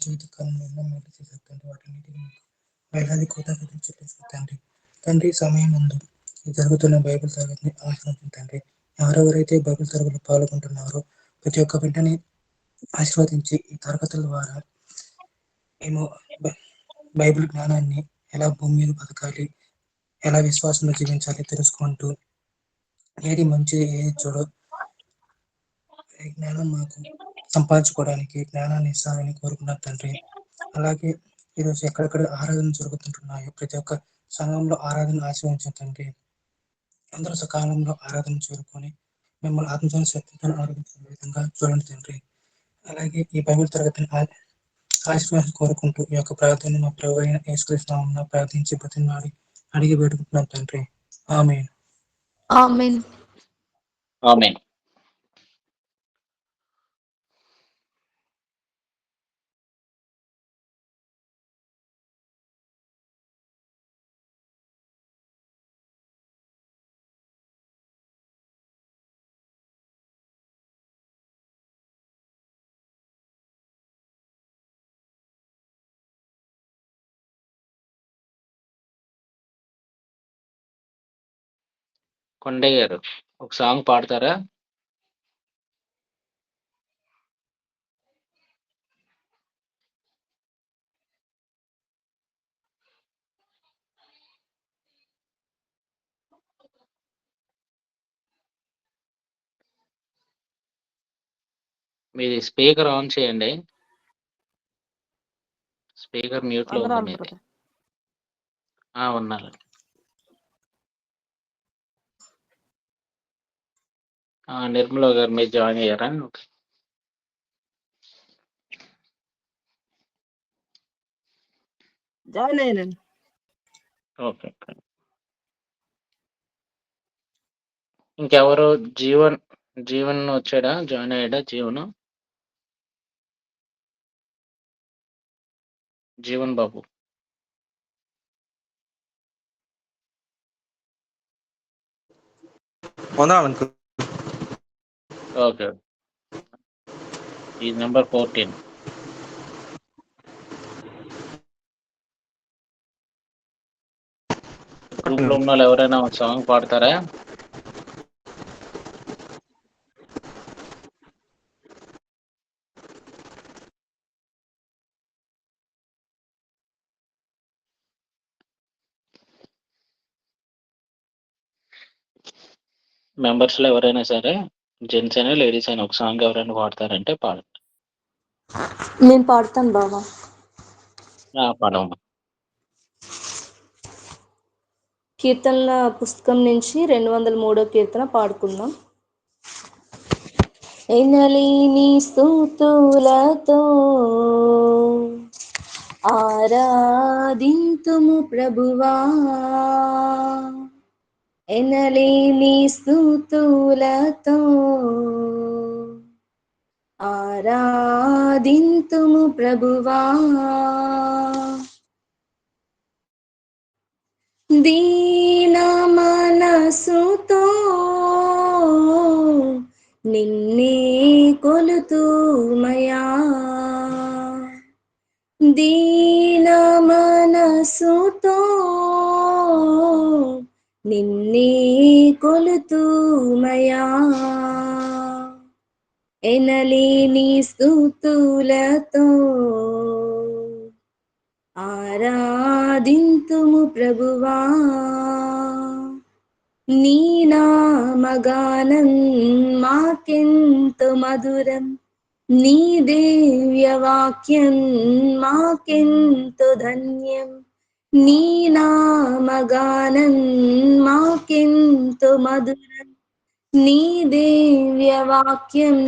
జీవితకాలంలో ఎన్నో మేలు చేశారు తండ్రి. వాటన్నిటిని మీకు వేలాది కృతజ్ఞతలు చెల్లిస్తున్నాను తండ్రి. తండ్రి, సమయం ముందు జరుగుతున్న బైబిల్ తరగతిని ఆశీర్వదించండి తండ్రి. ఎవరెవరైతే బైబిల్ తరగతిలో పాల్గొంటున్నారో ప్రతి ఒక్క బిడ్డని ఆశీర్వదించి ఈ తరగతుల ద్వారా మేము బైబిల్ జ్ఞానాన్ని ఎలా భూమి మీద బతకాలి, ఎలా విశ్వాసంలో జీవించాలి తెలుసుకుంటూ ఏది మంచిది ఏది చెడు ఈ జ్ఞానం మాకు సంపాదించుకోవడానికి జ్ఞానాన్ని ఇస్తారని కోరుకున్నారు తండ్రి. అలాగే ఈరోజు ఎక్కడెక్కడ ఆరాధన జరుగుతుంటున్నాయో ప్రతి ఒక్క సంఘంలో ఆరాధన ఆశీర్వదించండి తండ్రి. అందరూ సకాలంలో ఆరాధన చేరుకొని మిమ్మల్ని ఆత్మతో శక్తితో ఆరాధించిన విధంగా చూడండి తండ్రి. అలాగే ఈ బైబిల్ తరగతిని ఆశీర్వాదం కోరుకుంటూ ఈ యొక్క ప్రార్థన మా ప్రభు అయిన యేసుక్రీస్తు నామమున ప్రార్థించి బతిమాలి అడిగి పెట్టుకుంటున్నాం తండ్రి. ఆమేన్. ఆమేన్. ఆమేన్. కొండయ్య గారు ఒక సాంగ్ పాడతారా? మీది స్పీకర్ ఆన్ చేయండి. స్పీకర్ మ్యూట్ లో ఉంది మీది. ఉన్నారు. నిర్మల గారు మీరు జాయిన్ అయ్యారా? జాయిన్ అయ్యానండి. ఓకే. ఇంకెవరు? జీవన్ వచ్చాడా? జాయిన్ అయ్యాడా? జీవన్ బాబు. ఓకే. ఈ నెంబర్ 14. గ్రూప్ లో ఉన్న వాళ్ళు ఎవరైనా ఒక సాంగ్ పాడతారా? మెంబర్స్ లో ఎవరైనా సరే, జెంట్స్ అయినా లేడీస్ అయినా ఒక సాంగ్ ఎవరైనా పాడతారంటే పాడండి. నేను పాడతాను బాబా. పాడమ్మా. కీర్తనల పుస్తకం నుంచి 203వ కీర్తన పాడుకుందాం. ఎనలేని స్తుతులతో ఆరాధింతుము ప్రభువా, ఎనలేని స్తుతులతో ఆరాధింతుము ప్రభువా, దీన మనసుతో నిన్నే కొలుతుమయా, దీన మనసుతో నిన్నే కొలుతుమయా, ఎనలేని స్తుతులతో ఆరాధింతుము ప్రభువా, నీ నామగానం మాకెంతో మధురం, నీ దివ్య వాక్యం మాకెంతో ధన్యం, నీ నామగానం మాకెంతో మధురం, నీ దివ్య వాక్యం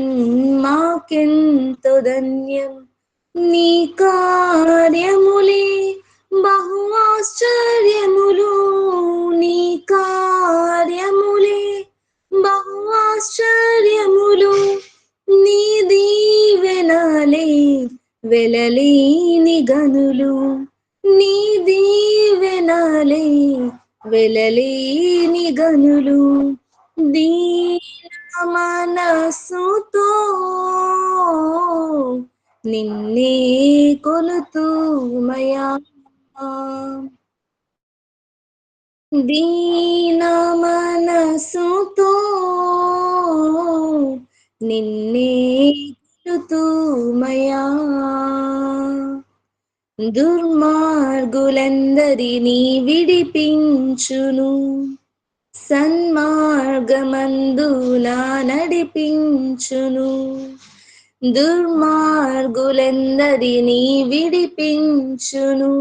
మాకెంతో ధన్యం, నీ కార్యములే బహు ఆశ్చర్యములు, నీ కార్యములే బహు ఆశ్చర్యములు, నీ దీవెనలే వెలలేని గనులు, నీ దీవెనలే వెలలేని గనులు, దీన మనసుతో నిన్నే కొలుతుమయా దీన మనసుతో నిన్నే కొలుతుమయా దుర్మార్గులందరినీ విడిపించును సన్మార్గమందు నా నడిపించును దుర్మార్గులందరినీ విడిపించును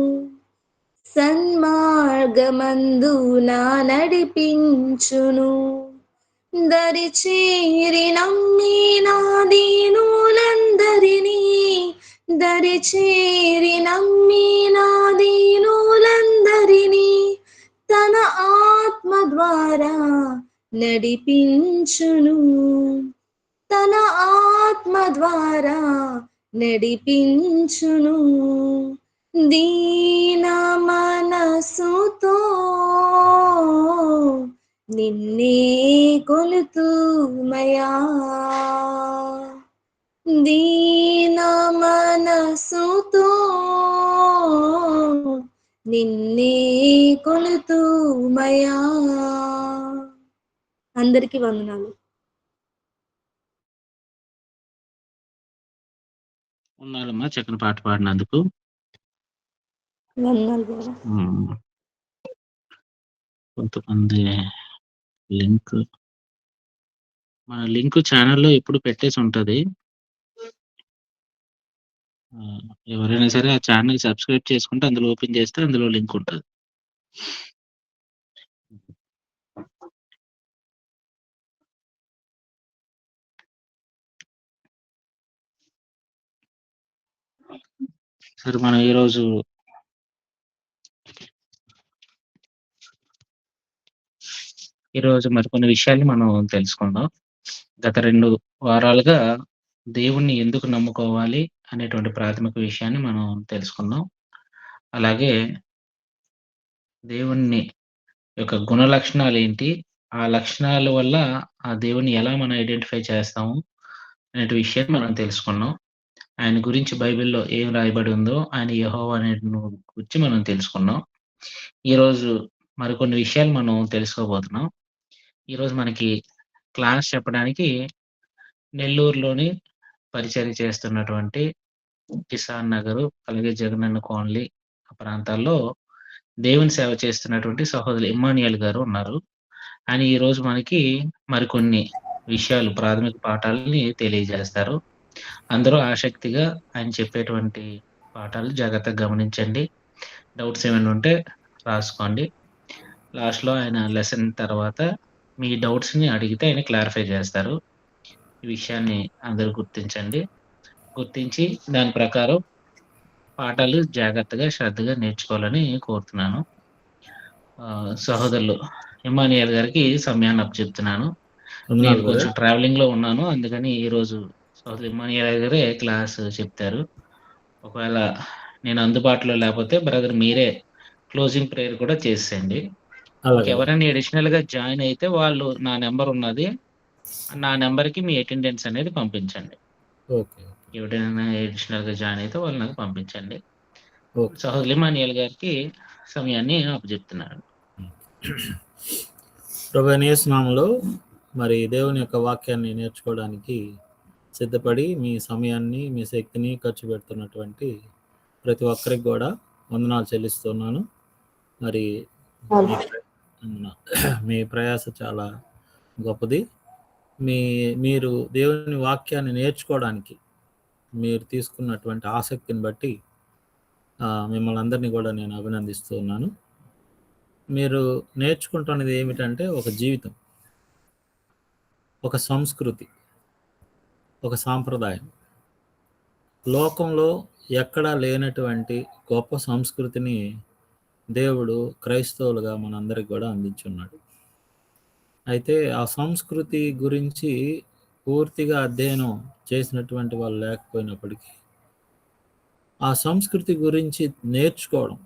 సన్మార్గమందు నా నడిపించును దరిచేరి నమ్మిన దీనులందరినీ దరిచేరి నమ్మిన దీనులందరినీ తన ఆత్మ ద్వారా నడిపించును తన ఆత్మ ద్వారా నడిపించును దీన మనసుతో నిన్నే కొలుతుమయా దీన మనసుతో నిన్నే కొలుతుమయా. అందరికీ వందనాలు. ఉన్నారమ్మా చక్కని పాట పాడినందుకు. వందనాలు బాబా. కొంతమంది మన లింక్ ఛానల్లో ఎప్పుడు పెట్టేసి ఉంటది. ఎవరైనా సరే ఆ ఛానల్ సబ్స్క్రైబ్ చేసుకుంటే అందులో ఓపెన్ చేస్తే అందులో లింక్ ఉంటుంది. సరే మనం ఈరోజు మరికొన్ని విషయాలు మనం తెలుసుకుందాం. గత 2 వారాలుగా దేవుణ్ణి ఎందుకు నమ్ముకోవాలి అనేటువంటి ప్రాథమిక విషయాన్ని మనం తెలుసుకున్నాం. అలాగే దేవుణ్ణి యొక్క గుణ లక్షణాలు ఏంటి, ఆ లక్షణాల వల్ల ఆ దేవుణ్ణి ఎలా మనం ఐడెంటిఫై చేస్తాము అనే విషయాన్ని మనం తెలుసుకున్నాం. ఆయన గురించి బైబిల్‌లో ఏం రాయబడి ఉందో, ఆయన యెహోవా అనే గురించి మనం తెలుసుకున్నాం. ఈరోజు మరికొన్ని విషయాలు మనం తెలుసుకోబోతున్నాం. ఈరోజు మనకి క్లాస్ చెప్పడానికి నెల్లూరులోని పరిచర్య చేస్తున్నటువంటి కిసాన్ నగరు, అలాగే జగనన్న కాలనీ ఆ ప్రాంతాల్లో దేవుని సేవ చేస్తున్నటువంటి సహోదరులు ఇమ్మానుయేల్ గారు ఉన్నారు. ఆయన ఈరోజు మనకి మరికొన్ని విషయాలు, ప్రాథమిక పాఠాలని తెలియజేస్తారు. అందరూ ఆసక్తిగా ఆయన చెప్పేటువంటి పాఠాలు జాగ్రత్తగా గమనించండి. డౌట్స్ ఏమైనా ఉంటే రాసుకోండి. లాస్ట్‌లో ఆయన లెసన్ తర్వాత మీ డౌట్స్‌ని అడిగితే ఆయన క్లారిఫై చేస్తారు. ఈ విషయాన్ని అందరూ గుర్తించండి. గుర్తించి దాని ప్రకారం పాఠాలు జాగ్రత్తగా, శ్రద్ధగా నేర్చుకోవాలని కోరుతున్నాను. సహోదరులు ఇమ్మానుయేల్ గారికి సమయాన్ని అప్పచెప్తున్నాను. నేను కొంచెం ట్రావెలింగ్‌లో ఉన్నాను. అందుకని ఈరోజు సహోదరులు ఇమ్మానుయేల్ గారే క్లాస్ చెప్తారు. ఒకవేళ నేను అందుబాటులో లేకపోతే బ్రదర్ మీరే క్లోజింగ్ ప్రేయర్ కూడా చేసేయండి. ఎవరైనా అడిషనల్‌గా జాయిన్ అయితే వాళ్ళు నా నంబర్ ఉన్నది. నా నంబర్‌కి మీ అటెండెన్స్ అనేది పంపించండి. ఓకే. ఎవరైనా అడిషనల్‌గా జాయిన్ అయితే వాళ్ళు నాకు పంపించండి. సహోదరులు ఇమ్మానుయేల్ గారికి సమయాన్ని అప్పచెప్తున్నాను. ప్రభువైన యేసు నామములో మరి దేవుని యొక్క వాక్యాన్ని నేర్చుకోవడానికి సిద్ధపడి మీ సమయాన్ని, మీ శక్తిని ఖర్చు పెడుతున్నటువంటి ప్రతి ఒక్కరికి కూడా వందనాలు చెల్లిస్తున్నాను. మరి మీ ప్రయాస చాలా గొప్పది. మీరు దేవుని వాక్యాన్ని నేర్చుకోవడానికి మీరు తీసుకున్నటువంటి ఆసక్తిని బట్టి మిమ్మల్ని అందరినీ కూడా నేను అభినందిస్తూ ఉన్నాను. మీరు నేర్చుకుంటున్నది ఏమిటంటే ఒక జీవితం, ఒక సంస్కృతి, ఒక సాంప్రదాయం. లోకంలో ఎక్కడా లేనటువంటి గొప్ప సంస్కృతిని దేవుడు క్రైస్తవులుగా మనందరికి కూడా అందించున్నాడు. అయితే ఆ సంస్కృతి గురించి పూర్తిగా అధ్యయనం చేసినటువంటి వాళ్ళు లేకపోయినప్పటికీ ఆ సంస్కృతి గురించి నేర్చుకోవడం,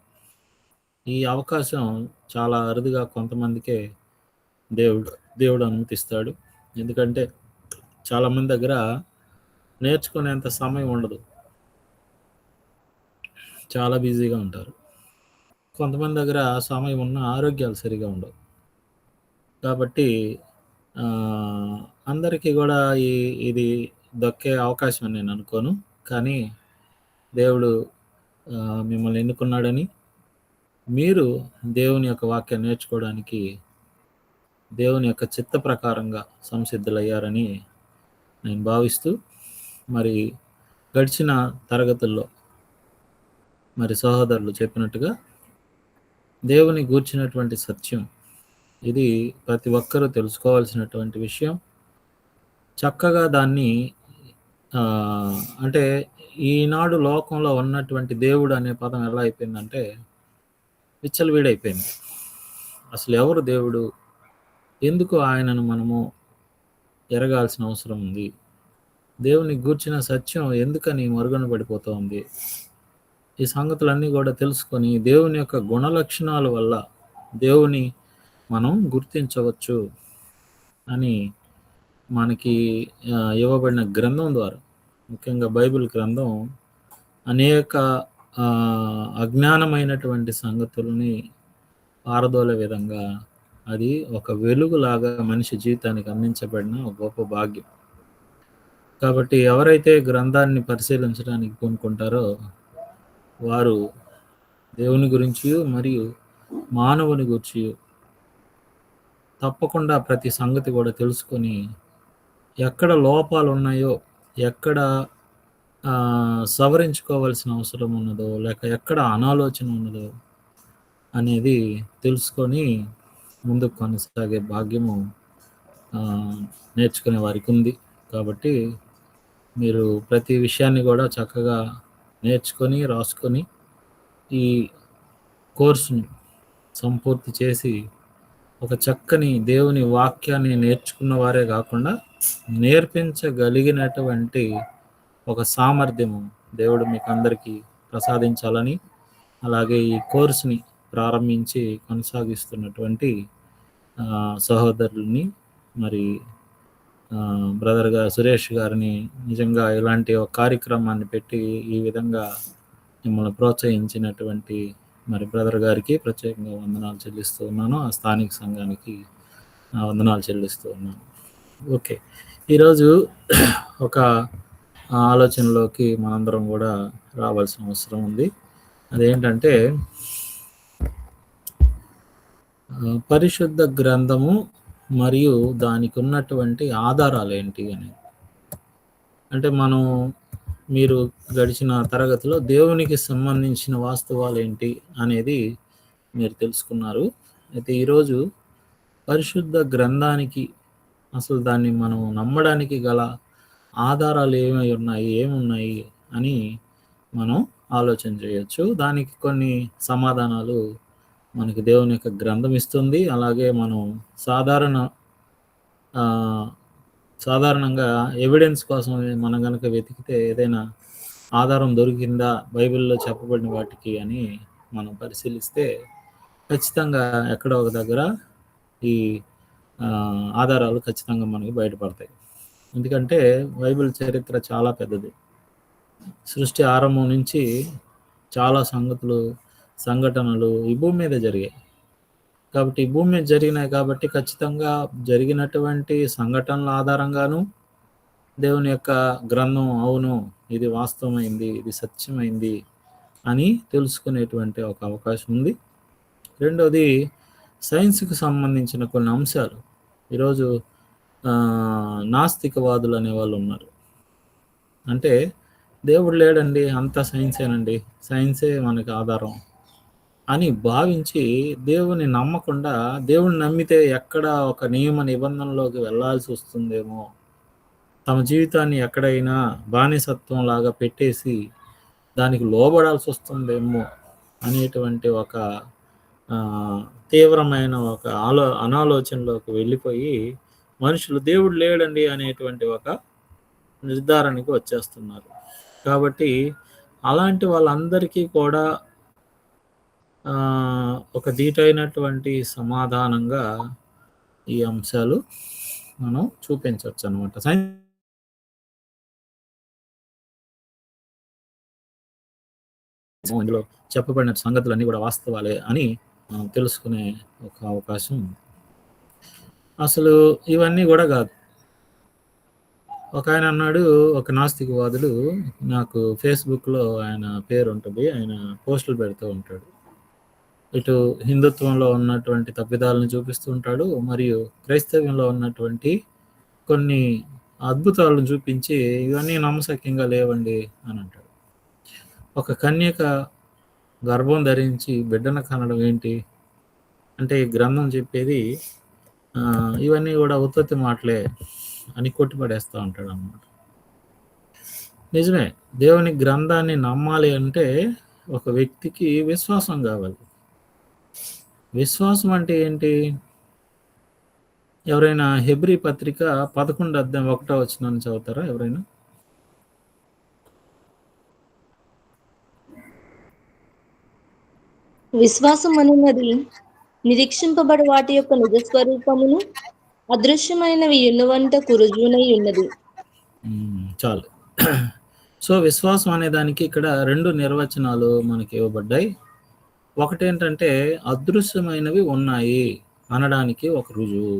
ఈ అవకాశం చాలా అరుదుగా కొంతమందికే దేవుడు అనుమతిస్తాడు. ఎందుకంటే చాలామంది దగ్గర నేర్చుకునేంత సమయం ఉండదు. చాలా బిజీగా ఉంటారు. కొంతమంది దగ్గర సమయం ఉన్న ఆరోగ్యాలు సరిగా ఉండవు. కాబట్టి అందరికీ కూడా ఇది దక్కే అవకాశం అని నేను అనుకోను. కానీ దేవుడు మిమ్మల్ని ఎన్నుకున్నాడని, మీరు దేవుని యొక్క వాక్యాన్ని నేర్చుకోవడానికి దేవుని యొక్క చిత్త ప్రకారంగా సంసిద్ధులయ్యారని నేను భావిస్తూ, మరి గడిచిన తరగతుల్లో మరి సహోదరులు చెప్పినట్టుగా దేవుని గూర్చినటువంటి సత్యం ఇది ప్రతి ఒక్కరూ తెలుసుకోవాల్సినటువంటి విషయం. చక్కగా దాన్ని అంటే ఈనాడు లోకంలో ఉన్నటువంటి దేవుడు అనే పదం ఎలా అయిపోయిందంటే విచ్చలవిడైపోయింది. అసలు ఎవరు దేవుడు, ఎందుకు ఆయనను మనము ఎరగాల్సిన అవసరం ఉంది, దేవుని గూర్చిన సత్యం ఎందుకని మరుగున పడిపోతూ ఉంది, ఈ సంగతులన్నీ కూడా తెలుసుకొని దేవుని యొక్క గుణలక్షణాల వల్ల దేవుని మనం గుర్తించవచ్చు అని మనకి ఇవ్వబడిన గ్రంథం ద్వారా, ముఖ్యంగా బైబిల్ గ్రంథం అనేక అజ్ఞానమైనటువంటి సంగతుల్ని పారదోలే విధంగా అది ఒక వెలుగులాగా మనిషి జీవితానికి అందించబడిన ఒక గొప్ప భాగ్యం. కాబట్టి ఎవరైతే గ్రంథాన్ని పరిశీలించడానికి పూనుకుంటారో వారు దేవుని గురించి మరియు మానవుని గురించి తప్పకుండా ప్రతి సంగతి కూడా తెలుసుకొని ఎక్కడ లోపాలు ఉన్నాయో, ఎక్కడ సవరించుకోవాల్సిన అవసరం ఉన్నదో, లేక ఎక్కడ అనాలోచన ఉన్నదో అనేది తెలుసుకొని ముందుకు కొనసాగే భాగ్యము నేర్చుకునే వారికి ఉంది. కాబట్టి మీరు ప్రతి విషయాన్ని కూడా చక్కగా నేర్చుకొని రాసుకొని ఈ కోర్సుని సంపూర్తి చేసి ఒక చక్కని దేవుని వాక్యాన్ని నేర్చుకున్న వారే కాకుండా నేర్పించగలిగినటువంటి ఒక సామర్థ్యము దేవుడు మీకు అందరికీ ప్రసాదించాలని, అలాగే ఈ కోర్సుని ప్రారంభించి కొనసాగిస్తున్నటువంటి సహోదరుల్ని మరి బ్రదర్గా సురేష్ గారిని నిజంగా ఇలాంటి ఒక కార్యక్రమాన్ని పెట్టి ఈ విధంగా మిమ్మల్ని ప్రోత్సహించినటువంటి మరి బ్రదర్ గారికి ప్రత్యేకంగా వందనాలు చెల్లిస్తూ ఉన్నాను. ఆ స్థానిక సంఘానికి వందనాలు చెల్లిస్తూ ఉన్నాను. ఓకే, ఈరోజు ఒక ఆలోచనలోకి మనందరం కూడా రావాల్సిన అవసరం ఉంది. అదేంటంటే పరిశుద్ధ గ్రంథము మరియు దానికి ఉన్నటువంటి ఆధారాలు ఏంటి అని. అంటే మీరు గడిచిన తరగతిలో దేవునికి సంబంధించిన వాస్తవాలు ఏంటి అనేది మీరు తెలుసుకున్నారు. అయితే ఈరోజు పరిశుద్ధ గ్రంథానికి అసలు దాన్ని మనం నమ్మడానికి గల ఆధారాలు ఏమున్నాయి అని మనం ఆలోచన చేయొచ్చు. దానికి కొన్ని సమాధానాలు మనకి దేవుని యొక్క గ్రంథం ఇస్తుంది. అలాగే మనం సాధారణంగా ఎవిడెన్స్ కోసం మనం కనుక వెతికితే ఏదైనా ఆధారం దొరికిందా బైబిల్లో చెప్పబడిన వాటికి అని మనం పరిశీలిస్తే ఖచ్చితంగా ఎక్కడో ఒక దగ్గర ఈ ఆధారాలు ఖచ్చితంగా మనకి బయటపడతాయి. ఎందుకంటే బైబిల్ చరిత్ర చాలా పెద్దది. సృష్టి ఆరంభం నుంచి చాలా సంఘటనలు ఈ భూమి మీద జరిగాయి. కాబట్టి ఈ భూమి మీద జరిగినాయి కాబట్టి ఖచ్చితంగా జరిగినటువంటి సంఘటనల ఆధారంగాను దేవుని యొక్క గ్రంథం అవును ఇది వాస్తవమైంది, ఇది సత్యమైంది అని తెలుసుకునేటువంటి ఒక అవకాశం ఉంది. రెండోది సైన్స్కి సంబంధించిన కొన్ని అంశాలు. ఈరోజు నాస్తికవాదులు అనేవాళ్ళు ఉన్నారు. అంటే దేవుడు లేడండి, అంతా సైన్సేనండి, సైన్సే మనకి ఆధారం అని భావించి దేవుని నమ్మకుండా, దేవుని నమ్మితే ఎక్కడ ఒక నియమ నిబంధనలోకి వెళ్ళాల్సి వస్తుందేమో, తమ జీవితాన్ని ఎక్కడైనా బానిసత్వం లాగా పెట్టేసి దానికి లోబడాల్సి వస్తుందేమో అనేటువంటి ఒక తీవ్రమైన ఒక అనాలోచనలోకి వెళ్ళిపోయి మనుషులు దేవుడు లేడండి అనేటువంటి ఒక నిర్ధారణకి వచ్చేస్తున్నారు. కాబట్టి అలాంటి వాళ్ళందరికీ కూడా ఒక దీటైనటువంటి సమాధానంగా ఈ అంశాలు మనం చూపించవచ్చు అన్నమాట. ఇందులో చెప్పబడిన సంగతులన్నీ కూడా వాస్తవాలే అని తెలుసుకునే ఒక అవకాశం. అసలు ఇవన్నీ కూడా కాదు. ఒక ఆయన అన్నాడు, ఒక నాస్తికవాదుడు, నాకు ఫేస్బుక్లో ఆయన పేరు ఉంటుంది, ఆయన పోస్టులు పెడుతూ ఉంటాడు. ఇటు హిందుత్వంలో ఉన్నటువంటి తప్పిదాలను చూపిస్తూ ఉంటాడు, మరియు క్రైస్తవ్యంలో ఉన్నటువంటి కొన్ని అద్భుతాలను చూపించి ఇవన్నీ నమ్మశక్యంగా లేవండి అని అంటాడు. ఒక కన్యక గర్భం ధరించి బిడ్డను కనడం ఏంటి అంటే ఈ గ్రంథం చెప్పేది ఇవన్నీ కూడా ఉత్పత్తి మాటలే అని కొట్టిపడేస్తూ ఉంటాడు అన్నమాట. నిజమే, దేవుని గ్రంథాన్ని నమ్మాలి అంటే ఒక వ్యక్తికి విశ్వాసం కావాలి. విశ్వాసం అంటే ఏంటి? ఎవరైనా హెబ్రీ పత్రిక 11:1 చదువుతారా ఎవరైనా? విశ్వాసం అనున్నది నిరీక్షింపబడి వాటి యొక్క నిజ స్వరూపమును అదృశ్యమైనవి ఎన్నువంటకు రుజువునై ఉన్నది. చాలు. సో విశ్వాసం అనే దానికి ఇక్కడ 2 నిర్వచనాలు మనకి ఇవ్వబడ్డాయి. ఒకటేంటంటే అదృశ్యమైనవి ఉన్నాయి అనడానికి ఒక రుజువు.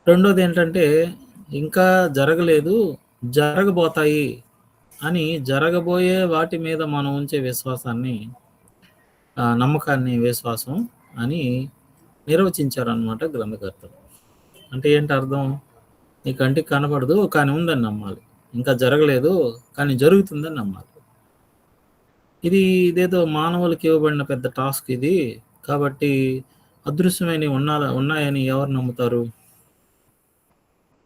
రెండోది ఏంటంటే ఇంకా జరగలేదు, జరగబోతాయి అని జరగబోయే వాటి మీద మనం ఉంచే విశ్వాసాన్ని, నమ్మకాన్ని విశ్వాసం అని నిర్వచించారనమాట గ్రంథకర్తలు. అంటే ఏంటి అర్థం? నీ కంటికి కనపడదు కానీ ఉందని నమ్మాలి, ఇంకా జరగలేదు కానీ జరుగుతుందని నమ్మాలి. ఇదేదో మానవులకి ఇవ్వబడిన పెద్ద టాస్క్ ఇది. కాబట్టి అదృశ్యమైనవి ఉన్నాయని ఎవరు నమ్ముతారు?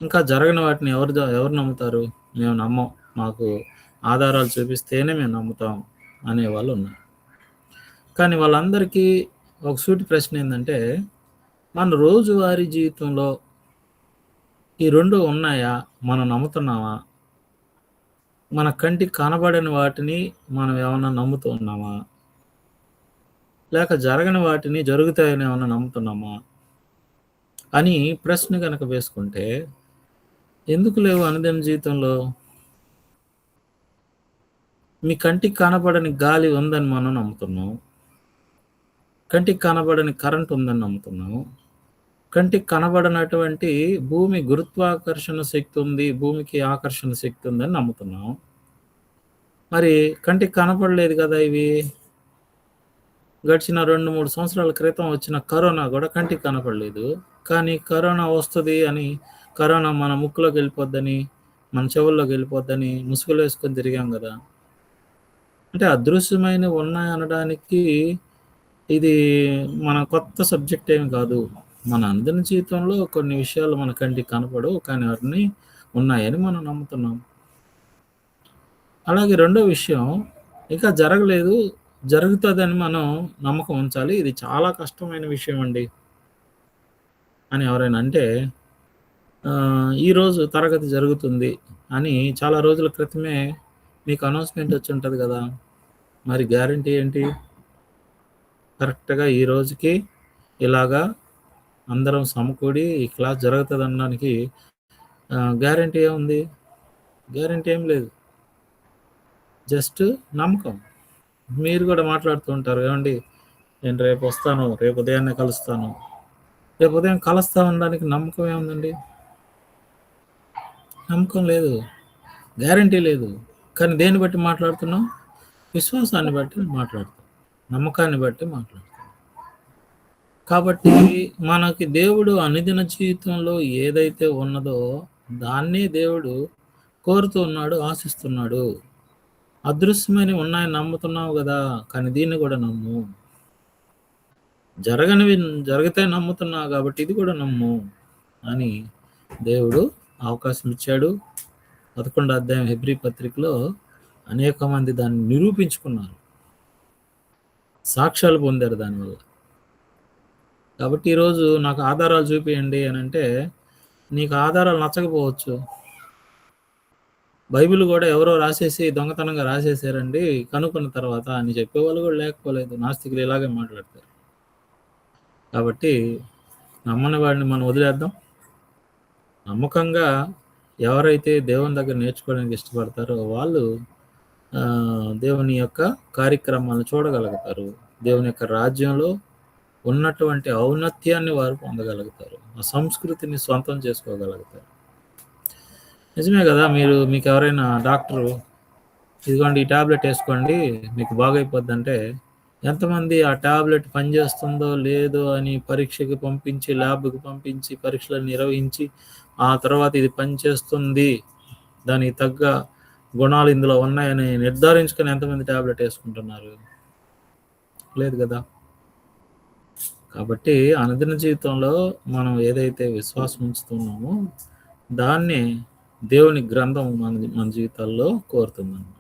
ఇంకా జరగని వాటిని ఎవరు నమ్ముతారు? మేము నమ్మం, మాకు ఆధారాలు చూపిస్తేనే మేము నమ్ముతాం అనేవాళ్ళు ఉన్నారు. కానీ వాళ్ళందరికీ ఒక సూటి ప్రశ్న ఏంటంటే, మన రోజువారీ జీవితంలో ఈ 2 ఉన్నాయా? మనం నమ్ముతున్నామా? మన కంటికి కనబడని వాటిని మనం ఏమన్నా నమ్ముతూ ఉన్నామా? లేక జరగని వాటిని జరుగుతాయని ఏమన్నా నమ్ముతున్నామా అని ప్రశ్న కనుక వేసుకుంటే, ఎందుకు లేవు అనుదిన జీవితంలో? మీ కంటికి కనబడని గాలి ఉందని మనం నమ్ముతున్నాం, కంటికి కనబడని కరెంట్ ఉందని నమ్ముతున్నాం, కంటికి కనబడనటువంటి భూమి గురుత్వాకర్షణ శక్తి ఉంది, భూమికి ఆకర్షణ శక్తి ఉందని నమ్ముతున్నాం. మరి కంటికి కనపడలేదు కదా ఇవి. గడిచిన 2-3 సంవత్సరాల క్రితం వచ్చిన కరోనా కూడా కంటికి కనపడలేదు, కానీ కరోనా వస్తుంది అని, కరోనా మన ముక్కులోకి వెళ్ళిపోద్దని, మన చెవుల్లోకి వెళ్ళిపోద్దని ముసుగులు వేసుకొని తిరిగాం కదా. అంటే అదృశ్యమైనవి ఉన్నాయనడానికి ఇది మన కొత్త సబ్జెక్ట్ ఏమి కాదు. మన అనుదిన జీవితంలో కొన్ని విషయాలు మన కంటికి కనపడవు, కానీ వాటిని ఉన్నాయని మనం నమ్ముతున్నాం. అలాగే రెండో విషయం, ఇంకా జరగలేదు, జరుగుతుందని మనం నమ్మకం ఉంచాలి. ఇది చాలా కష్టమైన విషయం అండి అని ఎవరైనా అంటే, ఈరోజు తరగతి జరుగుతుంది అని చాలా రోజుల క్రితమే మీకు అనౌన్స్మెంట్ వచ్చి ఉంటుంది కదా. మరి గ్యారంటీ ఏంటి? కరెక్ట్గా ఈ రోజుకి ఇలాగా అందరం సమకూడి ఈ క్లాస్ జరుగుతుంది అనడానికి గ్యారంటీ ఏముంది? గ్యారంటీ ఏం లేదు, జస్ట్ నమ్మకం. మీరు కూడా మాట్లాడుతూ ఉంటారు ఏమండి, నేను రేపు వస్తాను, రేపు ఉదయాన్నే కలుస్తాను. రేపు ఉదయం కలుస్తా ఉండడానికి నమ్మకం ఏముందండి? నమ్మకం లేదు, గ్యారంటీ లేదు. కానీ దేన్ని బట్టి మాట్లాడుతున్నాం? విశ్వాసాన్ని బట్టి మాట్లాడుతాం, నమ్మకాన్ని బట్టి మాట్లాడుతాం. కాబట్టి మనకి దేవుడు అనుదిన జీవితంలో ఏదైతే ఉన్నదో దాన్నే దేవుడు కోరుతూ ఉన్నాడు, ఆశిస్తున్నాడు. అదృశ్యమైనవి ఉన్నాయని నమ్ముతున్నావు కదా, కానీ దీన్ని కూడా నమ్ము. జరగనివి జరిగితే నమ్ముతున్నావు కాబట్టి ఇది కూడా నమ్ము అని దేవుడు అవకాశం ఇచ్చాడు. 11వ అధ్యాయం హెబ్రీ పత్రికలో అనేక మంది దాన్ని నిరూపించుకున్నారు, సాక్ష్యాలు పొందారు దానివల్ల. కాబట్టి ఈరోజు నాకు ఆధారాలు చూపించండి అని అంటే, నీకు ఆధారాలు నచ్చకపోవచ్చు. బైబిల్ కూడా ఎవరో రాసేసి దొంగతనంగా రాసేసారండి కనుక్కున్న తర్వాత అని చెప్పేవాళ్ళు కూడా లేకపోలేదు. నాస్తికులు ఇలాగే మాట్లాడతారు. కాబట్టి నమ్మని వాడిని మనం వదిలేద్దాం. నమ్మకంగా ఎవరైతే దేవుని దగ్గర నేర్చుకోవడానికి ఇష్టపడతారో వాళ్ళు దేవుని యొక్క కార్యక్రమాలను చూడగలుగుతారు. దేవుని యొక్క రాజ్యంలో ఉన్నటువంటి ఔన్నత్యాన్ని వారు పొందగలుగుతారు. ఆ సంస్కృతిని సొంతం చేసుకోగలుగుతారు. నిజమే కదా. మీకు ఎవరైనా డాక్టరు ఇదిగోండి ఈ టాబ్లెట్ వేసుకోండి మీకు బాగైపోద్దంటే ఎంతమంది ఆ టాబ్లెట్ పనిచేస్తుందో లేదో అని పరీక్షకి పంపించి, ల్యాబ్కి పంపించి, పరీక్షలు నిర్వహించి, ఆ తర్వాత ఇది పనిచేస్తుంది, దానికి తగ్గ గుణాలు ఇందులో ఉన్నాయని నిర్ధారించుకొని ఎంతమంది టాబ్లెట్ వేసుకుంటున్నారు? లేదు కదా. కాబట్టి అనుదిన జీవితంలో మనం ఏదైతే విశ్వాసం ఉంచుతున్నామో దాన్ని దేవుని గ్రంథం మన జీవితాల్లో కోరుతుంది అనమాట.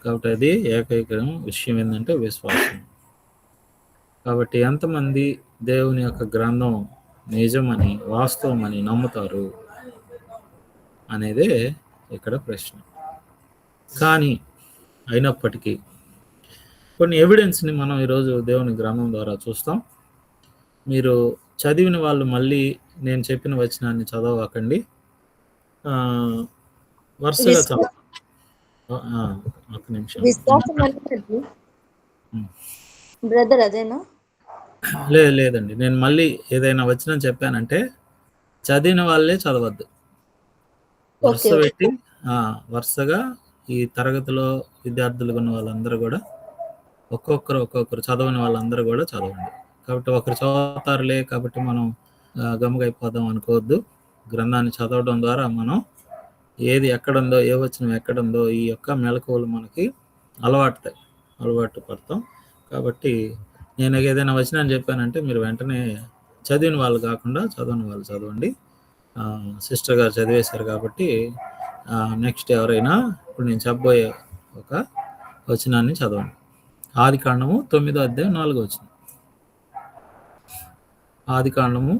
కాబట్టి అది ఏకైక విషయం ఏంటంటే విశ్వాసం. కాబట్టి ఎంతమంది దేవుని యొక్క గ్రంథం నిజమని, వాస్తవమని నమ్ముతారు అనేదే ఇక్కడ ప్రశ్న. కానీ అయినప్పటికీ కొన్ని ఎవిడెన్స్ని మనం ఈరోజు దేవుని గ్రంథం ద్వారా చూస్తాం. మీరు చదివిన వాళ్ళు మళ్ళీ నేను చెప్పిన వచనాన్ని చదవకండి, వరుసగా చదవ. ఒక నిమిషం. విశ్వాసం అనేది బ్రదర్ అదేనా? లేదండి, నేను మళ్ళీ ఏదైనా వచనం చెప్పానంటే చదివిన వాళ్ళే చదవద్దు. వరుస పెట్టి వరుసగా ఈ తరగతిలో విద్యార్థులు ఉన్న వాళ్ళందరూ కూడా ఒక్కొక్కరు చదవని వాళ్ళందరూ కూడా చదవండి. కాబట్టి ఒకరు చదువుతారులే కాబట్టి మనం గమ్ముగైపోదాం అనుకోవద్దు. గ్రంథాన్ని చదవడం ద్వారా మనం ఏది ఎక్కడుందో, ఏ వచనం ఎక్కడుందో ఈ యొక్క మెలకువలు మనకి అలవాటు పడతాం. కాబట్టి నేను ఏదైనా వచనాన్ని చెప్పానంటే మీరు వెంటనే చదివిన వాళ్ళు కాకుండా చదవని వాళ్ళు చదవండి. సిస్టర్ గారు చదివేశారు కాబట్టి నెక్స్ట్ ఎవరైనా ఇప్పుడు నేను చెప్పబోయే ఒక వచనాన్ని చదవండి. ఆదికాండము 9వ అధ్యాయం 4వ వచనం. ఆదికాండము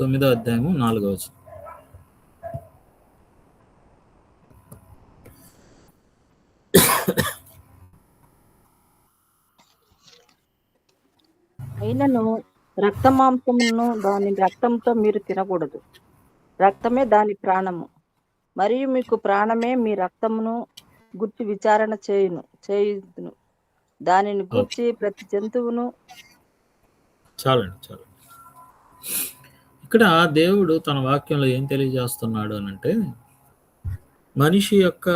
9వ అధ్యాయము 4వ వచనం. అయినను రక్తమాంసమును దాని రక్తంతో మీరు తినకూడదు. రక్తమే దాని ప్రాణము, మరియు మీకు ప్రాణమే మీ రక్తమును గుర్చి విచారణ చేయును. దానిని గూర్చి ప్రతి జంతువును. చాలండి. ఇక్కడ దేవుడు తన వాక్యంలో ఏం తెలియజేస్తున్నాడు అనంటే మనిషి యొక్క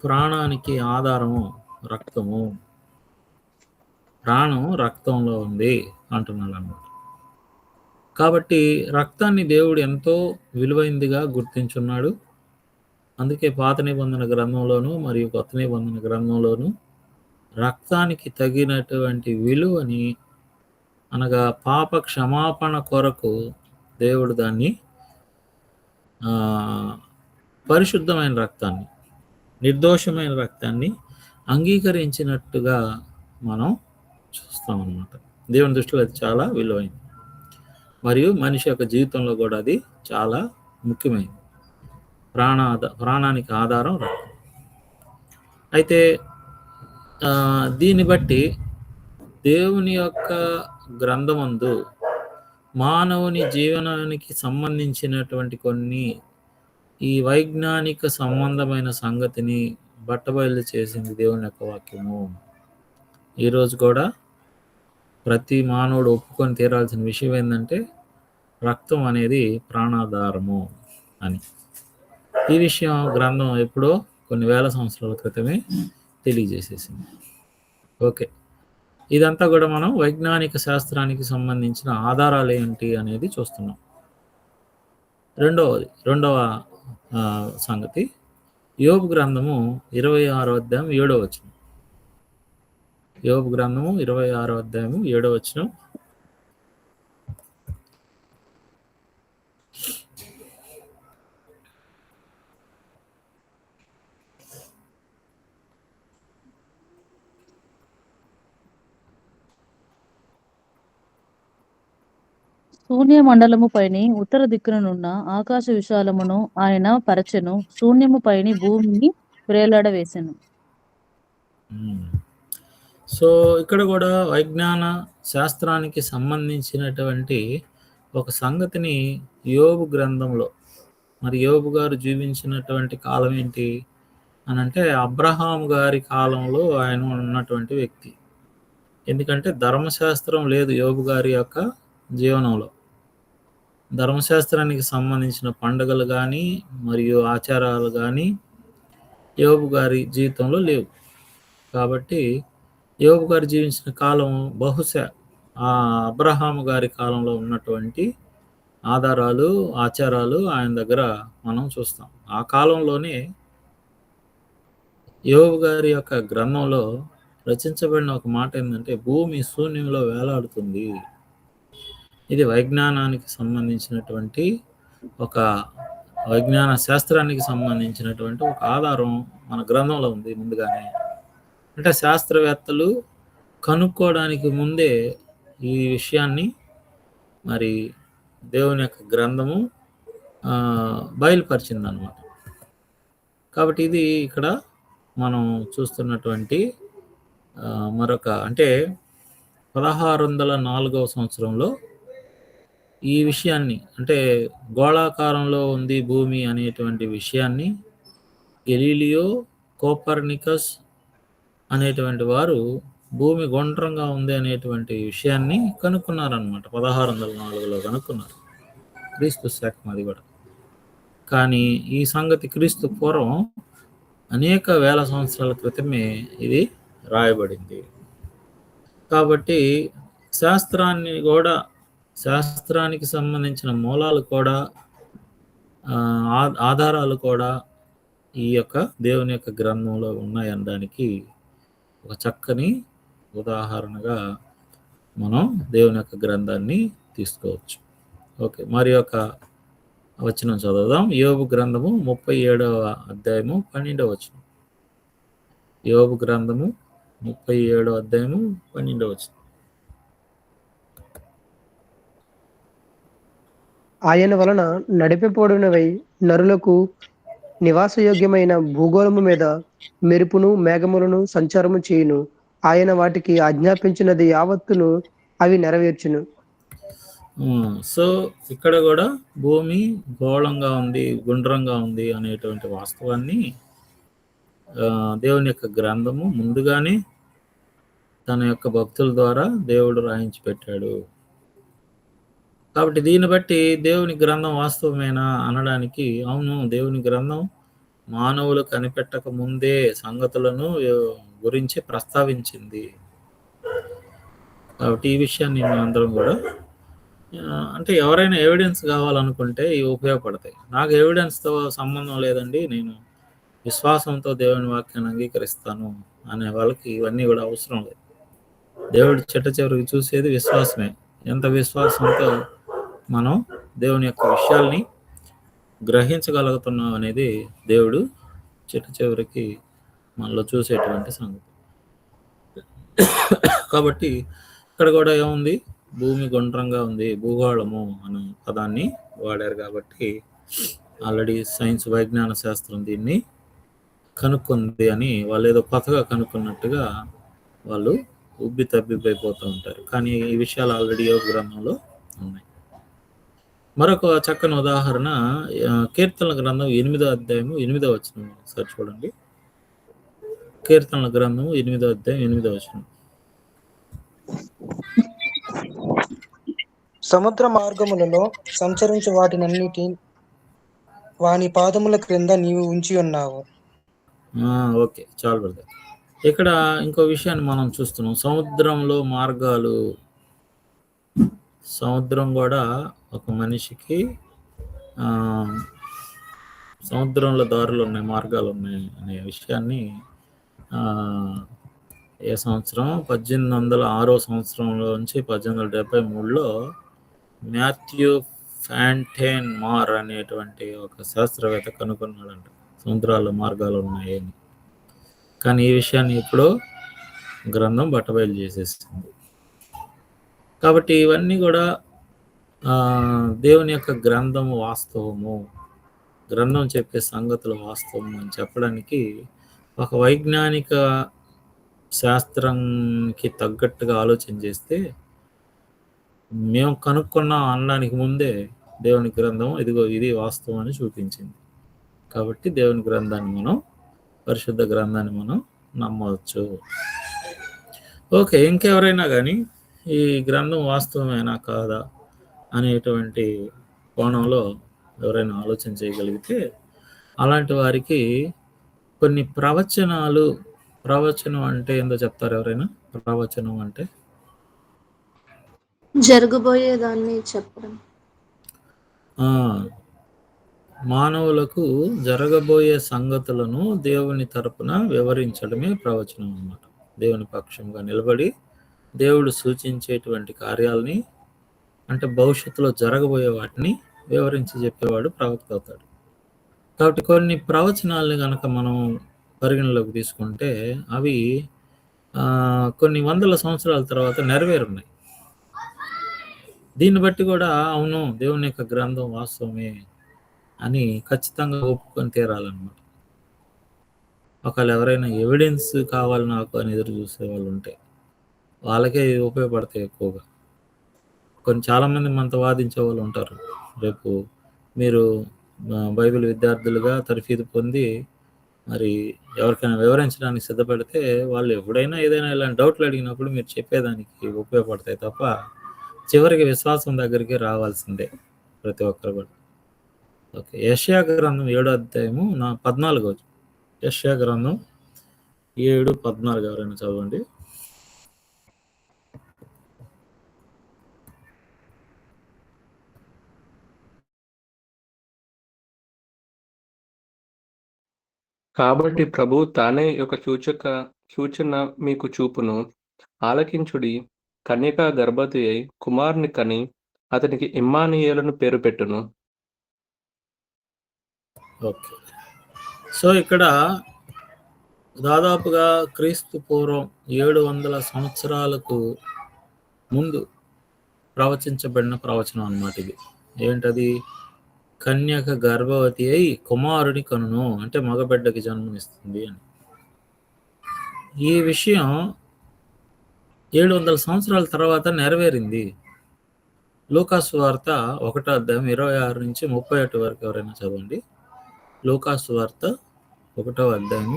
ప్రాణానికి ఆధారము రక్తము. ప్రాణం రక్తంలో ఉంది అంటున్నాడు అన్నమాట. కాబట్టి రక్తాన్ని దేవుడు ఎంతో విలువైందిగా గుర్తించున్నాడు. అందుకే పాత నిబంధన గ్రంథంలోను మరియు కొత్త నిబంధన గ్రంథంలోను రక్తానికి తగినటువంటి విలువని, అనగా పాప క్షమాపణ కొరకు దేవుడు దాన్ని పరిశుద్ధమైన రక్తాన్ని, నిర్దోషమైన రక్తాన్ని అంగీకరించినట్టుగా మనం చూస్తాం అన్నమాట. దేవుని దృష్టిలో అది చాలా విలువైంది, మరియు మనిషి యొక్క జీవితంలో కూడా అది చాలా ముఖ్యమైనది. ప్రాణానికి ఆధారం రక్తం. అయితే దీన్ని బట్టి దేవుని యొక్క గ్రంథమందు మానవుని జీవనానికి సంబంధించినటువంటి కొన్ని ఈ వైజ్ఞానిక సంబంధమైన సంగతిని బట్టబయలు చేసింది దేవుని యొక్క వాక్యము. ఈరోజు కూడా ప్రతి మానవుడు ఒప్పుకొని తీరాల్సిన విషయం ఏంటంటే రక్తం అనేది ప్రాణాధారము అని. ఈ విషయం గ్రంథం ఎప్పుడో కొన్ని వేల సంవత్సరాల క్రితమే తెలియజేసేసింది. ఓకే, ఇదంతా కూడా మనం వైజ్ఞానిక శాస్త్రానికి సంబంధించిన ఆధారాలు ఏంటి అనేది చూస్తున్నాం. రెండవ సంగతి యోబు గ్రంథము 26వ అధ్యాయం 7వ వచనం. యోబు గ్రంథము 26వ అధ్యాయము 7వ వచనం. శూన్య మండలము పైని ఉత్తర దిక్కునున్న ఆకాశ విశాలమును ఆయన పరచెను, శూన్యము పైని భూమిని వేలాడవేసెను. సో ఇక్కడ కూడా వైజ్ఞాన శాస్త్రానికి సంబంధించినటువంటి ఒక సంగతిని యోబు గ్రంథంలో, మరి యోబు గారు జీవించినటువంటి కాలం ఏంటి? అని అంటే అబ్రహాం గారి కాలంలో ఆయన ఉన్నటువంటి వ్యక్తి. ఎందుకంటే ధర్మశాస్త్రం లేదు యోబు గారి యొక్క జీవనంలో. ధర్మశాస్త్రానికి సంబంధించిన పండుగలు కానీ మరియు ఆచారాలు కానీ యోబు గారి జీవితంలో లేవు. కాబట్టి యోబు గారు జీవించిన కాలం బహుశా ఆ అబ్రహాము గారి కాలంలో ఉన్నటువంటి ఆధారాలు, ఆచారాలు ఆయన దగ్గర మనం చూస్తాం. ఆ కాలంలోనే యోబు గారి యొక్క గ్రంథంలో రచించబడిన ఒక మాట ఏంటంటే, భూమి శూన్యంలో వేలాడుతుంది. ఇది వైజ్ఞానానికి సంబంధించినటువంటి ఒక వైజ్ఞాన శాస్త్రానికి సంబంధించినటువంటి ఒక ఆధారం మన గ్రంథంలో ఉంది ముందుగానే. అంటే శాస్త్రవేత్తలు కనుక్కోవడానికి ముందే ఈ విషయాన్ని మరి దేవుని యొక్క గ్రంథము బయలుపరిచింది అన్నమాట. కాబట్టి ఇది ఇక్కడ మనం చూస్తున్నటువంటి మరొక అంటే 1604వ సంవత్సరంలో ఈ విషయాన్ని అంటే గోళాకారంలో ఉంది భూమి అనేటువంటి విషయాన్ని గెలీలియో కోపర్నికస్ అనేటువంటి వారు భూమి గుండ్రంగా ఉంది అనేటువంటి విషయాన్ని కనుక్కున్నారనమాట. 1604లో కనుక్కున్నారు. క్రీస్తు శకం అది కూడా. కానీ ఈ సంగతి క్రీస్తు పూర్వం అనేక వేల సంవత్సరాల క్రితమే ఇది రాయబడింది. కాబట్టి శాస్త్రానికి సంబంధించిన మూలాలు కూడా ఆధారాలు కూడా ఈ యొక్క దేవుని యొక్క గ్రంథంలో ఉన్నాయనడానికి ఒక చక్కని ఉదాహరణగా మనం దేవుని యొక్క గ్రంథాన్ని తీసుకోవచ్చు. ఓకే, మరి యొక్క వచనం చదువుదాం. యోబు గ్రంథము 37వ అధ్యాయము 12వ వచనం. యోబు గ్రంథము 37వ అధ్యాయము 12వ వచనం. ఆయన వలన నడిపింపబడినవై నరులకు నివాసయోగ్యమైన భూగోళము మీద మెరుపును మేఘములను సంచారము చేయును. ఆయన వాటికి ఆజ్ఞాపించినది యావత్తును అవి నెరవేర్చును. సో ఇక్కడ కూడా భూమి గోళంగా ఉంది, గుండ్రంగా ఉంది అనేటువంటి వాస్తవాన్ని దేవుని యొక్క గ్రంథము ముందుగానే తన యొక్క భక్తుల ద్వారా దేవుడు రాయించి పెట్టాడు. కాబట్టి దీన్ని బట్టి దేవుని గ్రంథం వాస్తవమేనా అనడానికి అవును, దేవుని గ్రంథం మానవులు కనిపెట్టక ముందే సంగతులను గురించి ప్రస్తావించింది. కాబట్టి ఈ విషయాన్ని మనందరం కూడా అంటే ఎవరైనా ఎవిడెన్స్ కావాలనుకుంటే ఇవి ఉపయోగపడతాయి. నాకు ఎవిడెన్స్తో సంబంధం లేదండి, నేను విశ్వాసంతో దేవుని వాక్యాన్ని అంగీకరిస్తాను అనే వాళ్ళకి ఇవన్నీ కూడా అవసరం లేదు. దేవుడు చిట్ట చివరికి చూసేది విశ్వాసమే. ఎంత విశ్వాసంతో మనం దేవుని యొక్క విషయాల్ని గ్రహించగలుగుతున్నాం అనేది దేవుడు చిట్ట చివరికి మనలో చూసేటువంటి సంగతి. కాబట్టి ఇక్కడ కూడా ఏముంది, భూమి గుండ్రంగా ఉంది, భూగోళము అనే పదాన్ని వాడారు. కాబట్టి ఆల్రెడీ సైన్స్ వైజ్ఞాన శాస్త్రం దీన్ని కనుక్కుంది అని వాళ్ళు ఏదో కొత్తగా కనుక్కున్నట్టుగా వాళ్ళు ఉబ్బి తబ్బిబ్బైపోతూ ఉంటారు. కానీ ఈ విషయాలు ఆల్రెడీ యోగ గ్రంథంలో ఉన్నాయి. మరొక చక్కని ఉదాహరణ కీర్తనల గ్రంథం 8వ అధ్యాయము 8వ వచనం. ఒకసారి చూడండి. కీర్తనల గ్రంథం 8వ అధ్యాయం 8వ వచనం. సముద్ర మార్గములలో సంచరించు వాటినన్నిటి వాని పాదముల క్రింద నీవు ఉంచి ఉన్నావు. ఓకే, చాలు బ్రదర్. ఇక్కడ ఇంకో విషయాన్ని మనం చూస్తున్నాం. సముద్రంలో మార్గాలు, సముద్రం కూడా ఒక మనిషికి సముద్రంలో దారులు ఉన్నాయి, మార్గాలు ఉన్నాయి అనే విషయాన్ని ఏ సంవత్సరం 1806వ సంవత్సరంలో నుంచి 1873లో మాథ్యూ ఫాంటైన్ మార్ అనేటువంటి ఒక శాస్త్రవేత్త కనుగొన్నాడంట సముద్రాల్లో మార్గాలు ఉన్నాయని. కానీ ఈ విషయాన్ని ఇప్పుడు గ్రంథం బట్టబయలు చేసేసింది. కాబట్టి ఇవన్నీ కూడా దేవుని యొక్క గ్రంథము వాస్తవము, గ్రంథం చెప్పే సంగతులు వాస్తవము అని చెప్పడానికి ఒక వైజ్ఞానిక శాస్త్రంకి తగ్గట్టుగా ఆలోచన చేస్తే మేము కనుక్కున్నాం అనడానికి ముందే దేవుని గ్రంథం ఇదిగో ఇది వాస్తవం అని చూపించింది. కాబట్టి దేవుని గ్రంథాన్ని మనం పరిశుద్ధ గ్రంథాన్ని మనం నమ్మవచ్చు. ఓకే, ఇంకెవరైనా కానీ ఈ గ్రంథం వాస్తవమేనా కాదా అనేటువంటి కోణంలో ఎవరైనా ఆలోచన చేయగలిగితే అలాంటి వారికి కొన్ని ప్రవచనం అంటే ఏందో చెప్తారు ఎవరైనా? ప్రవచనం అంటే జరగబోయేదాన్ని చెప్పడం. మానవులకు జరగబోయే సంగతులను దేవుని తరపున వివరించడమే ప్రవచనం అన్నమాట. దేవుని పక్షంగా నిలబడి దేవుడు సూచించేటువంటి కార్యాలని, అంటే భవిష్యత్తులో జరగబోయే వాటిని వివరించి చెప్పేవాడు ప్రవక్త అవుతాడు. కాబట్టి కొన్ని ప్రవచనాలని కనుక మనం పరిగణలోకి తీసుకుంటే అవి కొన్ని వందల సంవత్సరాల తర్వాత నెరవేరున్నాయి. దీన్ని బట్టి కూడా అవును, దేవుని యొక్క గ్రంథం వాస్తవమే అని ఖచ్చితంగా ఒప్పుకొని తీరాలన్నమాట. ఒకవేళ ఎవరైనా ఎవిడెన్స్ కావాలి నాకు అని ఎదురు చూసే వాళ్ళు ఉంటే వాళ్ళకే ఉపయోగపడతాయి ఎక్కువగా. చాలామంది మనతో వాదించే వాళ్ళు ఉంటారు. రేపు మీరు బైబిల్ విద్యార్థులుగా తరఫీదు పొంది మరి ఎవరికైనా వివరించడానికి సిద్ధపడితే వాళ్ళు ఎప్పుడైనా ఏదైనా ఇలాంటి డౌట్లు అడిగినప్పుడు మీరు చెప్పేదానికి ఉపయోగపడతాయి తప్ప చివరికి విశ్వాసం దగ్గరికి రావాల్సిందే ప్రతి ఒక్కరు కూడా. ఓకే, యెషయా గ్రంథం 7వ అధ్యాయము 14వ. యెషయా గ్రంథం 7:14 ఎవరైనా చదవండి. కాబట్టి ప్రభువు తానే ఒక సూచన మీకు చూపును. ఆలకించుడి, కన్యక గర్భవతి అయి కుమారుని కని అతనికి ఇమ్మానుయేలును పేరు పెట్టును. ఓకే, సో ఇక్కడ దాదాపుగా క్రీస్తు పూర్వం 700 సంవత్సరాలకు ముందు ప్రవచించబడిన ప్రవచనం అన్నమాట ఇది. ఏంటది? కన్యక గర్భవతి అయి కుమారుని కనును, అంటే మగబిడ్డకి జన్మనిస్తుంది అని. ఈ విషయం 700 సంవత్సరాల తర్వాత నెరవేరింది. లూకాసు వార్త 1వ అధ్యాయం 26 నుంచి 31 వరకు ఎవరైనా చదవండి. లూకాసు వార్త 1వ అధ్యాయం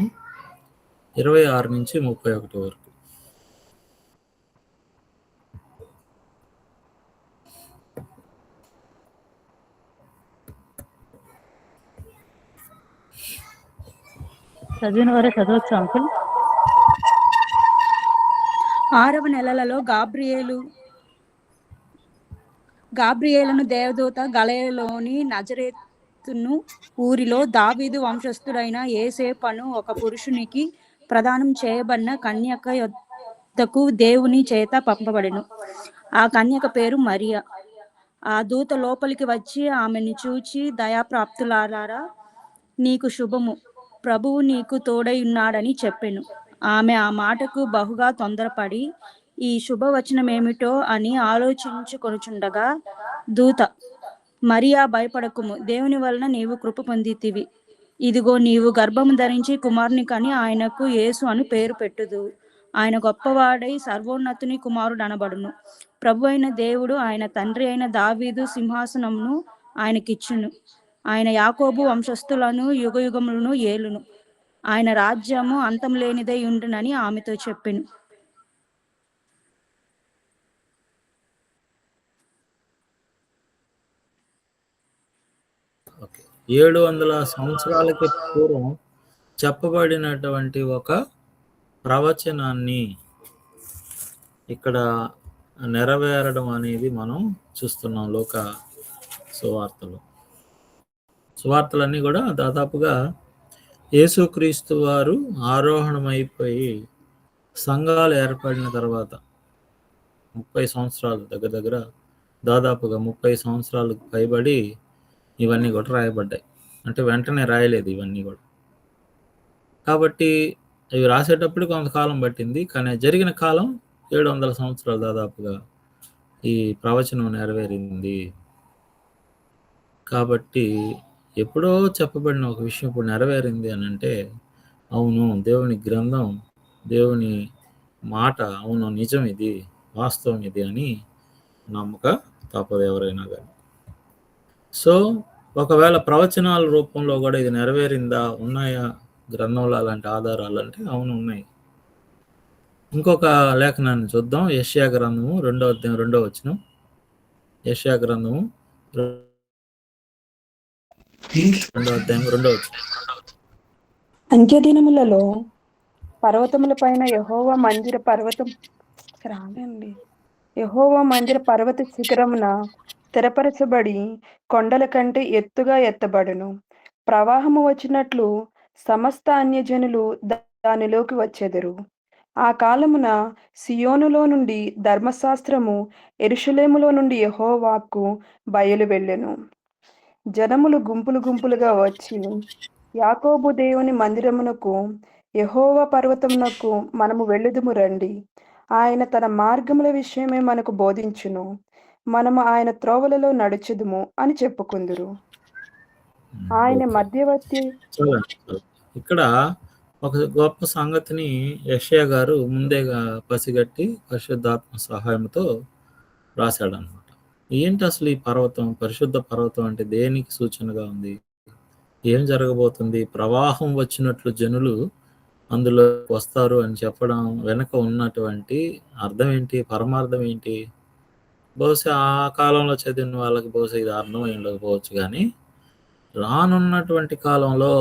26 నుంచి 31 వరకు. చదివిన వారే చదవచ్చు అంకుల్. 6వ నెలలో గాబ్రియేలును దేవదూత గలిలయలోని నజరేతును ఊరిలో దావీదు వంశస్థుడైన యోసేపు అను ఒక పురుషునికి ప్రదానం చేయబడిన కన్యక యొద్దకు దేవుని చేత పంపబడెను. ఆ కన్యక పేరు మరియ. ఆ దూత లోపలికి వచ్చి ఆమెను చూచి, దయాప్రాప్తులారా, నీకు శుభము, ప్రభువు నీకు తోడై ఉన్నాడని చెప్పెను. ఆమె ఆ మాటకు బహుగా తొందరపడి ఈ శుభవచనమేమిటో అని ఆలోచించుకొనుచుండగా దూత, మరియా, భయపడకుము, దేవుని వలన నీవు కృప పొందితివి. ఇదిగో, నీవు గర్భము ధరించి కుమారుని కని ఆయనకు యేసు అని పేరు పెట్టుదు. ఆయన గొప్పవాడై సర్వోన్నతుని కుమారుడు అనబడును. ప్రభు అయిన దేవుడు ఆయన తండ్రి అయిన దావీదు సింహాసనమును ఆయనకిచ్చును. ఆయన యాకోబు వంశస్థులను యుగయుగములను ఏలును. ఆయన రాజ్యము అంతం లేనిదై ఉండునని ఆమెతో చెప్పెను. ఓకే, 700 సంవత్సరాలకి పూర్వం చెప్పబడినటువంటి ఒక ప్రవచనాన్ని ఇక్కడ నెరవేరడం అనేది మనం చూస్తున్నాం. సువార్తలన్నీ కూడా దాదాపుగా యేసుక్రీస్తు వారు ఆరోహణమైపోయి సంఘాలు ఏర్పడిన తర్వాత 30 సంవత్సరాలు దగ్గర దాదాపుగా 30 సంవత్సరాలకు పైబడి ఇవన్నీ కూడా రాయబడ్డాయి. అంటే వెంటనే రాయలేదు ఇవన్నీ కూడా. కాబట్టి ఇవి రాసేటప్పుడు కొంతకాలం పట్టింది, కానీ జరిగిన కాలం 700 సంవత్సరాలు దాదాపుగా ఈ ప్రవచనం నెరవేరింది. కాబట్టి ఎప్పుడో చెప్పబడిన ఒక విషయం ఇప్పుడు నెరవేరింది అని అంటే అవును, దేవుని గ్రంథం, దేవుని మాట అవును, నిజం, ఇది వాస్తవం, ఇది అని నమ్మక తప్పదు ఎవరైనా కానీ. సో ఒకవేళ ప్రవచనాల రూపంలో కూడా ఇది నెరవేరిందా, ఉన్నాయా గ్రంథంలో అలాంటి ఆధారాలు అంటే అవును ఉన్నాయి. ఇంకొక లేఖనాన్ని చూద్దాం. యెషయా గ్రంథము 2వ అధ్యాయం 2వ వచనం. యెషయా గ్రంథము 2వ అధ్యాయం 2వ వచనం. అంత్యదినములలో పర్వతముల పైన యెహోవా మందిర పర్వత శిఖరమున స్థిరపరచబడి కొండల కంటే ఎత్తుగా ఎత్తబడును. ప్రవాహము వచ్చినట్లు సమస్త అన్యజనులు దానిలోకి వచ్చెదరు. ఆ కాలమున సియోనులో నుండి ధర్మశాస్త్రము, యెరూషలేములో నుండి యెహోవాకు బయలు వెళ్ళెను. జనములు గుంపులు గుంపులుగా వచ్చి యాకోబు దేవుని మందిరమునకు, యెహోవా పర్వతమునకు మనము వెళ్ళుదుము రండి. ఆయన తన మార్గముల విషయమై మనకు బోధించును. మనము ఆయన త్రోవలలో నడుచుదుము అని చెప్పుకుందురు. ఆయన ఓకే. మధ్యవర్తి. చూడండి. ఇక్కడ ఒక గొప్ప సంగతిని యెషయా గారు ముందేగా పసిగట్టి పరిశుద్ధాత్మ సహాయంతో రాశాడనమాట. ఏంటి అసలు ఈ పర్వతం? పరిశుద్ధ పర్వతం అంటే దేనికి సూచనగా ఉంది? ఏం జరగబోతుంది? ప్రవాహం వచ్చినట్లు జనులు అందులో వస్తారు అని చెప్పడం వెనక ఉన్నటువంటి అర్థం ఏంటి? పరమార్థం ఏంటి? బహుశా ఆ కాలంలో చదివిన వాళ్ళకి బహుశా ఇది అర్థమై ఉండకపోవచ్చు గానీ, రానున్నటువంటి కాలంలో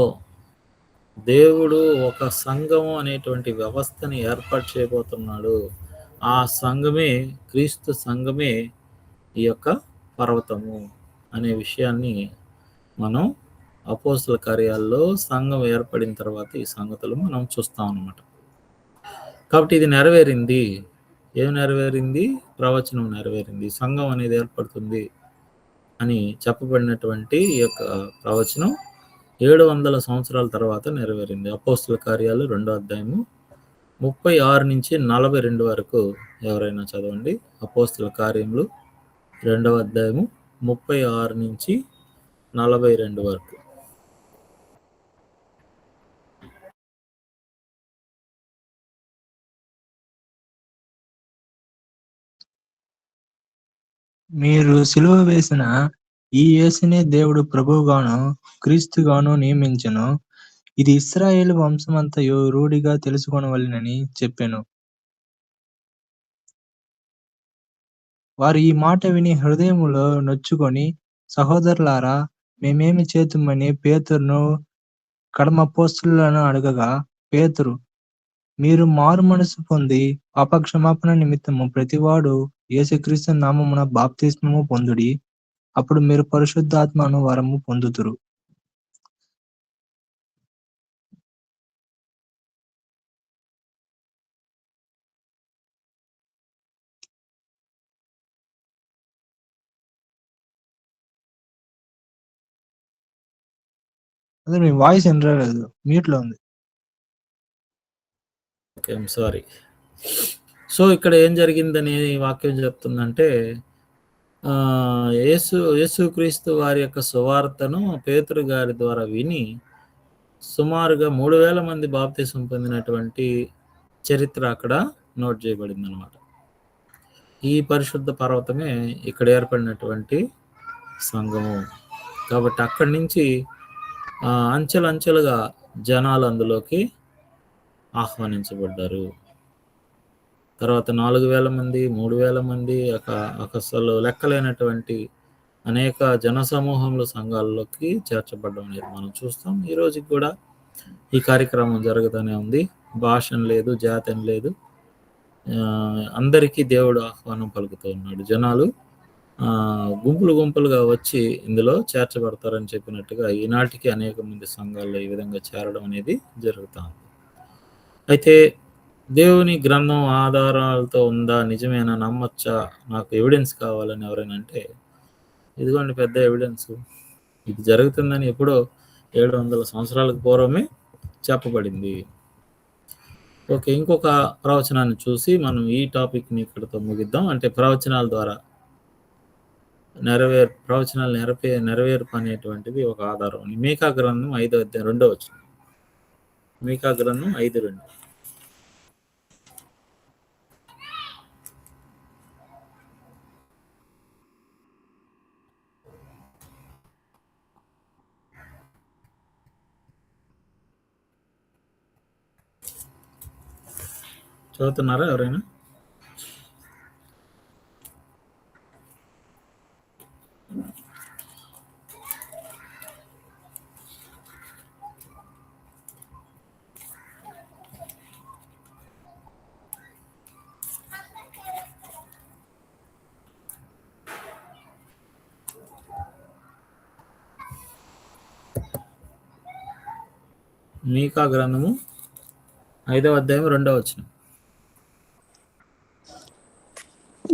దేవుడు ఒక సంఘము అనేటువంటి వ్యవస్థని ఏర్పాటు చేయబోతున్నాడు. ఆ సంఘమే, క్రీస్తు సంఘమే ఈ యొక్క పర్వతము అనే విషయాన్ని మనం అపోస్తల కార్యాల్లో సంఘం ఏర్పడిన తర్వాత ఈ సంగతులు మనం చూస్తాం అన్నమాట. కాబట్టి ఇది నెరవేరింది. ఏం నెరవేరింది? ప్రవచనం నెరవేరింది. సంఘం అనేది ఏర్పడుతుంది అని చెప్పబడినటువంటి ఈ యొక్క ప్రవచనం 700 సంవత్సరాల తర్వాత నెరవేరింది. అపోస్తల కార్యాలు 2వ అధ్యాయము 36 నుంచి 42 వరకు ఎవరైనా చదవండి. అపోస్తల కార్యములు 2వ అధ్యాయము 36 నుంచి 42 వరకు. మీరు సిలువ వేసిన ఈ యేసునే దేవుడు ప్రభువుగాను క్రీస్తుగాను నియమించెను. ఇది ఇశ్రాయేలు వంశమంతయు రూఢిగా తెలుసుకొనవలెనని చెప్పెను. వారు ఈ మాట విని హృదయములో నొచ్చుకొని, సహోదరులారా, మేమేమి చేతుమని పేతురును కడమపోస్తలులను అడగగా, పేతురు, మీరు మారు మనసు పొంది పాపక్షమాపణ నిమిత్తము ప్రతివాడు యేసుక్రీస్తు నామమున బాప్తిస్మము పొందుడి, అప్పుడు మీరు పరిశుద్ధాత్మను వరము పొందుదురు. అదే మీ వాయిస్ వినరాలేదు, మ్యూట్ లో ఉంది. Okay, I'm sorry. సో ఇక్కడ ఏం జరిగిందని వాక్యం చెప్తుందంటే, యేసుక్రీస్తు వారి యొక్క సువార్తను పేతురు గారి ద్వారా విని సుమారుగా 3000 మంది బాప్తిసం పొందినటువంటి చరిత్ర అక్కడ నోట్ చేయబడింది అనమాట. ఈ పరిశుద్ధ పర్వతమే ఇక్కడ ఏర్పడినటువంటి సంఘము. కాబట్టి అక్కడి నుంచి అంచెలంచెలుగా జనాలు అందులోకి ఆహ్వానించబడ్డారు. తర్వాత 4000 మంది, 3000 మంది, అసలు లెక్కలేనటువంటి అనేక జనసమూహములు సంఘాల్లోకి చేర్చబడడం అనేది మనం చూస్తాం. ఈ రోజుకి కూడా ఈ కార్యక్రమం జరుగుతూనే ఉంది. భాష అని లేదు, జాతి అని లేదు, అందరికీ దేవుడు ఆహ్వానం పలుకుతూ ఉన్నాడు. జనాలు గుంపులు గుంపులుగా వచ్చి ఇందులో చేర్చబడతారని చెప్పినట్టుగా ఈనాటికి అనేక మంది సంఘాల్లో ఈ విధంగా చేరడం అనేది జరుగుతూ ఉంది. అయితే దేవుని గ్రంథం ఆధారాలతో ఉందా, నిజమేనా, నమ్మచ్చా, నాకు ఎవిడెన్స్ కావాలని ఎవరైనా అంటే, ఇదిగోండి పెద్ద ఎవిడెన్స్. ఇది జరుగుతుందని ఎప్పుడో 700 సంవత్సరాలకు పూర్వమే చెప్పబడింది. ఓకే, ఇంకొక ప్రవచనాన్ని చూసి మనం ఈ టాపిక్ని ఇక్కడతో ముగిద్దాం. అంటే ప్రవచనాల ద్వారా ప్రవచనాలు నెరవేర్పు అనేటువంటిది ఒక ఆధారం. మీకా గ్రంథం 5వ అధ్యాయం 2వ వచనం. మీకా గ్రంథం 5:2. చదువుతున్నారా ఎవరైనా? మీకా గ్రంథము 5వ అధ్యాయం 2వ వచనం.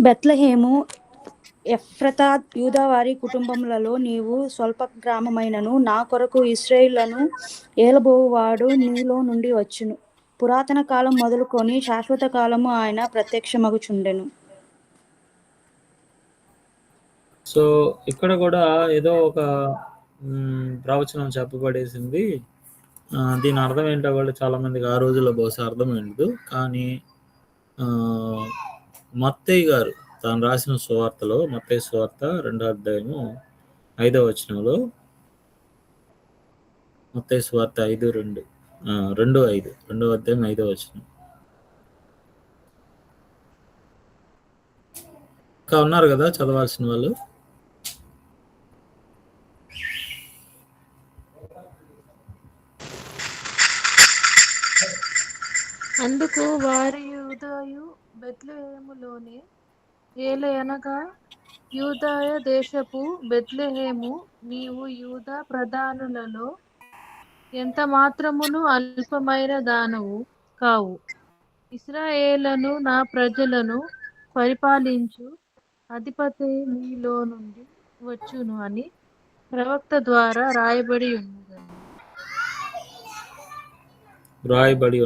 బెత్లెహేము ఎఫ్రతా యూదావారి కుటుంబములలో నీవు స్వల్ప గ్రామమైనను నా కొరకు ఇశ్రాయేలును ఏలబోవువాడు నీలో నుండి వచ్చును. పురాతన కాలం మొదలుకొని శాశ్వత కాలము ఆయన ప్రత్యక్షమగుచుండెను. సో ఇక్కడ కూడా ఏదో ఒక ప్రవచనం చెప్పబడేసింది. దీని అర్థం ఏంటో కూడా చాలా మందికి ఆ రోజుల్లో బహుశా అర్థమైండదు. కానీ మత్తయి గారు తాను రాసిన సువార్తలో, మత్తయి సువార్త 2వ అధ్యాయము 5వ వచనంలో, మత్తయి సువార్త 5:2, 2:5, 2వ అధ్యాయం 5వ వచనం. ఇంకా ఉన్నారు కదా చదవాల్సిన వాళ్ళు? అందుకు వారి యూదాయు బెత్లెహేములోనే ఏలయనగా యూదాయ దేశపు బెత్లెహేము, నీవు యూదా ప్రధానులలో ఎంత మాత్రమును అల్పమైన దానవు కావు. ఇశ్రాయేలును నా ప్రజలను పరిపాలించు అధిపతి నీలో నుండి వచ్చును అని ప్రవక్త ద్వారా రాయబడి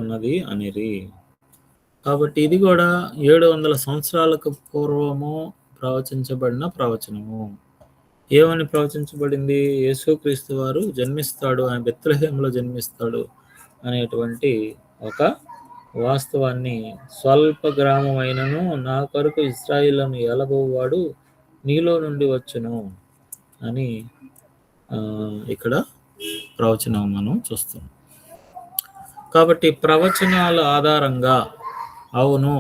ఉన్నది అనిరి. కాబట్టి ఇది కూడా 700 సంవత్సరాలకు పూర్వము ప్రవచించబడిన ప్రవచనము. ఏమని ప్రవచించబడింది? యేసుక్రీస్తు వారు జన్మిస్తాడు, ఆయన బెత్లెహేములో జన్మిస్తాడు అనేటువంటి ఒక వాస్తవాన్ని, స్వల్ప గ్రామమైనను నా కొరకు ఇశ్రాయేలును ఏలబోవాడు నీలో నుండి వచ్చును అని ఇక్కడ ప్రవచనం మనం చూస్తాం. కాబట్టి ప్రవచనాల ఆధారంగా అవును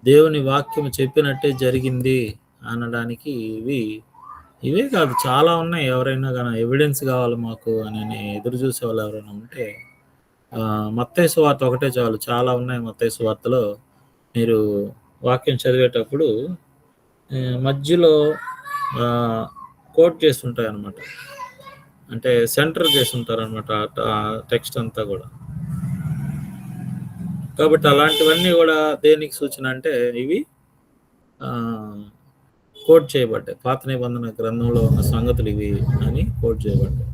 దేవుని వాక్యం చెప్పినట్టే జరిగింది అనడానికి ఇవే కాదు, చాలా ఉన్నాయి. ఎవరైనా కానీ ఎవిడెన్స్ కావాలి మాకు అని ఎదురు చూసే వాళ్ళు ఎవరైనా ఉంటే మత్తయి సువార్త ఒకటే చాలు. చాలా ఉన్నాయి మత్తయి సువార్తలో. మీరు వాక్యం చదివేటప్పుడు మధ్యలో కోట్ చేస్తుంటాయి అన్నమాట, అంటే సెంటర్ చేస్తుంటారు అనమాట టెక్స్ట్ అంతా కూడా. కాబట్టి అలాంటివన్నీ కూడా దేనికి సూచన అంటే ఇవి కోట్ చేయబడ్డాయి. పాత నిబంధన గ్రంథంలో ఉన్న సంగతులు ఇవి అని కోట్ చేయబడ్డాయి.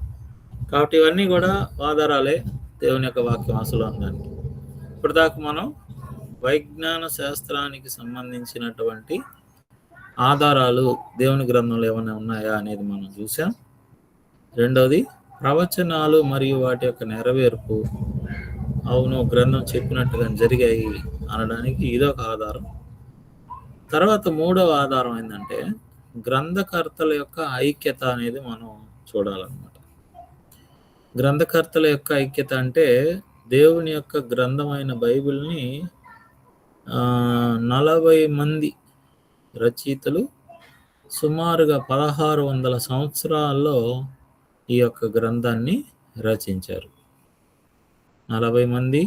కాబట్టి ఇవన్నీ కూడా ఆధారాలే దేవుని యొక్క వాక్యం అసలు అనడానికి. ఇప్పుడు దాకా మనం వైజ్ఞాన శాస్త్రానికి సంబంధించినటువంటి ఆధారాలు దేవుని గ్రంథంలో ఏమైనా ఉన్నాయా అనేది మనం చూసాం. రెండవది ప్రవచనాలు మరియు వాటి యొక్క నెరవేర్పు, అవును గ్రంథం చెప్పినట్టుగా జరిగాయి అనడానికి ఇదొక ఆధారం. తర్వాత మూడవ ఆధారం ఏంటంటే గ్రంథకర్తల యొక్క ఐక్యత అనేది మనం చూడాలన్నమాట. గ్రంథకర్తల యొక్క ఐక్యత అంటే దేవుని యొక్క గ్రంథమైన బైబిల్ని 40 మంది రచయితలు సుమారుగా 1600 సంవత్సరాల్లో ఈ యొక్క గ్రంథాన్ని రచించారు. 40 మంది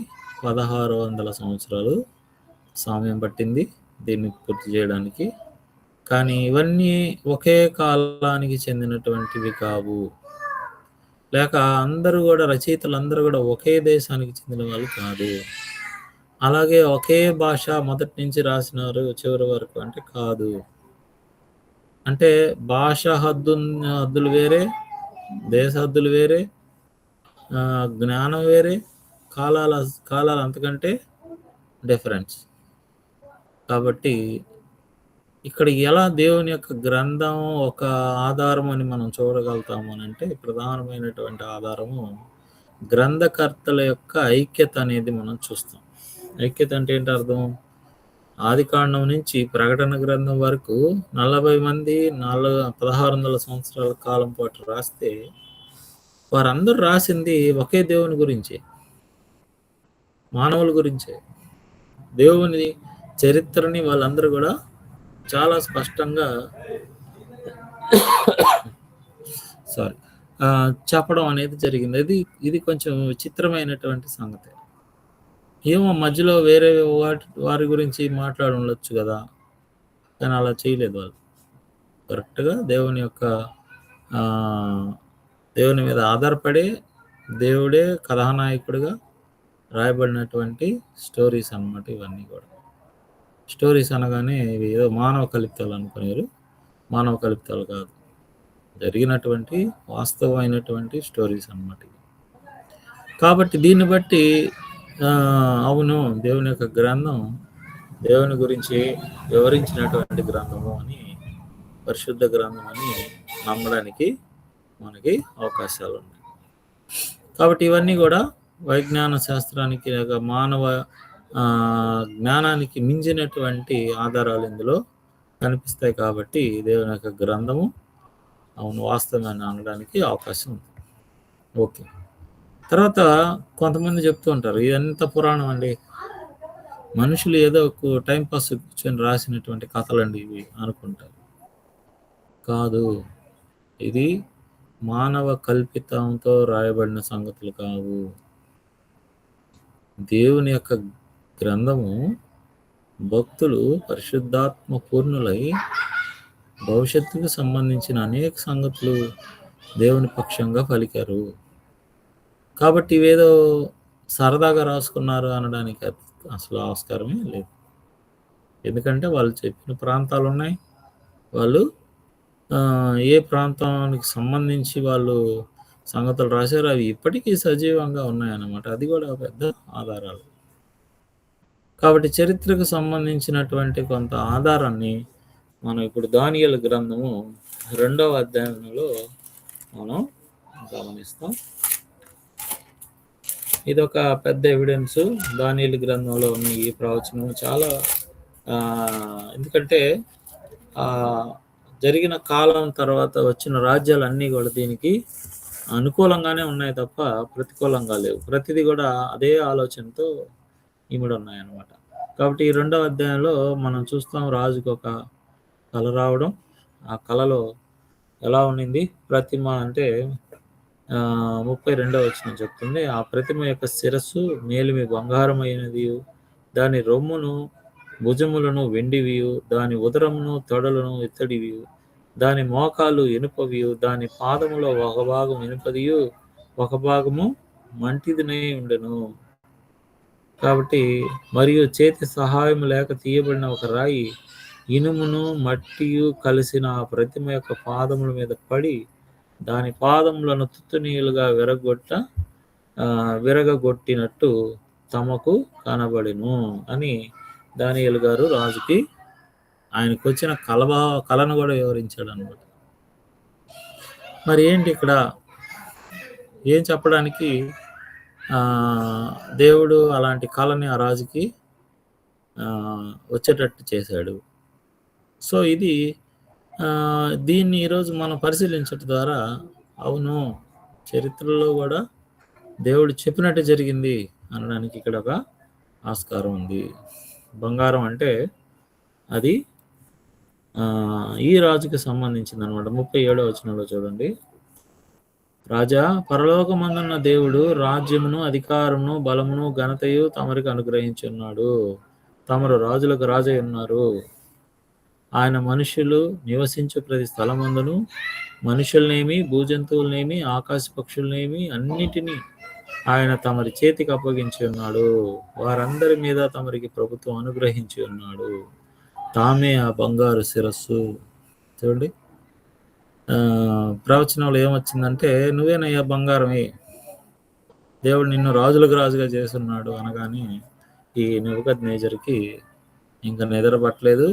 1600 సంవత్సరాలు సమయం పట్టింది దీన్ని పూర్తి చేయడానికి. కానీ ఇవన్నీ ఒకే కాలానికి చెందినటువంటివి కావు, లేక అందరూ కూడా రచయితలు అందరూ కూడా ఒకే దేశానికి చెందిన వాళ్ళు కాదు. అలాగే ఒకే భాష మొదటి నుంచి రాసినారు చివరి వరకు అంటే కాదు. అంటే భాష హద్దులు వేరే, దేశ హద్దులు వేరే, జ్ఞానం వేరే, కాలాలు అంతకంటే డిఫరెన్స్. కాబట్టి ఇక్కడ ఎలా దేవుని యొక్క గ్రంథం ఒక ఆధారం అని మనం చూడగలుగుతాము అని అంటే ప్రధానమైనటువంటి ఆధారము గ్రంథకర్తల యొక్క ఐక్యత అనేది మనం చూస్తాం. ఐక్యత అంటే ఏంటి అర్థం? ఆదికాండం నుంచి ప్రకటన గ్రంథం వరకు 40 మంది 1600 సంవత్సరాల కాలం పాటు రాస్తే వారందరూ రాసింది ఒకే దేవుని గురించే, మానవుల గురించే. దేవుని చరిత్రని వాళ్ళందరూ కూడా చాలా స్పష్టంగా చెప్పడం అనేది జరిగింది. ఇది కొంచెం విచిత్రమైనటువంటి సంగతి. ఏమో మధ్యలో వేరే వారి గురించి మాట్లాడి ఉండొచ్చు కదా, కానీ అలా చేయలేదు వాళ్ళు. కరెక్ట్గా దేవుని మీద ఆధారపడే దేవుడే కథానాయకుడిగా రాయబడినటువంటి స్టోరీస్ అన్నమాట ఇవన్నీ కూడా. స్టోరీస్ అనగానే ఇవి ఏదో మానవ కల్పితాలు అనుకునేరు. మానవ కల్పితాలు కాదు, జరిగినటువంటి వాస్తవమైనటువంటి స్టోరీస్ అన్నమాట. కాబట్టి దీన్ని బట్టి అవును, దేవుని యొక్క గ్రంథం దేవుని గురించి వివరించినటువంటి గ్రంథము అని, పరిశుద్ధ గ్రంథం అని నమ్మడానికి మనకి అవకాశాలు ఉన్నాయి. కాబట్టి ఇవన్నీ కూడా వైజ్ఞాన శాస్త్రానికి లేక మానవ జ్ఞానానికి మించినటువంటి ఆధారాలు ఇందులో కనిపిస్తాయి. కాబట్టి దేవుని యొక్క గ్రంథము అవును వాస్తవమని అనడానికి అవకాశం ఉంది. ఓకే, తర్వాత కొంతమంది చెప్తూ ఉంటారు ఇదంతా పురాణం అండి, మనుషులు ఏదో ఒక టైంపాస్ కూర్చొని రాసినటువంటి కథలండి ఇవి అనుకుంటారు. కాదు, ఇది మానవ కల్పితంతో రాయబడిన సంగతులు కావు. దేవుని యొక్క గ్రంథము భక్తులు పరిశుద్ధాత్మ పూర్ణులై భవిష్యత్తుకు సంబంధించిన అనేక సంగతులు దేవుని పక్షంగా పలికారు. కాబట్టి ఇవేదో సరదాగా రాసుకున్నారు అనడానికి అసలు ఆస్కారమే లేదు. ఎందుకంటే వాళ్ళు చెప్పిన ప్రాంతాలు ఉన్నాయి, వాళ్ళు ఏ ప్రాంతానికి సంబంధించి వాళ్ళు సంగతులు రాశారు, అవి ఇప్పటికీ సజీవంగా ఉన్నాయన్నమాట. అది కూడా పెద్ద ఆధారాలు. కాబట్టి చరిత్రకు సంబంధించినటువంటి కొంత ఆధారాన్ని మనం ఇప్పుడు దానియేలు గ్రంథము 2వ అధ్యాయంలో మనం గమనిస్తాం. ఇదొక పెద్ద ఎవిడెన్స్. దానియేలు గ్రంథంలో ఉన్న ఈ ప్రవచనం చాలా ఎందుకంటే జరిగిన కాలం తర్వాత వచ్చిన రాజ్యాలన్నీ కూడా దీనికి అనుకూలంగానే ఉన్నాయి తప్ప ప్రతికూలంగా లేవు. ప్రతిదీ కూడా అదే ఆలోచనతో ఇమిడి ఉన్నాయన్నమాట. కాబట్టి ఈ 2వ అధ్యాయంలో మనం చూస్తాం, రాజుకు ఒక కళ రావడం. ఆ కళలో ఎలా ఉండింది ప్రతిమ అంటే 32వ వచనం చెప్తుంది, ఆ ప్రతిమ యొక్క శిరస్సు మేలిమి బంగారమైనది, దాని రొమ్మును భుజములను వెండివియు, దాని ఉదరమును తొడలను ఇత్తడివియు, దాని మోకాలు ఇనుపవియు, దాని పాదములో ఒక భాగం ఇనుపదియు ఒక భాగము మంటిదినై ఉండెను. కాబట్టి మరియు చేతి సహాయం లేక తీయబడిన ఒక రాయి ఇనుమును మట్టియు కలిసిన ఆ ప్రతిమ యొక్క పాదముల మీద పడి దాని పాదములను తుత్తునీయులుగా విరగగొట్టినట్టు తమకు కనబడెను అని దానియేలు గారు రాజుకి ఆయనకు వచ్చిన కళను కూడా వివరించాడు అన్నమాట. మరి ఏంటి ఇక్కడ ఏం చెప్పడానికి దేవుడు అలాంటి కళని ఆ రాజుకి వచ్చేటట్టు చేశాడు? సో ఇది దీన్ని ఈరోజు మనం పరిశీలించడం ద్వారా అవును చరిత్రలో కూడా దేవుడు చెప్పినట్టు జరిగింది అనడానికి ఇక్కడ ఒక ఆస్కారం ఉంది. బంగారం అంటే అది ఈ రాజుకి సంబంధించింది అనమాట. 37వ వచనంలో చూడండి, రాజా, పరలోకమందున్న దేవుడు రాజ్యమును అధికారమును బలమును ఘనతయు తమరికి అనుగ్రహించి ఉన్నాడు. తమరు రాజులకు రాజై ఉన్నారు. ఆయన మనుషులు నివసించే ప్రతి స్థలమందును మనుషులనేమి భూజంతువులనేమి ఆకాశ పక్షులనేమి అన్నిటినీ ఆయన తమరి చేతికి అప్పగించి ఉన్నాడు. వారందరి మీద తమరికి ప్రభుత్వం అనుగ్రహించి ఉన్నాడు. తామే ఆ బంగారు శిరస్సు. చూడండి, ప్రవచనంలో ఏమొచ్చిందంటే నువ్వేనయ్యా బంగారమే, దేవుడు నిన్ను రాజులకు రాజుగా చేస్తున్నాడు అనగానే ఈ నెబుకద్నెజరుకి ఇంకా నిద్రపట్టలేదు,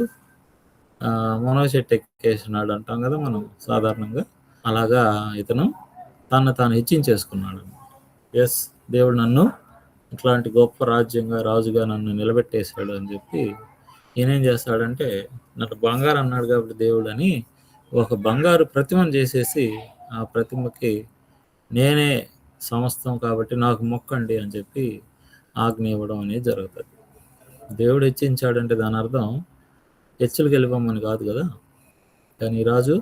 మునగ చెట్టు ఎక్కేసినాడు అంటాం కదా మనం సాధారణంగా. అలాగా ఇతను తాను హెచ్చించేసుకున్నాడు. ఎస్, దేవుడు నన్ను ఇట్లాంటి గొప్ప రాజుగా నన్ను నిలబెట్టేశాడు అని చెప్పి ఈయనేం చేస్తాడంటే, నన్ను బంగారు అన్నాడు కాబట్టి దేవుడు అని ఒక బంగారు ప్రతిమను చేసేసి ఆ ప్రతిమకి నేనే సమస్తం కాబట్టి నాకు మొక్కండి అని చెప్పి ఆజ్ఞ ఇవ్వడం అనేది జరుగుతుంది. దేవుడు హెచ్చించాడంటే దాని అర్థం హెచ్చులకు వెళ్ళిపోమని కాదు కదా. కానీ ఈ రాజు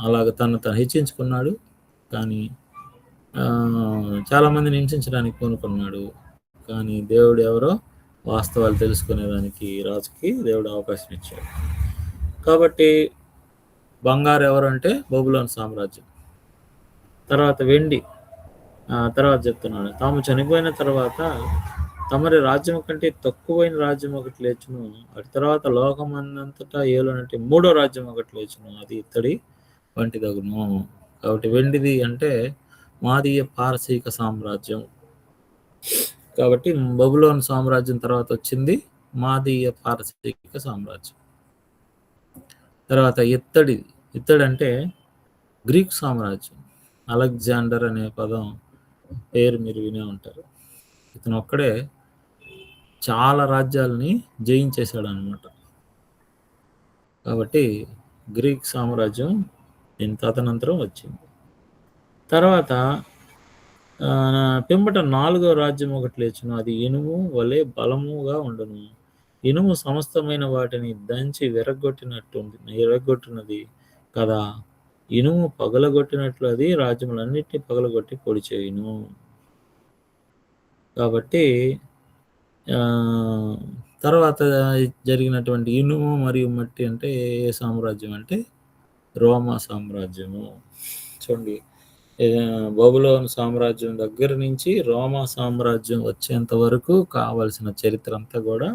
అలాగ తను హెచ్చించుకున్నాడు, కానీ చాలామందిని హింసించడానికి పూనుకున్నాడు. కానీ దేవుడు ఎవరో వాస్తవాలు తెలుసుకునేదానికి రాజుకి దేవుడు అవకాశం ఇచ్చాడు. కాబట్టి బంగారు ఎవరు అంటే బబులోను సామ్రాజ్యం. తర్వాత వెండి, తర్వాత చెప్తున్నాడు, తాము చనిపోయిన తర్వాత తమరి రాజ్యం కంటే తక్కువైన రాజ్యం ఒకటి లేచును, అటు తర్వాత లోకమందంతటా ఏలునట్టు 3వ రాజ్యం ఒకటి లేచును, అది ఇత్తడి వంటిదగును. కాబట్టి వెండిది అంటే మాదీయ పారసీక సామ్రాజ్యం. కాబట్టి బబులోను సామ్రాజ్యం తర్వాత వచ్చింది మాదీయ పారసీక సామ్రాజ్యం. తర్వాత ఇత్తడి అంటే గ్రీక్ సామ్రాజ్యం. అలెగ్జాండర్ అనే పదం పేరు మీరు వినే ఉంటారు. ఇతను ఒక్కడే చాలా రాజ్యాలని జయించేశాడు అనమాట. కాబట్టి గ్రీక్ సామ్రాజ్యం దీని తదనంతరం వచ్చింది. తర్వాత పిమ్మట 4వ రాజ్యం ఒకటి లేచును, అది ఇనుము వలె బలముగా ఉండును. ఇనుము సమస్తమైన వాటిని దంచి విరగొట్టినది కదా. ఇనుము పగలగొట్టినట్లు అది రాజ్యములన్నిటినీ పగలగొట్టి పొడి చేయును. కాబట్టి తర్వాత జరిగినటువంటి ఇనుము మరియు మట్టి అంటే ఏ సామ్రాజ్యం అంటే రోమా సామ్రాజ్యము. చూడండి, బబులోను సామ్రాజ్యం దగ్గర నుంచి రోమా సామ్రాజ్యం వచ్చేంత వరకు కావలసిన చరిత్ర అంతా కూడా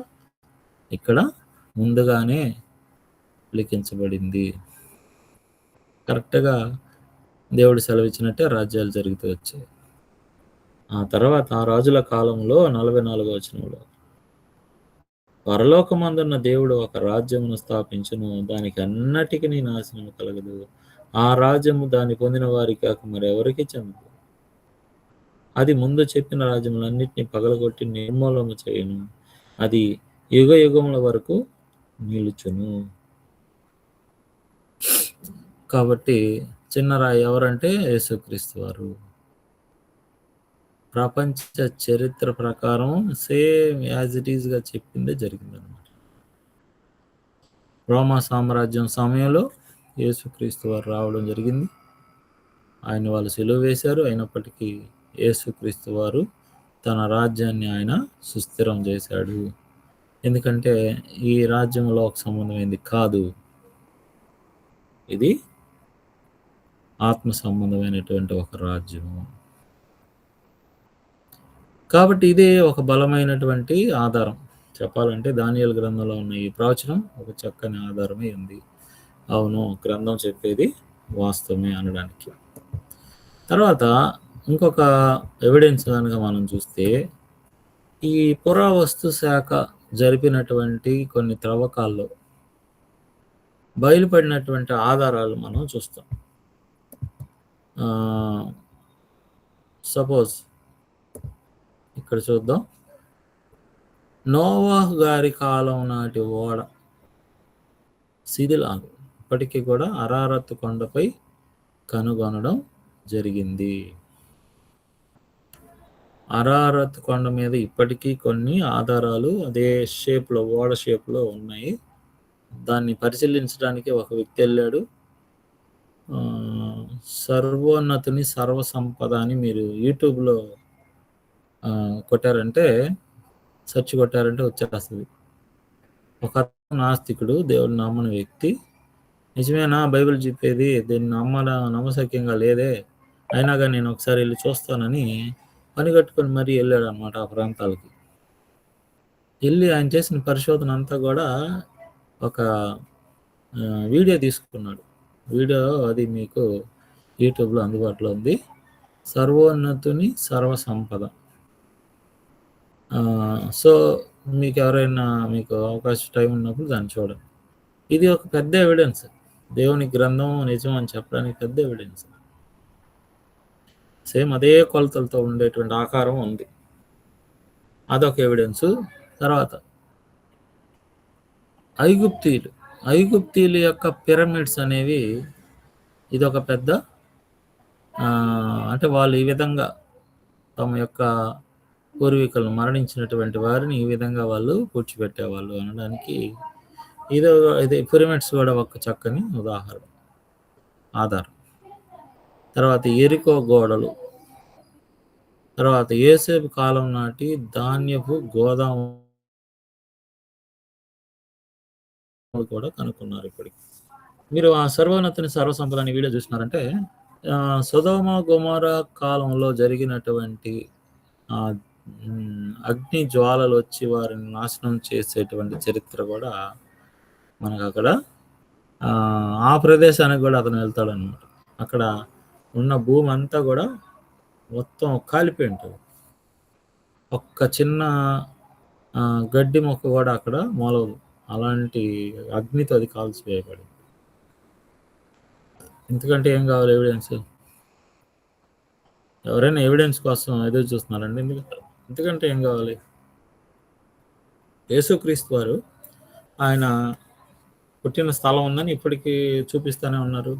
ఇక్కడ ముందుగానే లిఖించబడింది. కరెక్ట్గా దేవుడు సెలవిచ్చినట్టే రాజ్యాలు జరుగుతూ వచ్చాయి. ఆ తర్వాత ఆ రాజుల కాలంలో 44వ వచనంలో, పరలోకమందున్న దేవుడు ఒక రాజ్యమును స్థాపించును, దానికి అన్నటికీ నాశనము కలగదు. ఆ రాజ్యము దాన్ని పొందిన వారికి కాక మరెవరికి చెందదు. అది ముందు చెప్పిన రాజ్యములన్నిటినీ పగలగొట్టి నిర్మూలన చేయను. అది యుగ యుగముల వరకు నిలుచును. కాబట్టి చిన్న రాయి ఎవరంటే యేసుక్రీస్తు వారు. ప్రపంచ చరిత్ర ప్రకారం సేమ్ యాజ్ ఇట్ ఈస్గా చెప్పిందే జరిగిందనమాట. రోమా సామ్రాజ్యం సమయంలో యేసుక్రీస్తు వారు రావడం జరిగింది. ఆయన వాళ్ళు సిలువ వేశారు. అయినప్పటికీ యేసుక్రీస్తు వారు తన రాజ్యాన్ని ఆయన సుస్థిరం చేశాడు. ఎందుకంటే ఈ రాజ్యం లోక సంబంధమైంది కాదు, ఇది ఆత్మ సంబంధమైనటువంటి ఒక రాజ్యము. కాబట్టి ఇదే ఒక బలమైనటువంటి ఆధారం. చెప్పాలంటే దానియేలు గ్రంథంలో ఉన్న ఈ ప్రవచనం ఒక చక్కని ఆధారమే ఉంది. అవును, గ్రంథం చెప్పేది వాస్తవమే అనడానికి. తర్వాత ఇంకొక ఎవిడెన్స్ కనుక మనం చూస్తే, ఈ పురావస్తు శాఖ జరిపినటువంటి కొన్ని త్రవ్వకాల్లో బయలుపడినటువంటి ఆధారాలు మనం చూస్తాం. సపోజ్ ఇక్కడ చూద్దాం, నోవాహు గారి కాలం నాటి ఓడ శిథిలాలు ఇప్పటికీ కూడా అరారత్ కొండపై కనుగొనడం జరిగింది. అరారత్ కొండ మీద ఇప్పటికీ కొన్ని ఆధారాలు అదే షేప్లో, ఓడ షేప్లో ఉన్నాయి. దాన్ని పరిశీలించడానికి ఒక వ్యక్తి వెళ్ళాడు. సర్వోన్నతుని సర్వసంపద అని మీరు యూట్యూబ్లో కొట్టారంటే, సెర్చ్ కొట్టారంటే వచ్చేస్తుంది. ఒక నాస్తికుడు, దేవుడు నమ్మని వ్యక్తి, నిజమేనా బైబిల్ చెప్పేది, దీన్ని నమ్మశక్యంగా లేదే, అయినా కానీ నేను ఒకసారి వెళ్ళి చూస్తానని పని కట్టుకొని మరీ వెళ్ళాడు అనమాట ఆ ప్రాంతాలకి. వెళ్ళి ఆయన చేసిన పరిశోధన అంతా కూడా ఒక వీడియో తీసుకున్నాడు. వీడియో అది మీకు యూట్యూబ్లో అందుబాటులో ఉంది. సర్వోన్నతుని సర్వసంపద. సో మీకు ఎవరైనా మీకు అవకాశం టైం ఉన్నప్పుడు దాన్ని చూడండి. ఇది ఒక పెద్ద ఎవిడెన్స్, దేవుని గ్రంథం నిజం అని చెప్పడానికి పెద్ద ఎవిడెన్స్. సేమ్ అదే కొలతలతో ఉండేటువంటి ఆకారం ఉంది, అదొక ఎవిడెన్సు. తర్వాత ఐగుప్తీయుల యొక్క పిరమిడ్స్ అనేవి ఇదొక పెద్ద, అంటే వాళ్ళు ఈ విధంగా తమ యొక్క పూర్వీకులు మరణించినటువంటి వారిని ఈ విధంగా వాళ్ళు పూడ్చిపెట్టేవాళ్ళు అనడానికి ఇది పిరమిడ్స్ కూడా ఒక చక్కని ఆధారం. తర్వాత ఎరికో గోడలు, తర్వాత యోసేపు కాలం నాటి ధాన్యపు గోదాము కూడా కనుక్కున్నారు. ఇప్పటికి మీరు ఆ సర్వోన్నతుని సర్వసంపద అనే వీడియో చూసినారంటే సొదొమ గొమొర కాలంలో జరిగినటువంటి అగ్ని జ్వాలలు వచ్చి వారిని నాశనం చేసేటువంటి చరిత్ర కూడా మనకు అక్కడ ఆ ప్రదేశానికి కూడా అతను వెళ్తాడనమాట. అక్కడ ఉన్న భూమి అంతా కూడా మొత్తం కాలిపోయి ఉంటుంది. ఒక్క చిన్న గడ్డి మొక్క కూడా అక్కడ మొలవదు. అలాంటి అగ్నితో అది కాల్చివేయబడింది. ఎందుకంటే ఏం కావాలి ఎవిడెన్స్? ఎవరైనా ఎవిడెన్స్ కోసం ఎదురు చూస్తున్నారండి. ఎందుకంటే ఏం కావాలి? యేసుక్రీస్తు వారు ఆయన పుట్టిన స్థలం ఉందని ఇప్పటికీ చూపిస్తూనే ఉన్నారు.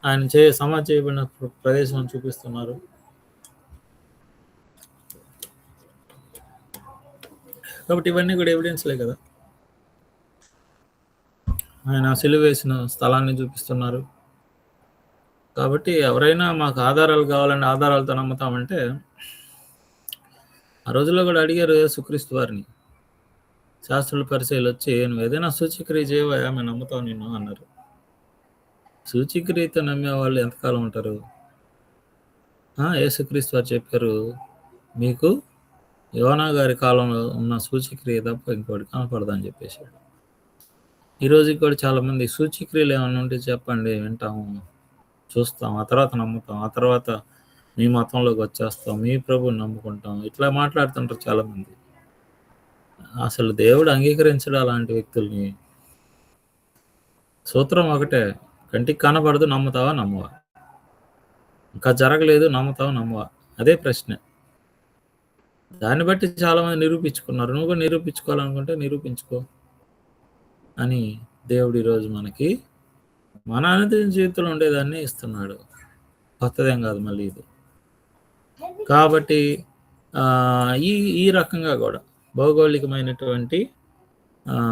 ఆయన సమాధి చేయబడిన ప్రదేశం చూపిస్తున్నారు. కాబట్టి ఇవన్నీ కూడా ఎవిడెన్స్లే కదా. ఆయన సిలువ వేసిన స్థలాన్ని చూపిస్తున్నారు. కాబట్టి ఎవరైనా మాకు ఆధారాలు కావాలంటే ఆధారాలతో నమ్ముతామంటే, ఆ రోజుల్లో కూడా అడిగారు యేసుక్రీస్తు వారిని. శాస్త్రుల పరిచయాలు వచ్చి, నువ్వు ఏదైనా సూచక్రియ చేయవా, మేము నమ్ముతాం నిన్ను అన్నారు. సూచక్రియతో నమ్మే వాళ్ళు ఎంతకాలం ఉంటారు? యేసుక్రీస్తు వారు చెప్పారు, మీకు యోనా గారి కాలంలో ఉన్న సూచక్రియ తప్ప ఇంకోటి కనపడదని చెప్పేశాడు. ఈరోజు కూడా చాలామంది సూచక్రియలు ఏమైనా ఉంటే చెప్పండి, వింటాము, చూస్తాం, ఆ తర్వాత నమ్ముతాం, ఆ తర్వాత మీ మతంలోకి వచ్చేస్తాం, మీ ప్రభుని నమ్ముకుంటాం, ఇట్లా మాట్లాడుతుంటారు చాలామంది. అసలు దేవుడు అంగీకరించడు అలాంటి వ్యక్తుల్ని. సూత్రం ఒకటే, కంటికి కనబడదు, నమ్ముతావా నమ్మవా? ఇంకా జరగలేదు, నమ్ముతావా నమ్మవా? అదే ప్రశ్న. దాన్ని బట్టి చాలామంది నిరూపించుకున్నారు. నువ్వు కూడా నిరూపించుకోవాలనుకుంటే నిరూపించుకో అని దేవుడు ఈరోజు మనకి మన అనుదిన జీవితంలో ఉండేదాన్ని ఇస్తున్నాడు. కొత్తదేం కాదు మళ్ళీ ఇది. కాబట్టి ఈ రకంగా కూడా భౌగోళికమైనటువంటి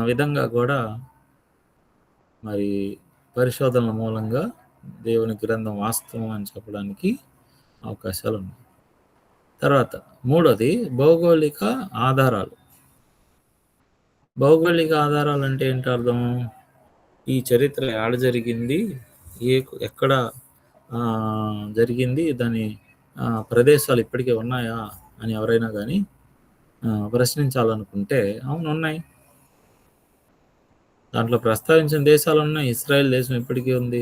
విధంగా కూడా మరి పరిశోధనల మూలంగా దేవుని గ్రంథం వాస్తవం అని చెప్పడానికి అవకాశాలు ఉన్నాయి. తర్వాత మూడోది భౌగోళిక ఆధారాలు. భౌగోళిక ఆధారాలు అంటే ఏంటి అర్థం? ఈ చరిత్ర ఎక్కడ జరిగింది, ఎక్కడ జరిగింది, దాని ప్రదేశాలు ఇప్పటికే ఉన్నాయా అని ఎవరైనా కానీ ప్రశ్నించాలనుకుంటే, అవును ఉన్నాయి. దాంట్లో ప్రస్తావించిన దేశాలు ఉన్నాయి. ఇస్రాయేల్ దేశం ఇప్పటికీ ఉంది.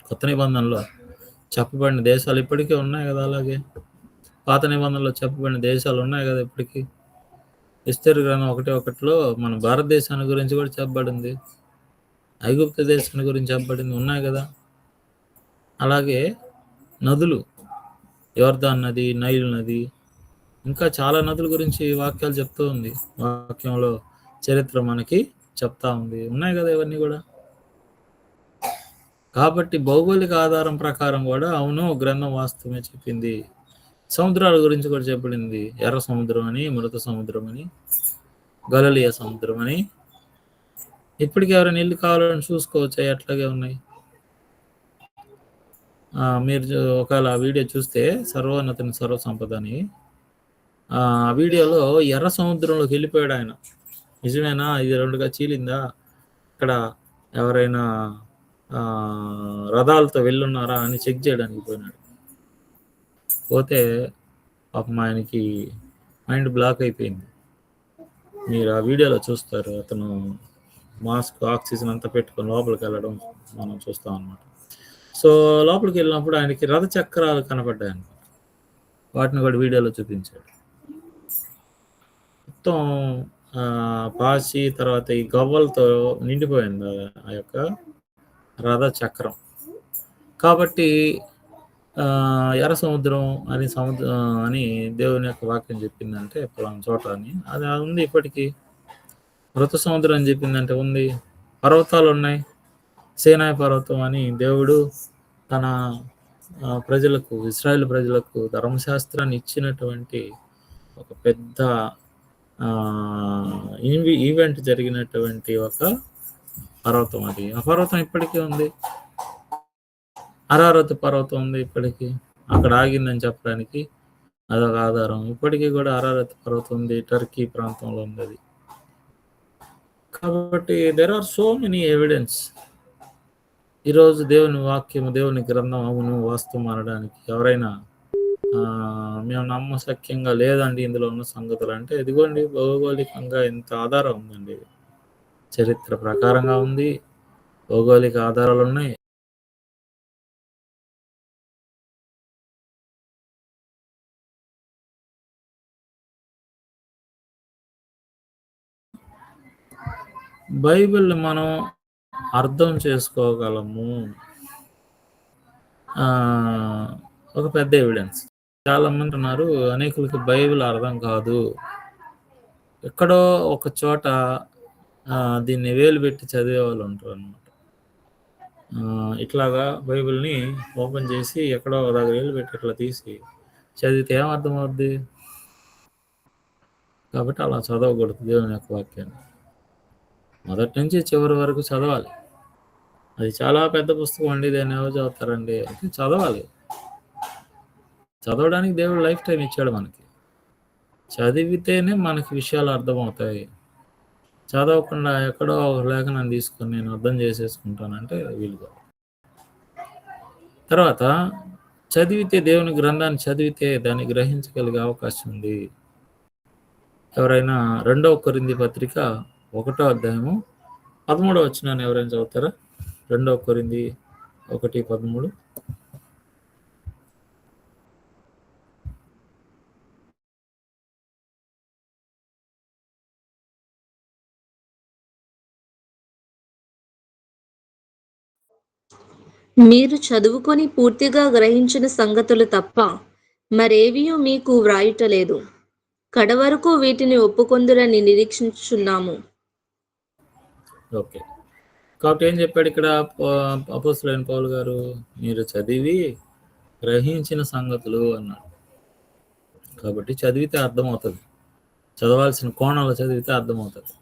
కొత్త నిబంధనలో చెప్పబడిన దేశాలు ఇప్పటికీ ఉన్నాయి కదా. అలాగే పాత నిబంధనలో చెప్పబడిన దేశాలు ఉన్నాయి కదా ఇప్పటికీ. ఎస్తేరు గ్రంథం 1:1 మన భారతదేశాన్ని గురించి కూడా చెప్పబడింది, ఐగుప్తు దేశాన్ని గురించి చెప్పబడింది, ఉన్నాయి కదా. అలాగే నదులు, యోర్దాన్ నది, నైల్ నది, ఇంకా చాలా నదుల గురించి వాక్యాలు చెప్తూ ఉంది. వాక్యంలో చరిత్ర మనకి చెప్తా ఉంది, ఉన్నాయి కదా ఇవన్నీ కూడా. కాబట్టి భౌగోళిక ఆధారం ప్రకారం కూడా అవును గ్రంథం వాస్తవమే చెప్పింది. సముద్రాల గురించి కూడా చెప్పబడింది. ఎర్ర సముద్రం అని, మృత సముద్రం అని, గలిలయ సముద్రం అని. ఇప్పటికీ ఎవరైనా ఇల్లు కావాలని చూసుకోవచ్చు, అట్లాగే ఉన్నాయి. మీరు ఒకవేళ ఆ వీడియో చూస్తే సర్వోన్నతుని సర్వసంపద అని, ఆ వీడియోలో ఎర్ర సముద్రంలోకి వెళ్ళిపోయాడు ఆయన. నిజమేనా, ఇది రెండుగా చీలిందా, ఇక్కడ ఎవరైనా రథాలతో వెళ్ళున్నారా అని చెక్ చేయడానికి పోయినాడు. పోతే పాపం ఆయనకి మైండ్ బ్లాక్ అయిపోయింది. మీరు ఆ వీడియోలో చూస్తారు. అతను మాస్క్, ఆక్సిజన్ అంతా పెట్టుకొని లోపలికి వెళ్ళడం మనం చూస్తాం అన్నమాట. సో లోపలికి వెళ్ళినప్పుడు ఆయనకి రథ చక్రాలు కనపడ్డాయి అన్నమాట. వాటిని కూడా వీడియోలో చూపించాడు. మొత్తం పాచి, తర్వాత ఈ గవ్వలతో నిండిపోయింది ఆ యొక్క రథ చక్రం. కాబట్టి ఎర్ర సముద్రం అని దేవుని యొక్క వాక్యం చెప్పిందంటే పలానా చోట అని అది ఉంది. ఇప్పటికీ మృత సముద్రం అని చెప్పిందంటే ఉంది. పర్వతాలు ఉన్నాయి. సేనాయి పర్వతం అని దేవుడు తన ప్రజలకు, ఇశ్రాయేల్ ప్రజలకు ధర్మశాస్త్రాన్ని ఇచ్చినటువంటి ఒక పెద్ద ఈవెంట్ జరిగినటువంటి ఒక పర్వతం అది. ఆ పర్వతం ఇప్పటికీ ఉంది. అరారత్ పర్వతం ఉంది ఇప్పటికీ. అక్కడ ఆగిందని చెప్పడానికి అదొక ఆధారం. ఇప్పటికీ కూడా అరారత్ పర్వతం ఉంది, టర్కీ ప్రాంతంలో ఉంది అది. కాబట్టి there are so many evidence. ఈరోజు దేవుని వాక్యము, దేవుని గ్రంథం అవును వాస్తవం అనడానికి ఎవరైనా మేము నమ్మశక్యంగా లేదండి ఇందులో ఉన్న సంగతులు అంటే, ఇదిగోండి భౌగోళికంగా ఎంత ఆధారం ఉందండి. చరిత్ర ప్రకారంగా ఉంది, భౌగోళిక ఆధారాలు ఉన్నాయి. బైబిల్ మనం అర్థం చేసుకోగలము. ఒక పెద్ద ఎవిడెన్స్. చాలా మంది ఉన్నారు, అనేకులకి బైబిల్ అర్థం కాదు, ఎక్కడో ఒక చోట దీన్ని వేలు పెట్టి చదివే వాళ్ళు ఉంటారు అనమాట. ఇట్లాగా బైబిల్ని ఓపెన్ చేసి ఎక్కడో దగ్గర వేలు పెట్టి ఇట్లా తీసి చదివితే ఏం అర్థమవుద్ది? కాబట్టి అలా చదవకూడదు దేవుని యొక్క వాక్యాన్ని. మొదటి నుంచి చివరి వరకు చదవాలి. అది చాలా పెద్ద పుస్తకం అండి, దాన్ని ఎవరు చదువుతారండి అంటే చదవాలి. చదవడానికి దేవుడు లైఫ్ టైం ఇచ్చాడు మనకి. చదివితేనే మనకి విషయాలు అర్థమవుతాయి. చదవకుండా ఎక్కడో ఒక లేఖనం తీసుకొని నేను అర్థం చేసేసుకుంటానంటే వీలు కాదు. తర్వాత చదివితే, దేవుని గ్రంథాన్ని చదివితే దాన్ని గ్రహించగలిగే అవకాశం ఉంది. ఎవరైనా 2వ కొరింథీ పత్రిక 1వ అధ్యాయము 13వ వచనాన్ని ఎవరైనా చదువుతారా? 2వ కొరింథీ 1:13. మీరు చదువుకొని పూర్తిగా గ్రహించిన సంగతులు తప్ప మరేవియూ మీకు వ్రాయుటలేదు. కడవరకు వీటిని ఒప్పుకొందురని నిరీక్షించుచున్నాము. ఓకే, కాబట్టి ఏం చెప్పాడు ఇక్కడ అపోస్తలుడైన పౌలు గారు? మీరు చదివి గ్రహించిన సంగతులు అన్నాడు. కాబట్టి చదివితే అర్థమవుతుంది, చదవాల్సిన కోణంలో చదివితే అర్థమవుతుంది.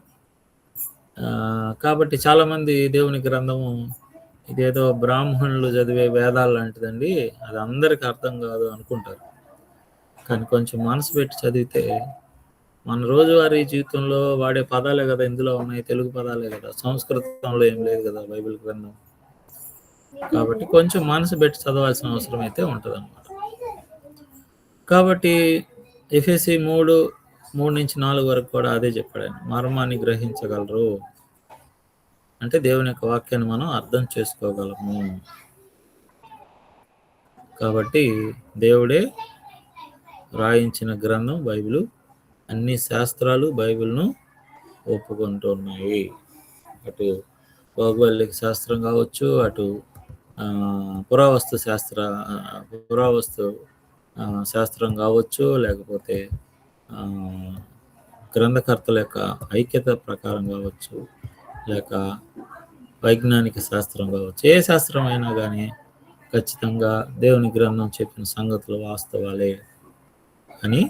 కాబట్టి చాలామంది దేవుని గ్రంథము ఇదేదో బ్రాహ్మణులు చదివే వేదాలు లాంటిదండి, అది అందరికీ అర్థం కాదు అనుకుంటారు. కానీ కొంచెం మనసు పెట్టి చదివితే మన రోజువారీ జీవితంలో వాడే పదాలే కదా ఇందులో ఉన్నాయి, తెలుగు పదాలే కదా, సంస్కృతంలో ఏం లేదు కదా బైబిల్ గ్రంథం. కాబట్టి కొంచెం మనసు పెట్టి చదవాల్సిన అవసరం అయితే ఉంటుంది అన్నమాట. కాబట్టి ఎఫెసీ 3:3-4 వరకు కూడా అదే చెప్పాడు ఆయన. మర్మాన్ని గ్రహించగలరు అంటే దేవుని యొక్క వాక్యాన్ని మనం అర్థం చేసుకోగలము. కాబట్టి దేవుడే రాయించిన గ్రంథం బైబిల్. అన్ని శాస్త్రాలు బైబిల్ను ఒప్పుకుంటున్నాయి. అటు భౌగోళిక శాస్త్రం కావచ్చు, అటు పురావస్తు శాస్త్రం కావచ్చు, లేకపోతే గ్రంథకర్తల యొక్క ఐక్యత ప్రకారం కావచ్చు, లేక వైజ్ఞానిక శాస్త్రం కావచ్చు, ఏ శాస్త్రం అయినా కానీ ఖచ్చితంగా దేవుని గ్రంథం చెప్పిన సంగతులు వాస్తవాలే అని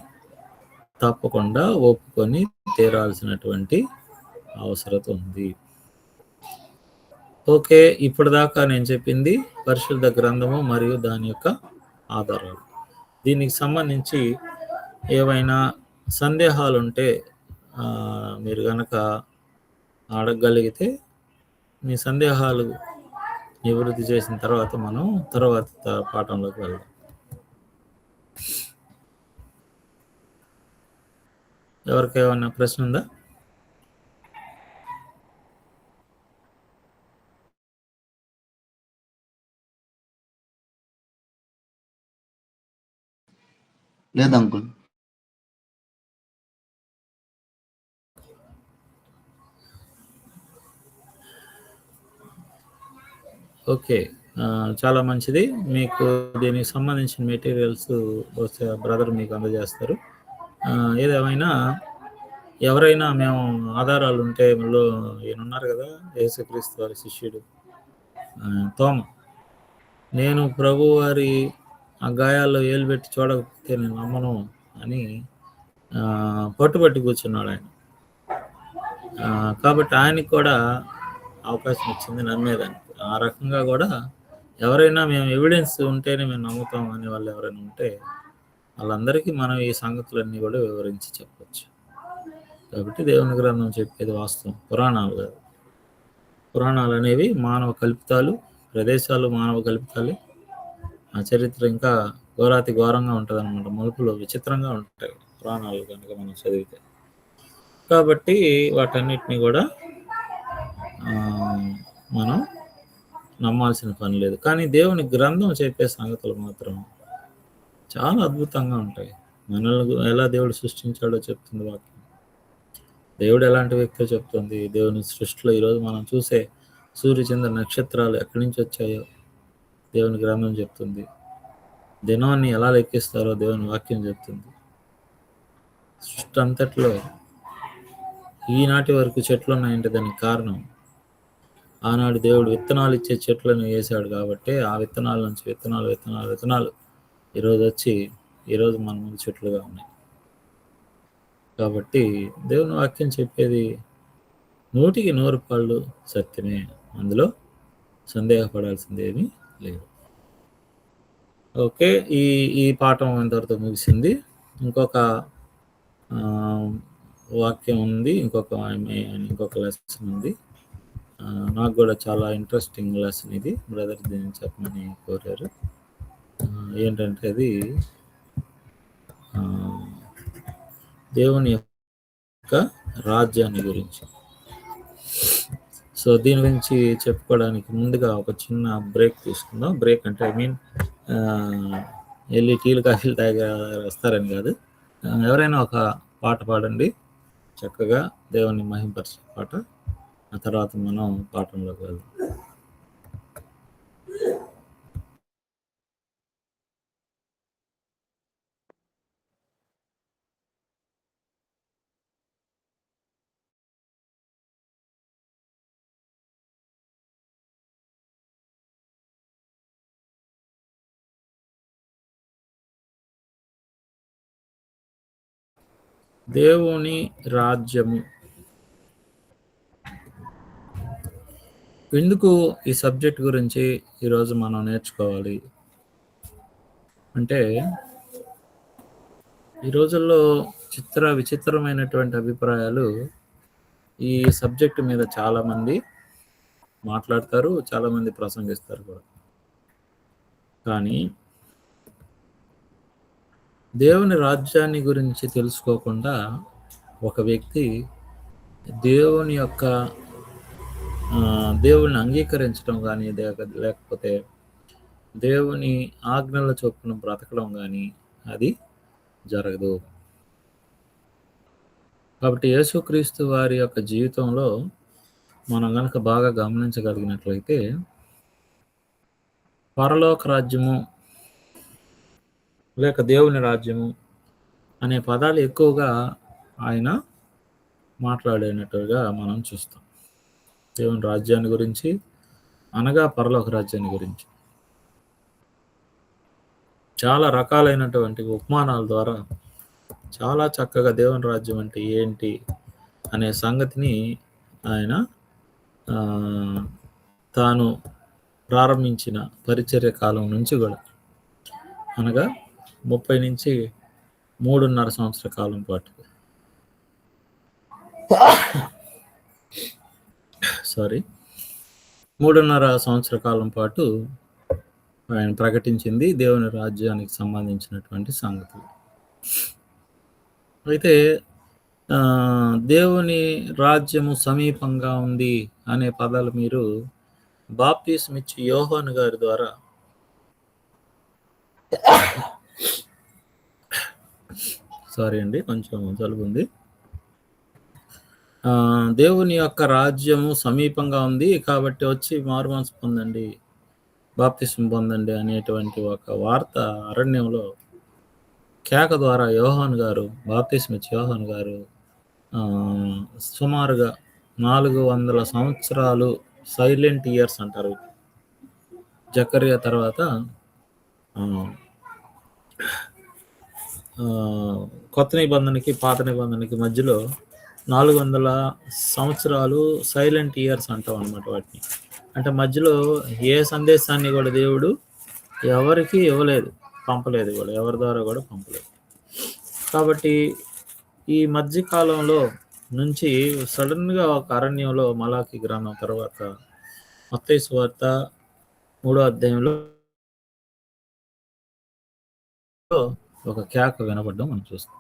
తప్పకుండా ఒప్పుకొని తీరాల్సినటువంటి అవసరం ఉంది. ఓకే, ఇప్పటిదాకా నేను చెప్పింది పరిశుద్ధ గ్రంథము మరియు దాని యొక్క ఆధారాలు. దీనికి సంబంధించి ఏవైనా సందేహాలు ఉంటే మీరు కనుక అడగగలిగితే మీ సందేహాలు నివృత్తి చేసిన తర్వాత మనం తర్వాత పాఠంలోకి వెళ్దాం. ఎవరికి ఏమన్నా ప్రశ్న ఉందా? లేదు అంకుల్. ఓకే, చాలా మంచిది. మీకు దీనికి సంబంధించిన మెటీరియల్స్ వస్తే బ్రదర్ మీకు అందజేస్తారు. ఏదేమైనా ఎవరైనా మేము ఆధారాలు ఉంటే ఈయన ఉన్నారు కదా యేసుక్రీస్తు వారి శిష్యుడు తోమ, నేను ప్రభు వారి ఆ గాయాల్లో ఏలు పెట్టి చూడకపోతే నేను నమ్మను అని పట్టుబట్టి కూర్చున్నాడు ఆయన. కాబట్టి ఆయనకి కూడా అవకాశం ఇచ్చింది నమ్మేదానికి. ఆ రకంగా కూడా ఎవరైనా మేము ఎవిడెన్స్ ఉంటేనే మేము నమ్ముతాం అనే వాళ్ళు ఎవరైనా ఉంటే వాళ్ళందరికీ మనం ఈ సంగతులన్నీ కూడా వివరించి చెప్పచ్చు. కాబట్టి దేవుని గ్రంథం చెప్పేది వాస్తవం, పురాణాలు కాదు. పురాణాలు అనేవి మానవ కల్పితాలు, ప్రదేశాలు మానవ కల్పితాలు. ఆ చరిత్ర ఇంకా ఘోరాతి ఘోరంగా ఉంటుంది అనమాట. మలుపులు విచిత్రంగా ఉంటాయి పురాణాలు కనుక మనం చదివితే. కాబట్టి వాటన్నిటిని కూడా మనం నమ్మాల్సిన పని లేదు. కానీ దేవుని గ్రంథం చెప్పే సంగతులు మాత్రం చాలా అద్భుతంగా ఉంటాయి. మనల్ని ఎలా దేవుడు సృష్టించాడో చెప్తుంది వాక్యం. దేవుడు ఎలాంటి వ్యక్తితో చెప్తుంది. దేవుని సృష్టిలో ఈరోజు మనం చూసే సూర్యచంద్ర నక్షత్రాలు ఎక్కడి నుంచి వచ్చాయో దేవుని గ్రంథం చెప్తుంది. దినాన్ని ఎలా లెక్కిస్తారో దేవుని వాక్యం చెప్తుంది. సృష్టి అంతట్లో ఈనాటి వరకు చెట్లు ఉన్నాయంటే దానికి కారణం ఆనాడు దేవుడు విత్తనాలు ఇచ్చే చెట్లను వేసాడు కాబట్టి ఆ విత్తనాల నుంచి విత్తనాలు ఈరోజు మన ముందు చెట్లుగా ఉన్నాయి. కాబట్టి దేవుని వాక్యం చెప్పేది 100కి 100 సత్యమే, అందులో సందేహపడాల్సింది ఏమీ లేదు. ఓకే, ఈ పాఠం ఇంతవరకు ముగిసింది. ఇంకొక వాక్యం ఉంది, ఇంకొక లెసన్ ఉంది. నాకు కూడా చాలా ఇంట్రెస్టింగ్ లెసన్ ఇది. బ్రదర్ దీన్ని చెప్పమని కోరారు. ఏంటంటే అది దేవుని యొక్క రాజ్యాన్ని గురించి. సో దీని గురించి చెప్పుకోవడానికి ముందుగా ఒక చిన్న బ్రేక్ తీసుకుందాం. బ్రేక్ అంటే వెళ్ళి టీలు కాఫీలు తాగి వస్తారని కాదు. ఎవరైనా ఒక పాట పాడండి చక్కగా, దేవుని మహింపరిచే పాట. ఆ తర్వాత మనం పాఠంలోకి వెళ్దాం. దేవుని రాజ్యము. ఎందుకు ఈ సబ్జెక్ట్ గురించి ఈరోజు మనం నేర్చుకోవాలి అంటే, ఈ రోజుల్లో విచిత్రమైనటువంటి అభిప్రాయాలు ఈ సబ్జెక్ట్ మీద చాలామంది మాట్లాడతారు, చాలామంది ప్రసంగిస్తారు కూడా. కానీ దేవుని రాజ్యాన్ని గురించి తెలుసుకోకుండా ఒక వ్యక్తి దేవుని అంగీకరించడం కానీ, లేకపోతే దేవుని ఆజ్ఞల చొప్పున బ్రతకడం కానీ అది జరగదు. కాబట్టి యేసుక్రీస్తు వారి యొక్క జీవితంలో మనం కనుక బాగా గమనించగలిగినట్లయితే పరలోక రాజ్యము లేక దేవుని రాజ్యము అనే పదాలు ఎక్కువగా ఆయన మాట్లాడినట్టుగా మనం చూస్తాం. దేవుని రాజ్యాన్ని గురించి అనగా పరలోక రాజ్యాన్ని గురించి చాలా రకాలైనటువంటి ఉపమానాల ద్వారా చాలా చక్కగా దేవుని రాజ్యం అంటే ఏంటి అనే సంగతిని ఆయన తాను ప్రారంభించిన పరిచర్య కాలం నుంచి కూడా, అనగా 30 నుంచి 3.5 సంవత్సర కాలం పాటు 3.5 సంవత్సర కాలం పాటు ఆయన ప్రకటించింది దేవుని రాజ్యానికి సంబంధించినటువంటి సంగతులు. అయితే దేవుని రాజ్యము సమీపంగా ఉంది అనే పదాలు మీరు బాప్తిస్మిచ్చి యోహాను గారి ద్వారా కొంచెం జలుబు ఉంది. దేవుని యొక్క రాజ్యము సమీపంగా ఉంది కాబట్టి వచ్చి మారుమనసు పొందండి, బాప్తిస్మం పొందండి అనేటువంటి ఒక వార్త అరణ్యంలో కేక ద్వారా బాప్తిస్మిచ్చి యోహాను గారు సుమారుగా 400 సంవత్సరాలు సైలెంట్ ఇయర్స్ అంటారు. జకర్యా తర్వాత కొత్త నిబంధనకి పాత నిబంధనకి మధ్యలో 400 సంవత్సరాలు సైలెంట్ ఇయర్స్ అంటాం అనమాట వాటిని. అంటే మధ్యలో ఏ సందేశాన్ని కూడా దేవుడు ఎవరికి ఇవ్వలేదు, పంపలేదు కూడా, ఎవరి ద్వారా కూడా పంపలేదు. కాబట్టి ఈ మధ్య కాలంలో నుంచి సడన్గా ఒక అరణ్యంలో మలాకి గ్రంథం తర్వాత మత్తయి సువార్త 3వ అధ్యాయంలో ఒక కేక వినపడడం మనం చూస్తాం.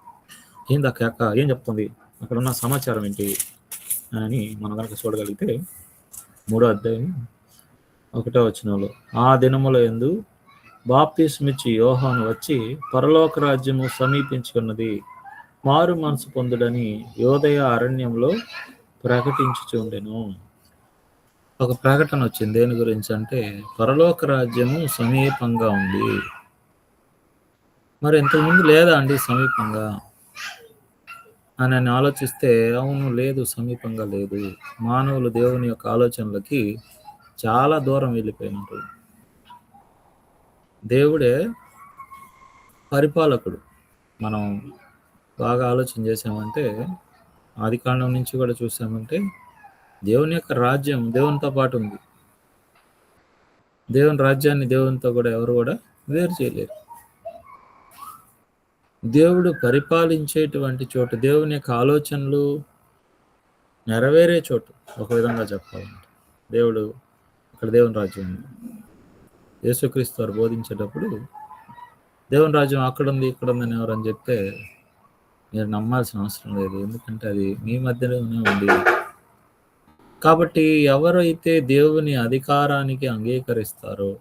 ఏంది ఆ కేక, ఏం చెప్తుంది, అక్కడ ఉన్న సమాచారం ఏంటి అని మనం కనుక చూడగలిగితే 3వ అధ్యాయం 1వ వచనంలో, ఆ దినముల యందు బాప్తిస్మిచ్చి యోహాను వచ్చి పరలోక రాజ్యము సమీపించుకున్నది, మారు మనసు పొందుడని యోదయ అరణ్యంలో ప్రకటించుచుండెను. ఒక ప్రకటన వచ్చింది. దేని గురించి అంటే పరలోక రాజ్యము సమీపంగా ఉంది. మరి ఇంతకుముందు లేదా అండి సమీపంగా అని నేను ఆలోచిస్తే, అవును, లేదు, సమీపంగా లేదు. మానవులు దేవుని యొక్క ఆలోచనలకి చాలా దూరం వెళ్ళిపోయినారు. దేవుడే పరిపాలకుడు. మనం బాగా ఆలోచన చేసామంటే, ఆది కాండం నుంచి కూడా చూసామంటే, దేవుని యొక్క రాజ్యం దేవునితో పాటు ఉంది. దేవుని రాజ్యాన్ని దేవునితో కూడా ఎవరు కూడా వేరు చేయలేరు. దేవుడు పరిపాలించేటువంటి చోటు, దేవుని యొక్క ఆలోచనలు నెరవేరే చోటు. ఒక విధంగా చెప్పాలంటే దేవుడు అక్కడ దేవుని రాజ్యం ఉంది. యేసుక్రీస్తు వారు బోధించేటప్పుడు దేవుని రాజ్యం అక్కడ ఉంది ఇక్కడ ఉందని ఎవరని చెప్తే మీరు నమ్మాల్సిన అవసరం లేదు, ఎందుకంటే అది మీ మధ్యలోనే ఉంది. కాబట్టి ఎవరైతే దేవుని అధికారానికి అంగీకరిస్తారో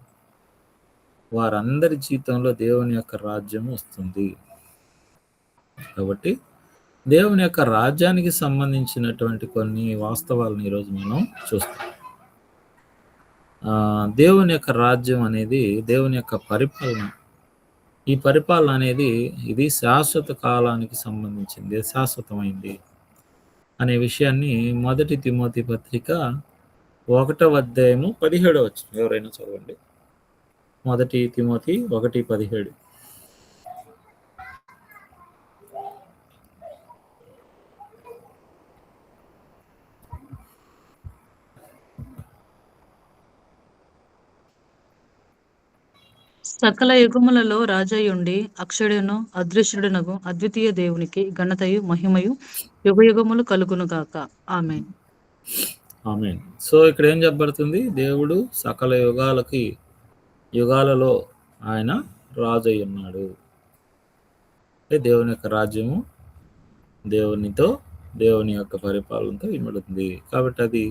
వారందరి జీవితంలో దేవుని యొక్క రాజ్యం వస్తుంది. కాబట్టి దేవుని యొక్క రాజ్యానికి సంబంధించినటువంటి కొన్ని వాస్తవాలను ఈరోజు మనం చూస్తాం. దేవుని యొక్క రాజ్యం అనేది దేవుని యొక్క పరిపాలన. ఈ పరిపాలన అనేది ఇది శాశ్వత కాలానికి సంబంధించింది, శాశ్వతమైంది అనే విషయాన్ని 1 తిమోతి పత్రిక 1వ అధ్యాయము 17వ వచనం ఎవరైనా చదవండి. 1 తిమోతి 1:17. సకల యుగములలో రాజయుండి అక్షరుడును అదృశ్యుడునగు అద్వితీయ దేవునికి ఘనతయు మహిమయు యుగయుగములు కలుగును గాక. ఆమేన్. ఆమేన్. సో ఇక్కడ ఏం చెప్పబడుతుంది, దేవుడు సకల యుగాలలో ఆయన రాజు అయి ఉన్నాడు. అంటే దేవుని యొక్క రాజ్యము దేవునితో, దేవుని యొక్క పరిపాలనతో ఇమ్మడుతుంది. కాబట్టి అది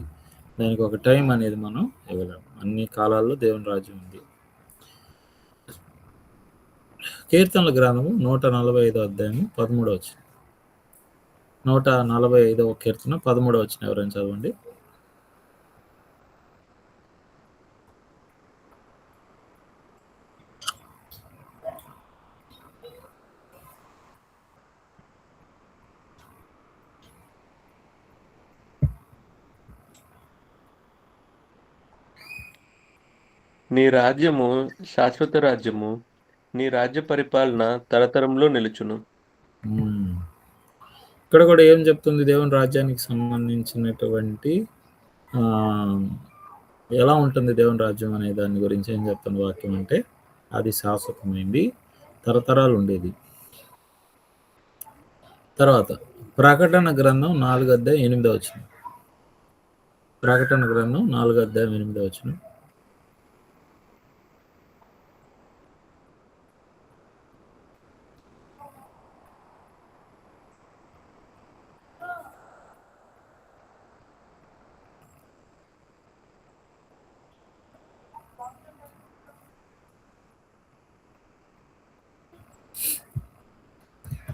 దానికి ఒక టైం అనేది మనం ఇవ్వలేము. అన్ని కాలాల్లో దేవుని రాజ్యం ఉంది. కీర్తనల గ్రంథము 145వ అధ్యాయము 13వ వచనం. 145వ కీర్తన 13వ వచనం ఎవరైనా చదవండి. నీ రాజ్యము శాశ్వత రాజ్యము, నీ రాజ్య పరిపాలన తరతరంలో నిలుచును. ఇక్కడ కూడా ఏం చెప్తుంది, దేవుని రాజ్యానికి సంబంధించినటువంటి ఎలా ఉంటుంది దేవుని రాజ్యం అనే దాని గురించి ఏం చెప్తుంది వాక్యం అంటే, అది శాశ్వతమైంది, తరతరాలు ఉండేది. తర్వాత ప్రకటన గ్రంథం 4:8 వచనం. ప్రకటన గ్రంథం 4:8 వచనం.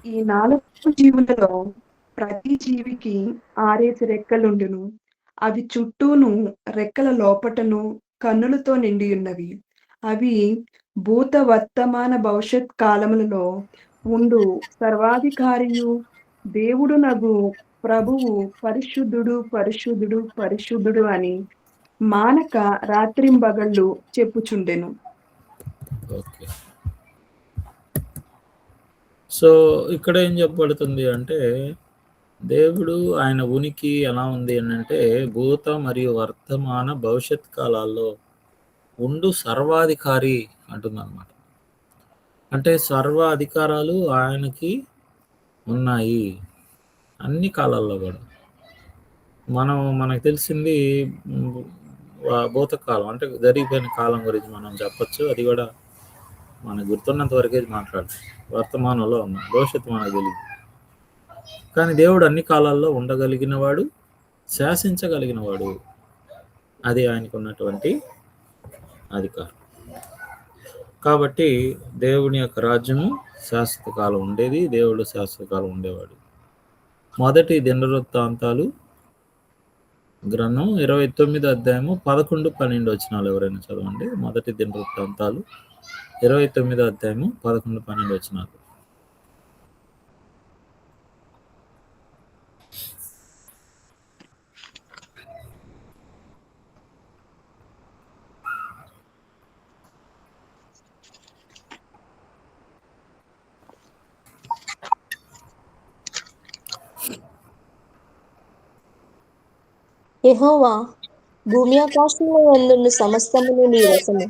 ఈ 4 జీవులలో ప్రతి జీవికి 6 రెక్కలుండును. అవి చుట్టూను రెక్కల లోపటను కన్నులతో నిండి ఉన్నవి. అవి భూత వర్తమాన భవిష్యత్ కాలములలో ఉండు సర్వాధికారియు దేవుడు నగు ప్రభువు పరిశుద్ధుడు పరిశుద్ధుడు పరిశుద్ధుడు అని మానక రాత్రింబగళ్ళు చెప్పుచుండెను. ఓకే. సో ఇక్కడ ఏం చెప్పబడుతుంది అంటే దేవుడు ఆయన ఉనికి ఎలా ఉంది అని అంటే భూత మరియు వర్తమాన భవిష్యత్ కాలాల్లో ఉండు సర్వాధికారి అంటుందన్నమాట. అంటే సర్వ అధికారాలు ఆయనకి ఉన్నాయి అన్ని కాలాల్లో కూడా. మనకు తెలిసింది భూతకాలం అంటే జరిగిపోయిన కాలం గురించి మనం చెప్పచ్చు. అది కూడా మనకు గుర్తున్నంత వరకే మాట్లాడచ్చు. వర్తమానంలో ఉన్నాం, భవిష్యత్తు మనకు తెలియదు. కానీ దేవుడు అన్ని కాలాల్లో ఉండగలిగిన వాడు, శాసించగలిగిన వాడు. అది ఆయనకు ఉన్నటువంటి అధికారం. కాబట్టి దేవుని యొక్క రాజ్యము శాశ్వత కాలం ఉండేది, దేవుడు శాశ్వత కాలం ఉండేవాడు. మొదటి దినవృత్తాంతాలు గ్రంథం 29 అధ్యాయము 11-12 వచనాలు ఎవరైనా చదవండి. మొదటి దినవృత్తాంతాలు 29 అధ్యాయము 11-12 వచనాలు. యెహోవా భూమి ఆకాశముల యందున్న సమస్తమును నీ వశము.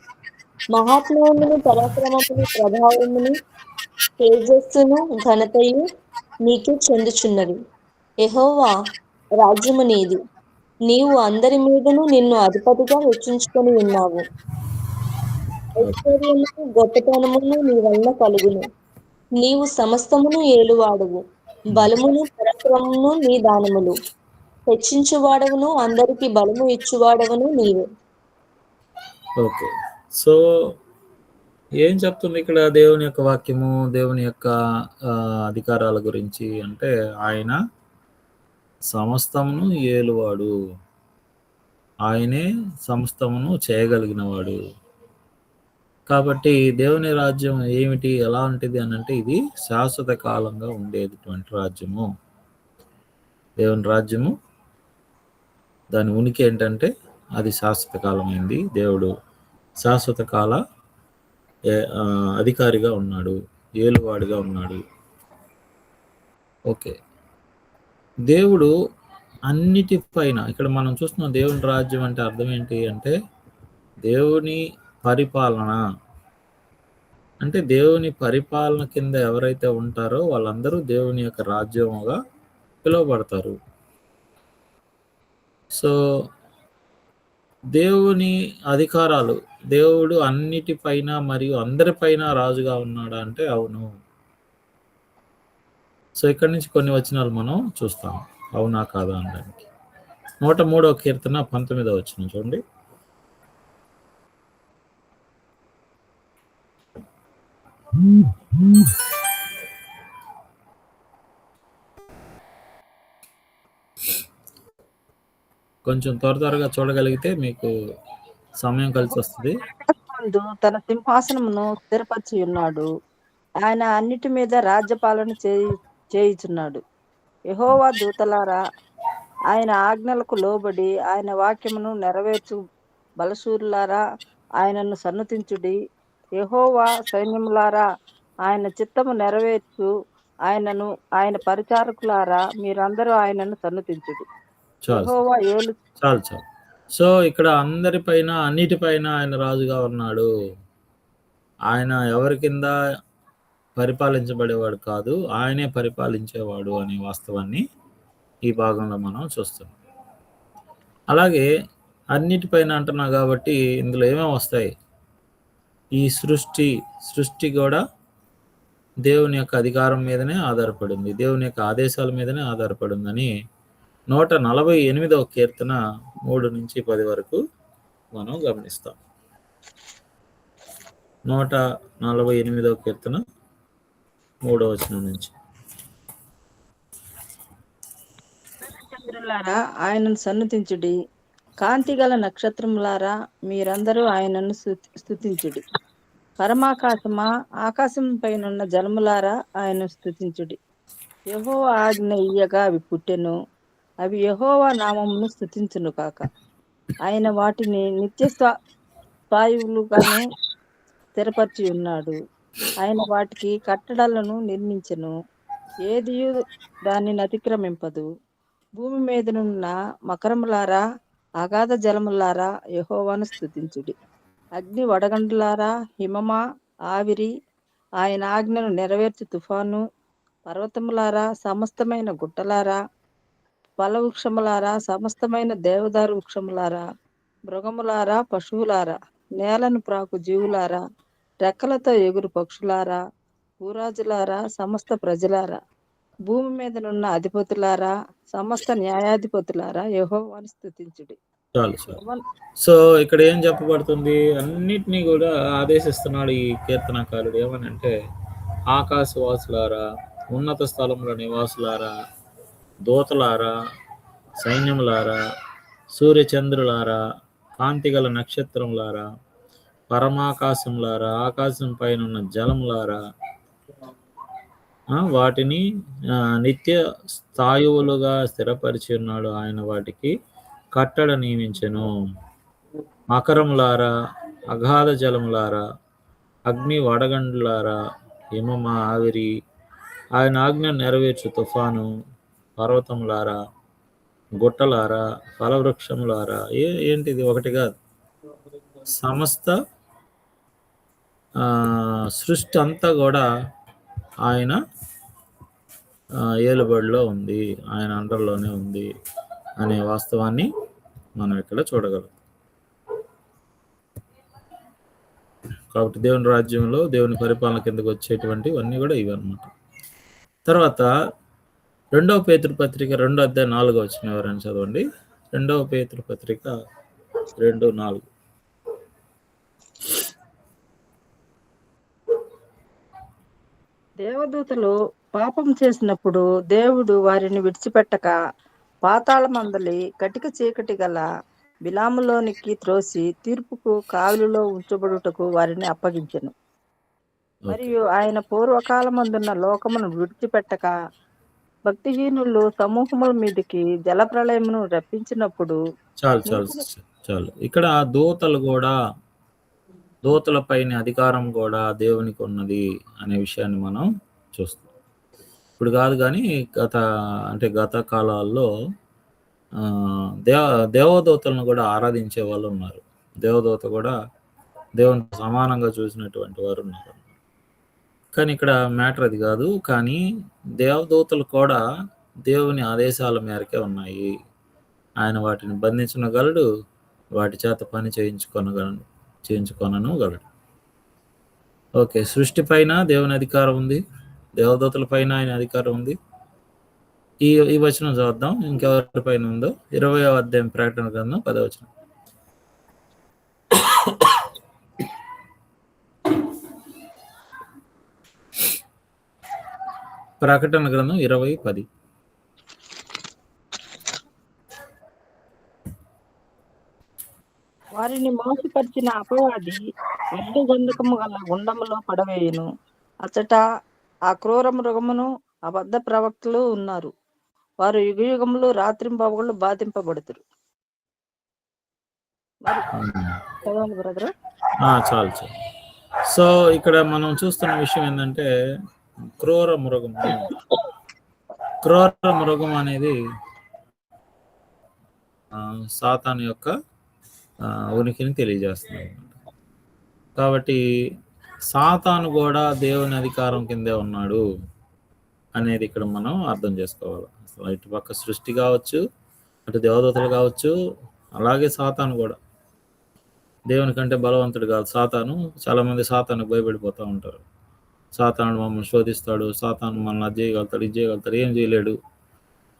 మహాత్మ్యమును, పరాక్రమమును, ప్రభావమును, తేజస్సును, ఘనతయు నీకే చెందుచున్నవి. యెహోవా రాజ్యము నీది. నీవు అందరి మీదను నిన్ను అధిపతిగా హెచ్చించుకొని ఉన్నావు. ఐశ్వర్యమును, గొప్పతనమును నీ వలన కలుగును. నీవు సమస్తమును ఏలువాడవు. బలమును, పరాక్రమమును నీ దానములు. హెచ్చించువాడవును, అందరికి బలము ఇచ్చువాడవును నీవే. ఓకే. సో ఏం చెప్తుంది ఇక్కడ దేవుని యొక్క వాక్యము, దేవుని యొక్క అధికారాల గురించి అంటే ఆయన సమస్తమును ఏలువాడు, ఆయనే సమస్తమును చేయగలిగినవాడు. కాబట్టి దేవుని రాజ్యం ఏమిటి, ఎలా ఉంటుంది అని అంటే ఇది శాశ్వత కాలంగా ఉండేటువంటి రాజ్యము. దేవుని రాజ్యము దాని ఉనికి ఏంటంటే అది శాశ్వత కాలమైంది. దేవుడు శాశ్వత కాల అధికారిగా ఉన్నాడు, ఏలువాడిగా ఉన్నాడు. ఓకే. దేవుడు అన్నిటిపైన, ఇక్కడ మనం చూస్తున్నాం దేవుని రాజ్యం అంటే అర్థం ఏంటి అంటే దేవుని పరిపాలన. అంటే దేవుని పరిపాలన కింద ఎవరైతే ఉంటారో వాళ్ళందరూ దేవుని యొక్క రాజ్యముగా పిలువబడతారు. సో దేవుని అధికారాలు, దేవుడు అన్నిటిపైన మరియు అందరిపైన రాజుగా ఉన్నాడా అంటే అవును. సో ఇక్కడి నుంచి కొన్ని వచనాలు మనం చూస్తాం అవునా కాదా అనడానికి. 103వ కీర్తన 19వ వచనం చూడండి. కొంచెం త్వరగా చూడగలిగితే మీకు సమయం కలిసి వస్తుంది. తన సింహాసనమును స్థిరపరిచి ఉన్నాడు. ఆయన అన్నిటి మీద రాజ్యపాలన చేయుచున్నాడు. యెహోవా దూతలారా, ఆయన ఆజ్ఞలకు లోబడి ఆయన వాక్యమును నెరవేర్చు బలశూరులారా, ఆయనను సన్నతించుడి. యెహోవా సైన్యములారా, ఆయన చిత్తము నెరవేర్చు ఆయనను, ఆయన పరిచారకులారా, మీరందరూ ఆయనను సన్నతించుడి. యెహోవా చాలు. సో ఇక్కడ అందరిపైన, అన్నిటిపైన ఆయన రాజుగా ఉన్నాడు. ఆయన ఎవరి కింద పరిపాలించబడేవాడు కాదు, ఆయనే పరిపాలించేవాడు అనే వాస్తవాన్ని ఈ భాగంలో మనం చూస్తాం. అలాగే అన్నిటిపైన అంటున్నా కాబట్టి ఇందులో ఏమేమి వస్తాయి? ఈ సృష్టి కూడా దేవుని యొక్క అధికారం మీదనే ఆధారపడింది, దేవుని యొక్క ఆదేశాల మీదనే ఆధారపడిందని 148వ కీర్తన 3-10 వరకు మనం గమనిస్తాం. 148వ కీర్తన 3వ వచనం నుంచి. చంద్రులారా, ఆయనను సన్నతించుడి. కాంతిగల నక్షత్రములారా, మీరందరూ ఆయనను స్తుతించుడి. పరమాకాశమా, ఆకాశం పైనున్న జలములారా, ఆయనను స్తుతించుడి. యెహోవా ఆజ్ఞ ఇయ్యగా అవి పుట్టెను, అవి యెహోవా నామమును స్తుతించును కాక. ఆయన వాటిని నిత్య స్థాయువులుగాను స్థిరపరిచి ఉన్నాడు. ఆయన వాటికి కట్టడాలను నిర్మించెను, ఏదియు దానిని అతిక్రమింపదు. భూమి మీదనున్న మకరములారా, అగాధ జలములారా, యెహోవాను స్తుతించుడి. అగ్ని వడగండ్లారా, హిమమా, ఆవిరి, ఆయన ఆజ్ఞను నెరవేర్చు తుఫాను, పర్వతములారా, సమస్తమైన గుట్టలారా, ఫలవృక్షములారా, సమస్తమైన దేవదారు వృక్షములారా, మృగములారా, పశువులారా, నేలను ప్రాకు జీవులారా, రెక్కలతో ఎగురు పక్షులారా, భూరాజులారా, సమస్త ప్రజలారా, భూమి మీదనున్న అధిపతులారా, సమస్త న్యాయాధిపతులారా, యెహోవాను స్తుతించుడి. చాలు చాలు. సో ఇక్కడ ఏం చెప్పబడుతుంది? అన్నిటినీ కూడా ఆదేశిస్తున్నాడు ఈ కీర్తనకారుడు. ఏమనంటే, ఆకాశవాసులారా, ఉన్నత స్థలముల నివాసులారా, దూతలారా, సైన్యములారా, సూర్యచంద్రులారా, కాంతిగల నక్షత్రములారా, పరమాకాశములారా, ఆకాశం పైన ఉన్న జలములారా, వాటిని నిత్య స్థాయువులుగా స్థిరపరిచి ఉన్నాడు. ఆయన వాటికి కట్టడ నియమించెను. మకరములారా, అగాధ జలములారా, అగ్ని వడగండ్లారా, హిమమ, ఆవిరి, ఆయన ఆజ్ఞ నెరవేర్చు తుఫాను, పర్వతములారా, గుట్టలారా, ఫలవృక్షములారా. ఏంటిది? ఒకటి కాదు, సమస్త సృష్టి అంతా కూడా ఆయన ఏలుబడిలో ఉంది, ఆయన అండర్లోనే ఉంది అనే వాస్తవాన్ని మనం ఇక్కడ చూడగలం. కాబట్టి దేవుని రాజ్యంలో, దేవుని పరిపాలన కిందకు వచ్చేటువంటివన్నీ కూడా ఇవి అన్నమాట. తర్వాత 2వ పేతురు పత్రిక 2:4 ఎవరైనా చదవండి. 2వ పేతురు పత్రిక 2:4. దేవదూతలు పాపం చేసినప్పుడు దేవుడు వారిని విడిచిపెట్టక పాతాళమందలి కటిక చీకటి గల బిలాములోనికి త్రోసి తీర్పుకు కావిలిలో ఉంచబడుటకు వారిని అప్పగించెను. మరియు ఆయన పూర్వకాలమందున్న లోకమును విడిచిపెట్టక భక్తిహీనులు సమూహముల మీదకి జల ప్రళయమును రప్పించినప్పుడు చాలు. ఇక్కడ దూతలు కూడా, దూతల పైన అధికారం కూడా దేవునికి ఉన్నది అనే విషయాన్ని మనం చూస్తాం. ఇప్పుడు కాదు కానీ గత కాలాల్లో దేవదూతలను కూడా ఆరాధించే వాళ్ళు ఉన్నారు. దేవదూత కూడా దేవుని సమానంగా చూసినటువంటి వారు ఉన్నారు. కానీ ఇక్కడ మ్యాటర్ అది కాదు. కానీ దేవదూతలు కూడా దేవుని ఆదేశాల మేరకే ఉన్నాయి. ఆయన వాటిని బంధించగలడు, వాటి చేత పని చేయించుకొనను గలడు. ఓకే, సృష్టి పైన దేవుని అధికారం ఉంది, దేవదూతల పైన ఆయన అధికారం ఉంది. ఈ వచనం చూద్దాం, ఇంకెవరి పైన ఉందో. 20వ అధ్యాయం ప్రకటన గ్రంథం 10వ వచనం. ప్రకటన గ్రంథం 20:10. వారిని మోసపరిచిన అపవాది అడ్డు గంధకము గల గుండములో పడవేయును. అచ్చట ఆ క్రూర మృగమును అబద్ధ ప్రవక్తలు ఉన్నారు. వారు యుగయుగములు రాత్రింబవళ్ళు బాధింపబడుతురు. చాలు. సో ఇక్కడ మనం చూస్తున్న విషయం ఏంటంటే, క్రూర మృగం అనేది సాతాను యొక్క ఉనికిని తెలియజేస్తుంది. కాబట్టి సాతాను కూడా దేవుని అధికారం కిందే ఉన్నాడు అనేది ఇక్కడ మనం అర్థం చేసుకోవాలి. అసలు ఇటు పక్క సృష్టి కావచ్చు, అటు దేవదూతలు కావచ్చు, అలాగే సాతాను కూడా దేవుని కంటే బలవంతుడు కాదు. సాతాను, చాలా మంది సాతానుకు భయపడిపోతూ ఉంటారు. సాతాను మమ్మల్ని శోధిస్తాడు, సాతాను మనల్ని అది చేయగలుగుతాడు, ఇది చేయగలుగుతాడు, ఏం చేయలేడు,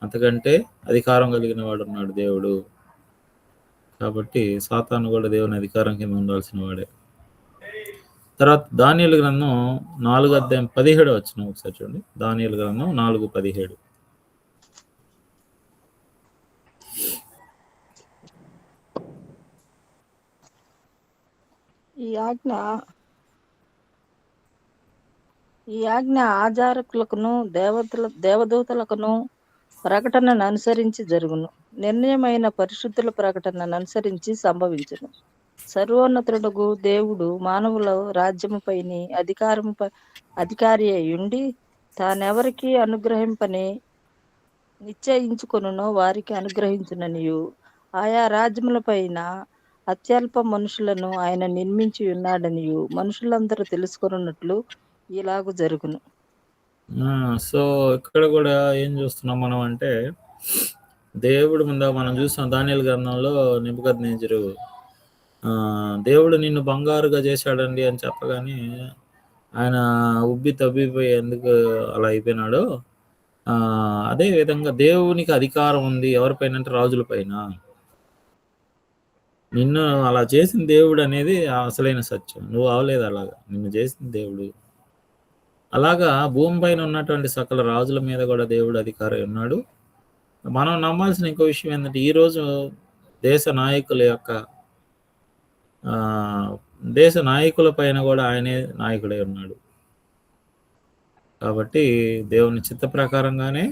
అంతకంటే అధికారం కలిగిన వాడు ఉన్నాడు దేవుడు. కాబట్టి సాతాను కూడా దేవుని అధికారం కింద ఉండాల్సిన వాడే. తర్వాత దానియేలు గ్రంథం 4:17 ఒకసారి చూడండి. దానియేలు గ్రంథం 4:17. ఈ ఆజ్ఞ ఆచారకులకును దేవదూతలకును ప్రకటనను అనుసరించి జరుగును. నిర్ణయమైన పరిశుద్ధుల ప్రకటనను అనుసరించి సంభవించును. సర్వోన్నతుడగు దేవుడు మానవుల రాజ్యముపైని అధికారి అయ్యుండి తానెవరికి అనుగ్రహింపని నిశ్చయించుకొనునో వారికి అనుగ్రహించుననియు ఆయా రాజ్యములపైన అత్యల్ప మనుషులను ఆయన నిర్మించి ఉన్నాడనియు మనుషులందరూ తెలుసుకొనున్నట్లు ఇలాగు జరుగును. సో ఇక్కడ కూడా ఏం చూస్తున్నాం మనం అంటే, దేవుడు ముందు మనం చూసాం దానియేలు గ్రంథంలో నెబుకద్నెజరు దేవుడు నిన్ను బంగారుగా చేశాడండి అని చెప్పగానే ఆయన ఉబ్బి తబ్బిపోయి ఎందుకు అలా అయిపోయినాడో, అదే విధంగా దేవునికి అధికారం ఉంది ఎవరిపైన అంటే రాజుల పైన. నిన్ను అలా చేసిన దేవుడు అనేది అసలైన సత్యం. నువ్వు అవలేదు అలాగా, నిన్ను చేసిన దేవుడు. అలాగా భూమి పైన ఉన్నటువంటి సకల రాజుల మీద కూడా దేవుడు అధికారం ఉన్నాడు. మనం నమ్మాల్సిన ఇంకో విషయం ఏంటంటే, ఈరోజు దేశ నాయకుల పైన కూడా ఆయనే నాయకుడై ఉన్నాడు. కాబట్టి దేవుని చిత్త ప్రకారంగానే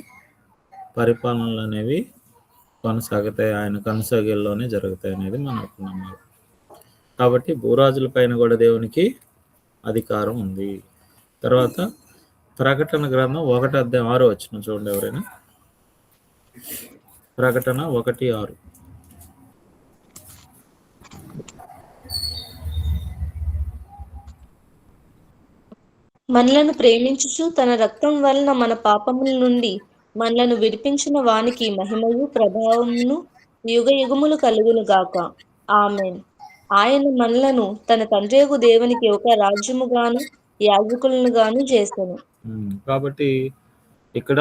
పరిపాలనలు అనేవి కొనసాగుతాయి, ఆయన కొనసాగిల్లోనే జరుగుతాయి అనేది మనకు నమ్మాలి. కాబట్టి భూరాజుల పైన కూడా దేవునికి అధికారం ఉంది. తర్వాత ప్రకటన గ్రంథం 1:6 చూడండి ఎవరైనా. ప్రకటన 1:6. మనలను ప్రేమించుచు తన రక్తం వలన మన పాపముల నుండి మనలను విడిపించిన వానికి మహిమయు ప్రభావమును యుగ యుగములు కలుగును గాక. ఆమెన్. ఆయన మనలను తన తండ్రియగు దేవునికి ఒక రాజ్యముగాను యాజకులను గాను చేసెను. కాబట్టి ఇక్కడ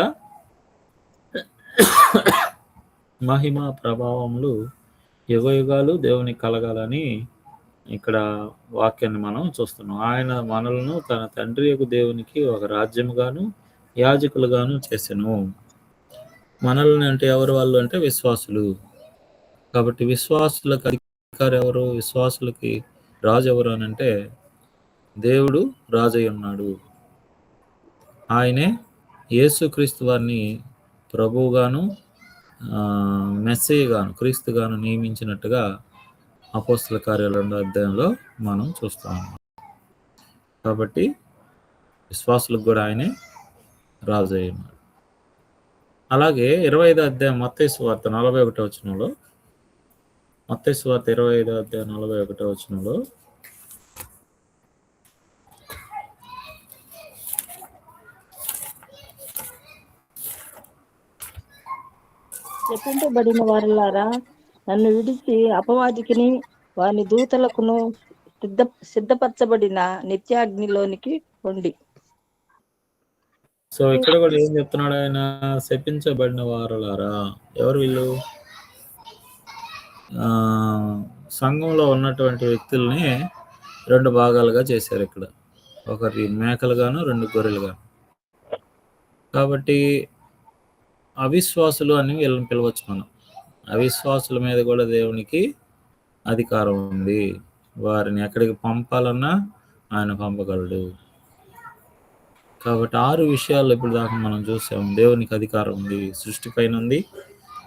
మహిమ ప్రభావములు యుగ యుగాలు దేవునికి కలగాలని ఇక్కడ వాక్యాన్ని మనం చూస్తున్నాం. ఆయన మనలను తన తండ్రి యొక్క దేవునికి ఒక రాజ్యముగాను యాజకులుగాను చేసెను. మనల్ని అంటే ఎవరు వాళ్ళు అంటే విశ్వాసులు. కాబట్టి విశ్వాసులకు అధికారి ఎవరు, విశ్వాసులకి రాజు ఎవరు అని అంటే దేవుడు రాజై ఉన్నాడు. ఆయనే యేసుక్రీస్తు వారిని ప్రభువుగాను మెస్సీగాను క్రీస్తుగాను నియమించినట్టుగా అపోస్తల కార్యాలు 2వ అధ్యాయంలో మనం చూస్తాము. కాబట్టి విశ్వాసులకు కూడా ఆయనే రాజు అయి ఉన్నాడు. అలాగే 25వ అధ్యాయం మత్తయి సువార్త 41వ వచనంలో, మత్తయి సువార్త 25వ అధ్యాయం 41వ వచనంలో చెప్పింపబడిన వారులారా, నన్ను విడిచి అపవాదికిని వాని దూతలకును సిద్ధపరచబడిన నిత్యాగ్నిలోనికి పొండి. సో ఇక్కడ కూడా ఏం చెప్తున్నాడు ఆయన? శపించబడిన వారులారా. ఎవరు వీళ్ళు? సంఘంలో ఉన్నటువంటి వ్యక్తుల్ని 2 భాగాలుగా చేశారు ఇక్కడ. ఒకటి మేకలుగాను 2 గొర్రెలుగాను. కాబట్టి అవిశ్వాసులు అని వీళ్ళని పిలవచ్చు మనం. అవిశ్వాసుల మీద కూడా దేవునికి అధికారం ఉంది. వారిని ఎక్కడికి పంపాలన్నా ఆయన పంపగలడు. కాబట్టి 6 విషయాలు ఇప్పుడు దాకా మనం చూసాము. దేవునికి అధికారం ఉంది. సృష్టి పైన ఉంది,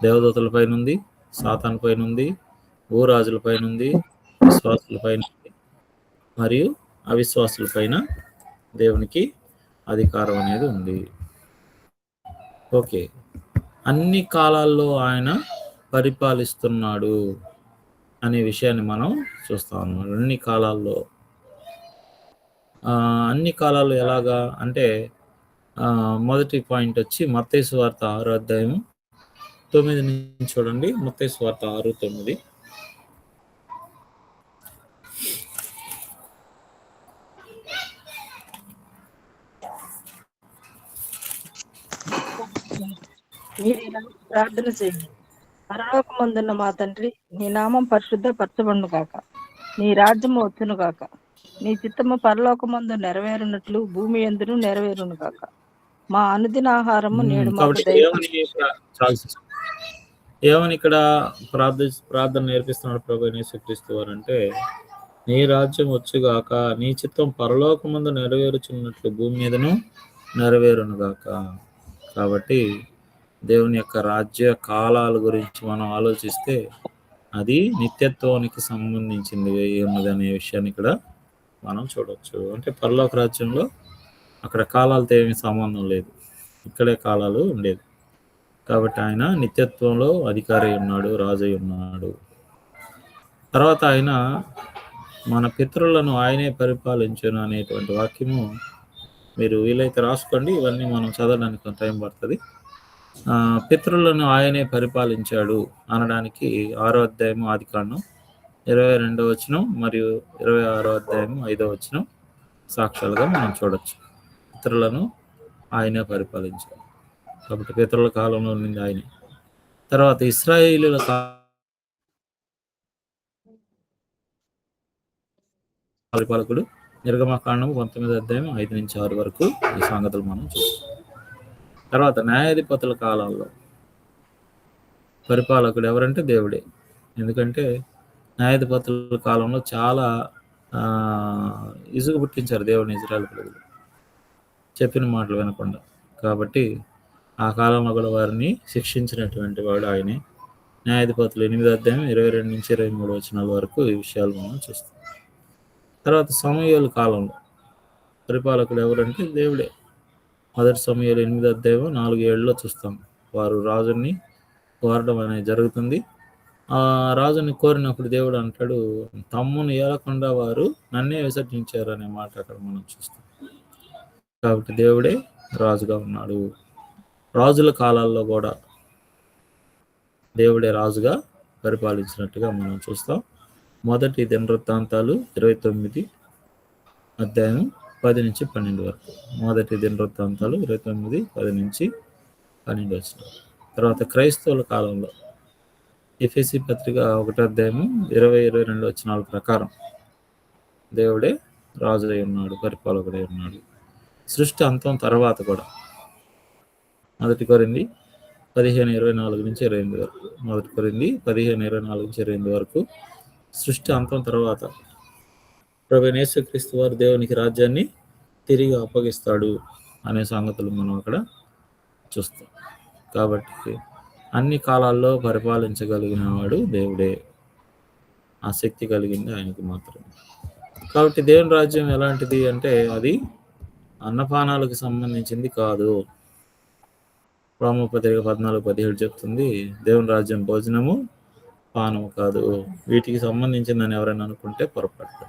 దేవదూతల పైన ఉంది, సాతాను పైన ఉంది, భూరాజుల పైన ఉంది, విశ్వాసుల పైన ఉంది, మరియు అవిశ్వాసుల పైన దేవునికి అధికారం అనేది ఉంది. ఓకే, అన్ని కాలాల్లో ఆయన పరిపాలిస్తున్నాడు అనే విషయాన్ని మనం చూస్తాం. అన్ని కాలాల్లో ఎలాగా అంటే మొదటి పాయింట్ వచ్చి మత్తయి సువార్త 6వ అధ్యాయం 9 నుంచి చూడండి. మత్తయి సువార్త 6:9. మీరు ఇలా ప్రార్థన చేయండి. పరలోకమందున్న మా తండ్రి, నీ నామం పరిశుద్ధపరచబడును గాక. నీ రాజ్యము వచ్చును గాక. నీ చిత్తము పరలోకమందు నెరవేరునట్లు భూమి యందును నెరవేరును గాక. మా అనుదిన ఆహారము నేడు మాకు ఏమని ఇక్కడ ప్రార్థన నేర్పిస్తున్నాడు ప్రభు యేసుక్రీస్తు వారు అంటే, నీ రాజ్యం వచ్చుగాక, నీ చిత్తం పరలోకమందు నెరవేరుచున్నట్లు భూమి మీదను నెరవేరును గాక. కాబట్టి దేవుని యొక్క రాజ్య కాలాల గురించి మనం ఆలోచిస్తే అది నిత్యత్వానికి సంబంధించింది ఉన్నది అనే విషయాన్ని ఇక్కడ మనం చూడవచ్చు. అంటే పరలోక రాజ్యంలో అక్కడ కాలాలతో ఏమీ సంబంధం లేదు, ఇక్కడే కాలాలు ఉండేది. కాబట్టి ఆయన నిత్యత్వంలో అధికారి ఉన్నాడు, రాజు ఉన్నాడు. తర్వాత ఆయన మన పితరులను ఆయనే పరిపాలించును అనేటువంటి వాక్యము మీరు వీలైతే రాసుకోండి, ఇవన్నీ మనం చదవడానికి కొంత టైం పడుతుంది. పితరులను ఆయనే పరిపాలించాడు అనడానికి 6వ అధ్యాయం ఆదికాండం 22వ వచనం మరియు 26వ అధ్యాయం 5వ వచనం సాక్ష్యాలుగా మనం చూడొచ్చు. పితరులను ఆయనే పరిపాలించాడు కాబట్టి పితరుల కాలంలో నుండి ఆయనే. తర్వాత ఇశ్రాయేలీయుల పరిపాలకుడు నిర్గమకాండం 19వ అధ్యాయం 5 నుంచి 6 వరకు ఈ సంగతులు మనం చూస్తాం. తర్వాత న్యాయాధిపతుల కాలంలో పరిపాలకుడు ఎవరంటే దేవుడే. ఎందుకంటే న్యాయాధిపతుల కాలంలో చాలా ఇసుగు పుట్టించారు దేవుని ఇజ్రాయేల్ ప్రజలు, చెప్పిన మాటలు వినకుండా. కాబట్టి ఆ కాలంలో కూడా వారిని శిక్షించినటువంటి వాడు ఆయనే. న్యాయాధిపతులు 8వ అధ్యాయం 22 నుంచి 23 వచనాల వరకు ఈ విషయాలు మనం చూస్తాం. తర్వాత సమూయేలు కాలంలో పరిపాలకుడు ఎవరంటే దేవుడే. 1 సమూయేలు 8వ అధ్యాయం 4-7లో చూస్తాం. వారు రాజుని కోరడం అనేది జరుగుతుంది. ఆ రాజుని కోరినప్పుడు దేవుడు అంటాడు, తమ్మును ఏలకుండా వారు నన్నే విసర్జించారు అనే మాట అక్కడ మనం చూస్తాం. కాబట్టి దేవుడే రాజుగా ఉన్నాడు. రాజుల కాలాల్లో కూడా దేవుడే రాజుగా పరిపాలించినట్టుగా మనం చూస్తాం. 1 దినవృత్తాంతాలు 29 అధ్యాయం 10 నుంచి 12 వరకు. 1 దినవృత్తాంతాలు 29 10 నుంచి 12 వచనాలు. తర్వాత క్రైస్తవుల కాలంలో ఎఫెసీ పత్రిక 1వ అధ్యాయం 20-22 వచనాల ప్రకారం దేవుడే రాజు అయి ఉన్నాడు, పరిపాలకుడై ఉన్నాడు. సృష్టి అంతం తర్వాత కూడా 1 కొరింథీ 15:24 నుంచి 28 వరకు. 1 కొరింథీ 15:24 నుంచి 28 వరకు సృష్టి అంతం తర్వాత ప్రభువైన యేసుక్రీస్తు వారు దేవునికి రాజ్యాన్ని తిరిగి అప్పగిస్తాడు అనే సంగతులు మనం అక్కడ చూస్తాం. కాబట్టి అన్ని కాలాల్లో పరిపాలించగలిగిన వాడు దేవుడే. ఆ శక్తి కలిగింది ఆయనకి మాత్రమే. కాబట్టి దేవుని రాజ్యం ఎలాంటిది అంటే అది అన్నపానాలకు సంబంధించింది కాదు. రోమపత్రిక 14:17 చెప్తుంది, దేవుని రాజ్యం భోజనము పానము కాదు, వీటికి సంబంధించిందని ఎవరైనా అనుకుంటే పొరపాటు.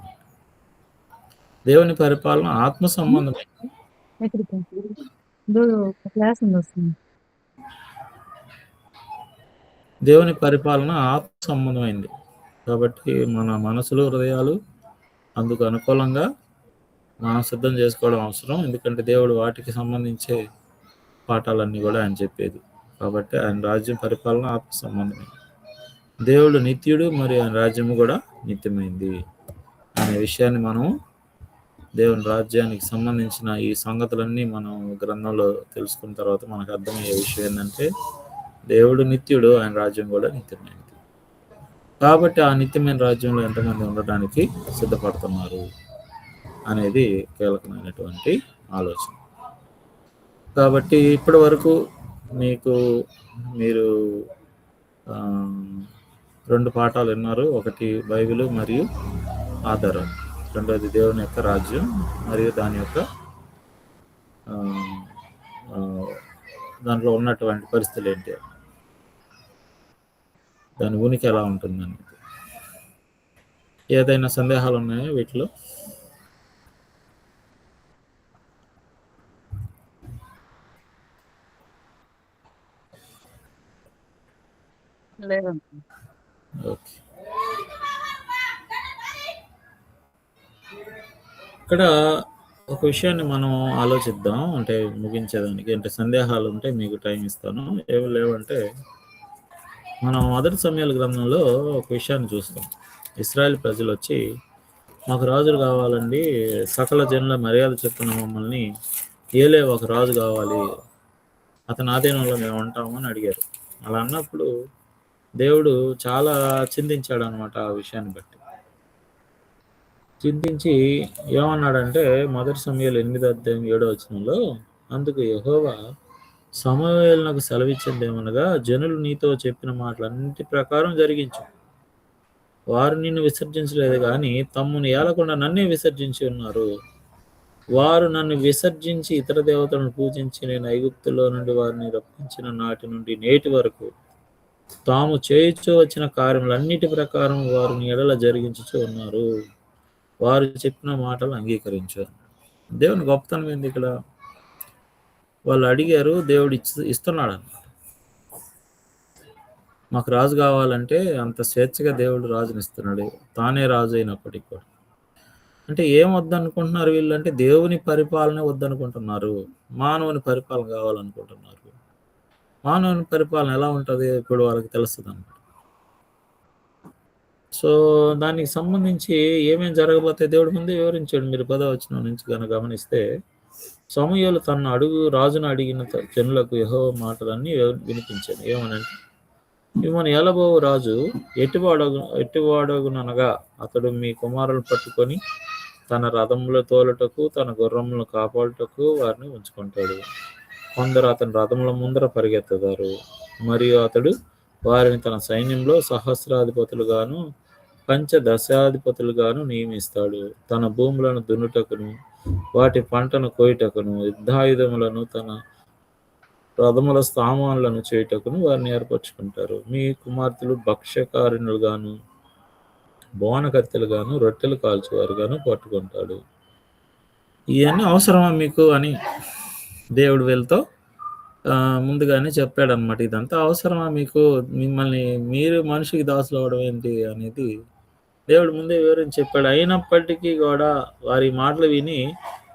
దేవుని పరిపాలన ఆత్మ సంబంధమైంది. దేవుని పరిపాలన ఆత్మ సంబంధమైంది. కాబట్టి మన మనసులు హృదయాలు అందుకు అనుకూలంగా మనం సిద్ధం చేసుకోవడం అవసరం. ఎందుకంటే దేవుడు వాటికి సంబంధించే పాఠాలన్నీ కూడా ఆయన చెప్పేది. కాబట్టి ఆయన రాజ్యం పరిపాలన ఆత్మ సంబంధమైంది. దేవుడు నిత్యుడు మరియు ఆయన రాజ్యము కూడా నిత్యమైంది అనే విషయాన్ని మనం దేవుని రాజ్యానికి సంబంధించిన ఈ సంగతులన్నీ మనం గ్రంథంలో తెలుసుకున్న తర్వాత మనకు అర్థమయ్యే విషయం ఏంటంటే దేవుడు నిత్యుడు, ఆయన రాజ్యం కూడా నిత్యమైనది. కాబట్టి ఆ నిత్యమైన రాజ్యంలో ఎంతమంది ఉండడానికి సిద్ధపడుతున్నారు అనేది కీలకమైనటువంటి ఆలోచన. కాబట్టి ఇప్పటి వరకు మీరు 2 పాఠాలు విన్నారు. ఒకటి బైబిల్ మరియు ఆధారం, రెండోది దేవుని యొక్క రాజ్యం మరియు దాని యొక్క దాంట్లో ఉన్నటువంటి పరిస్థితులు ఏంటి, దాని ఉనికి ఎలా ఉంటుందని. ఏదైనా సందేహాలు ఉన్నాయా వీటిలో? ఓకే. ఇక్కడ ఒక విషయాన్ని మనం ఆలోచిద్దాం, అంటే ముగించేదానికి. అంటే సందేహాలు ఉంటే మీకు టైం ఇస్తాను, ఏమి లేవంటే మనం 1 సమూయేలు గ్రంథంలో ఒక విషయాన్ని చూస్తాం. ఇశ్రాయేల్ ప్రజలు వచ్చి, మాకు రాజులు కావాలండి, సకల జనుల మర్యాద చెప్పున మమ్మల్ని ఏలే ఒక రాజు కావాలి, అతని ఆధీనంలో మేము ఉంటామని అడిగారు. అలా అన్నప్పుడు దేవుడు చాలా చింతించాడు అనమాట. ఆ విషయాన్ని బట్టి చింతించి ఏమన్నాడంటే 1 సమూయేలు 8వ అధ్యాయం 7వ వచనంలో, అందుకు యెహోవా సమూయేలునకు సెలవిచ్చింది ఏమనగా, జనులు నీతో చెప్పిన మాటలన్నిటి ప్రకారం జరిగించు. వారు నిన్ను విసర్జించలేదు కానీ తమ్మును ఏలకుండా నన్నే విసర్జించి ఉన్నారు. వారు నన్ను విసర్జించి ఇతర దేవతలను పూజించి నేను ఐగుప్తులో నుండి వారిని రప్పించిన నాటి నుండి నేటి వరకు తాము చేయుచూ వచ్చిన కార్యములన్నిటి ప్రకారం వారు నీ ఎడల జరిగించుచూ ఉన్నారు. వారు చెప్పిన మాటలు అంగీకరించు. దేవుని గొప్పతనం ఏంది ఇక్కడ? వాళ్ళు అడిగారు, దేవుడు ఇస్తున్నాడు అన్నమాట. మాకు రాజు కావాలంటే అంత స్వేచ్ఛగా దేవుడు రాజుని ఇస్తున్నాడు, తానే రాజు అయినప్పటికీ కూడా. అంటే ఏం వద్దనుకుంటున్నారు వీళ్ళు అంటే, దేవుని పరిపాలన వద్దనుకుంటున్నారు, మానవుని పరిపాలన కావాలనుకుంటున్నారు. మానవుని పరిపాలన ఎలా ఉంటుంది ఇప్పుడు వాళ్ళకి తెలుస్తుంది అన్నమాట. సో దానికి సంబంధించి ఏమేమి జరగబోతే దేవుడు ముందే వివరించాడు. మీరు 10వ వచనం నుంచి కనుక గమనిస్తే, సమూయేలు తన రాజును అడిగిన జనులకు యెహోవా మాటలన్నీ వినిపించాను. ఏమనంటే, మిమ్మల్ని ఏలబోవు రాజు ఎట్టివాడగునగా అతడు మీ కుమారులను పట్టుకొని తన రథముల తోలుటకు తన గుర్రములను కాపాడుటకు వారిని ఉంచుకుంటాడు. కొందరు అతని రథముల ముందర పరిగెత్తుతారు, మరియు అతడు వారిని తన సైన్యంలో సహస్రాధిపతులుగాను పంచదశాధిపతులుగాను నియమిస్తాడు. తన భూములను దున్నుటకును వాటి పంటను కోయుటకును యుద్ధాయుధములను తన రథముల సామాన్లను చేయుటకును వారిని ఏర్పరచుకుంటారు. మీ కుమార్తెలు భక్ష్యకారుణులుగాను బోనకత్తెలుగాను రొట్టెలు కాల్చేవారుగాను పట్టుకుంటాడు. ఇవన్నీ అవసరమా మీకు అని దేవుడు వీళ్ళతో ముందుగానే చెప్పాడనమాట. ఇదంతా అవసరమా మీకు? మిమ్మల్ని మీరు మనిషికి దాసులు అవ్వడం ఏంటి అనేది దేవుడు ముందే వివరించి చెప్పాడు. అయినప్పటికీ కూడా వారి మాటలు విని